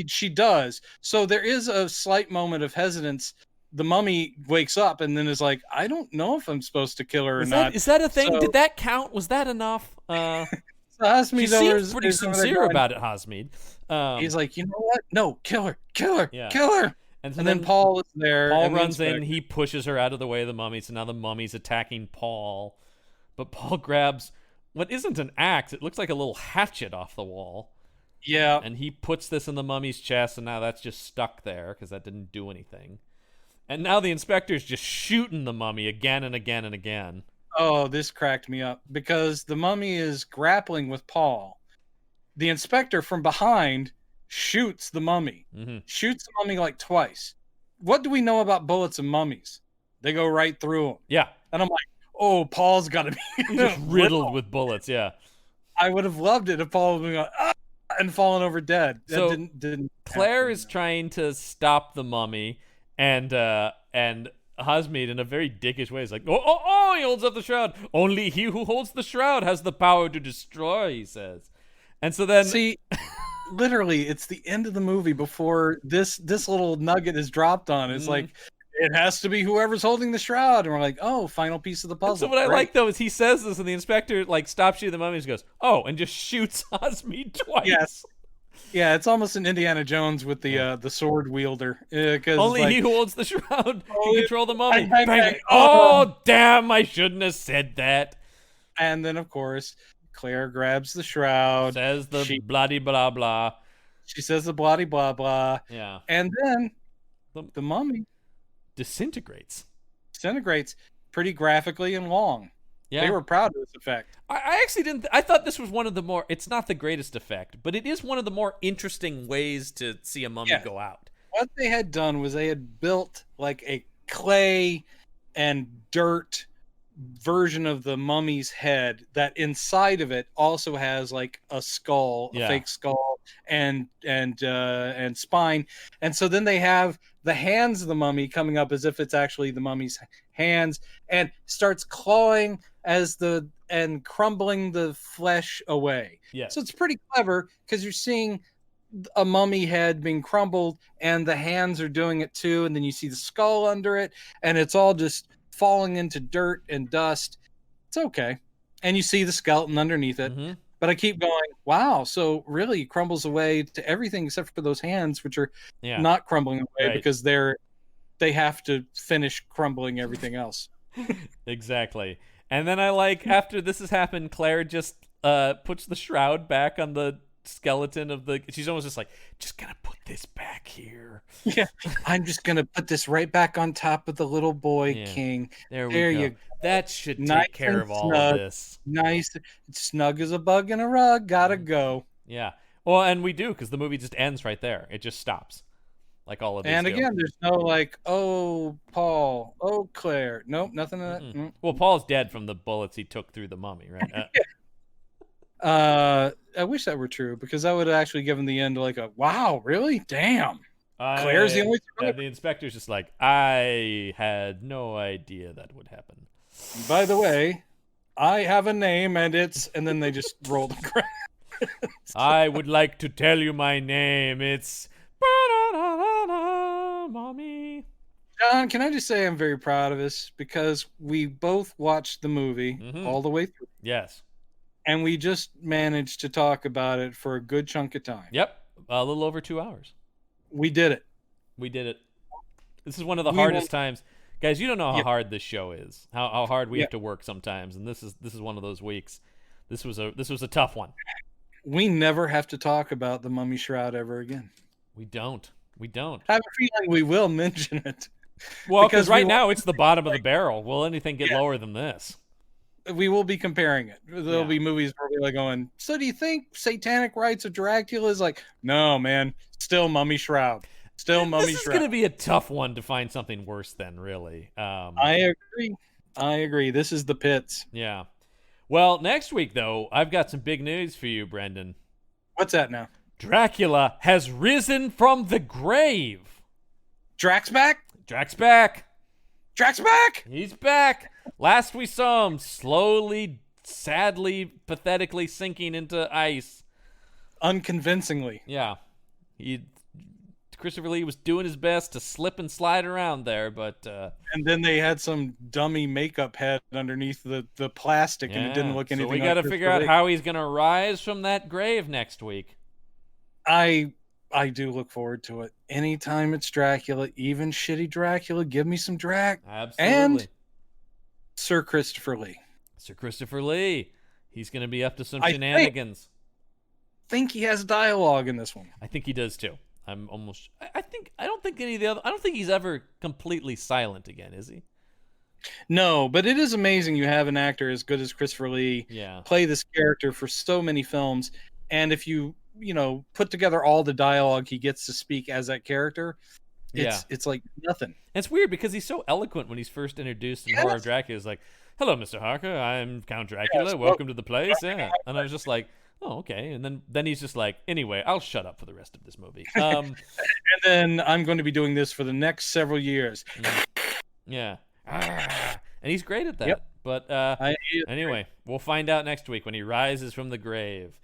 She does. So there is a slight moment of hesitance. The mummy wakes up and then is like, I don't know if I'm supposed to kill her or not. Is that a thing? Did that count? Was that enough? Hasmeed she seems pretty sincere about it, Hasmeed. He's like, you know what? No, kill her. Kill her. Yeah. Kill her. And then Paul is there. Paul runs in. He pushes her out of the way of the mummy. So now the mummy's attacking Paul. But Paul grabs what isn't an axe. It looks like a little hatchet off the wall. Yeah. And he puts this in the mummy's chest, and now that's just stuck there because that didn't do anything. And now the inspector's just shooting the mummy again and again and again. Oh, this cracked me up because the mummy is grappling with Paul. The inspector from behind shoots the mummy. Shoots the mummy like twice. What do we know about bullets and mummies? They go right through them. Yeah. And I'm like, oh, Paul's got to be just riddled with bullets. Yeah. I would have loved it if Paul would have gone, and fallen over dead. So that didn't Claire is trying to stop the mummy, and Hasmeed, in a very dickish way, is like, oh, he holds up the shroud. Only he who holds the shroud has the power to destroy, he says. And so then... See, literally, it's the end of the movie before this little nugget is dropped on. It's like, it has to be whoever's holding the shroud. And we're like, oh, final piece of the And puzzle. so what I Great. like though is he says this, and the inspector like stops you the mummy and goes, "Oh," and just shoots Osme twice. Yes. Yeah, it's almost an Indiana Jones with the sword wielder. Because Only like, he who holds the shroud Oh, can control the mummy. bang, bang, Bang, bang. bang. Oh, damn! I shouldn't have said that. and then of course Claire grabs the shroud. Says the she, bloody blah blah. she says the bloody blah blah. Yeah. And then The- the mummy Disintegrates. disintegrates pretty graphically and long. Yeah. They were proud of this effect. I actually didn't. I thought this was one of the more. It's not the greatest effect, but it is one of the more interesting ways to see a mummy go out. What they had done was they had built like a clay and dirt version of the mummy's head that inside of it also has like a skull, a fake skull, and spine. And so then they have the hands of the mummy coming up as if it's actually the mummy's hands, and starts clawing and crumbling the flesh away. Yeah. So it's pretty clever because you're seeing a mummy head being crumbled and the hands are doing it too, and then you see the skull under it, and it's all just falling into dirt and dust. It's okay. And you see the skeleton underneath it. Mm-hmm. But I keep going, wow, so really it crumbles away to everything except for those hands, which are not crumbling away because they have to finish crumbling everything else. Exactly. And then I like, after this has happened, Claire just puts the shroud back on the skeleton of the. She's almost just like, just gonna put this back here. Yeah, I'm just gonna put this right back on top of the little boy king. There you go. That should take care of all of this. Nice, snug as a bug in a rug. Gotta go. Yeah. Well, and we do, because the movie just ends right there. It just stops, like all of these. And again, there's no like, oh Paul, oh Claire. Nope, nothing of that. Mm-hmm. Well, Paul's dead from the bullets he took through the mummy, right? I wish that were true, because that would have actually given the end like a wow, really? Damn. Claire's the only survivor. The inspector's just like, I had no idea that would happen. By the way, I have a name, and then they just roll the credits. I would like to tell you my name. It's Mommy. John, can I just say I'm very proud of us, because we both watched the movie all the way through. Yes. And we just managed to talk about it for a good chunk of time. Yep. A little over 2 hours. We did it. We did it. This is one of the hardest times. Guys, you don't know how hard this show is. How hard we have to work sometimes, and this is one of those weeks. This was a tough one. We never have to talk about the Mummy Shroud ever again. We don't. I have a feeling we will mention it. Well, because right now it's the bottom of the barrel. Will anything get lower than this? We will be comparing it. There'll be movies where we're like going, so do you think Satanic Rites of Dracula is like, no, man, still Mummy Shroud. Still Mummy Shroud. This is going to be a tough one to find something worse than, really. I agree. This is the pits. Yeah. Well, next week, though, I've got some big news for you, Brendan. What's that now? Dracula has risen from the grave. Drax back? Drax back. Drax back? He's back. Last we saw him, slowly, sadly, pathetically sinking into ice. Unconvincingly. Yeah. Christopher Lee was doing his best to slip and slide around there, but... and then they had some dummy makeup head underneath the plastic, and it didn't look anything like So we got to figure out how he's going to rise from that grave next week. I do look forward to it. Anytime it's Dracula, even shitty Dracula, give me some Drac. Absolutely. And Sir Christopher Lee. Sir Christopher Lee. He's going to be up to some shenanigans. I think he has dialogue in this one. I think he does too. I don't think any of the other. I don't think he's ever completely silent again, is he? No, but it is amazing you have an actor as good as Christopher Lee play this character for so many films, and if you put together all the dialogue he gets to speak as that character, it's like nothing. And it's weird because he's so eloquent when he's first introduced in Horror of Dracula. He's like, "Hello, Mr. Harker. I'm Count Dracula. Welcome to the place." Yeah, and I was just like, "Oh, okay." And then he's just like, "Anyway, I'll shut up for the rest of this movie." And then I'm going to be doing this for the next several years. Yeah. And he's great at that. Yep. But anyway, we'll find out next week when he rises from the grave.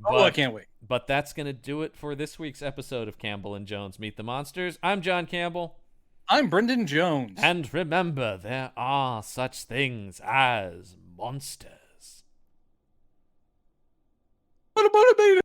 I can't wait. But that's going to do it for this week's episode of Campbell and Jones Meet the Monsters. I'm John Campbell. I'm Brendan Jones. And remember, there are such things as monsters. What about it, baby?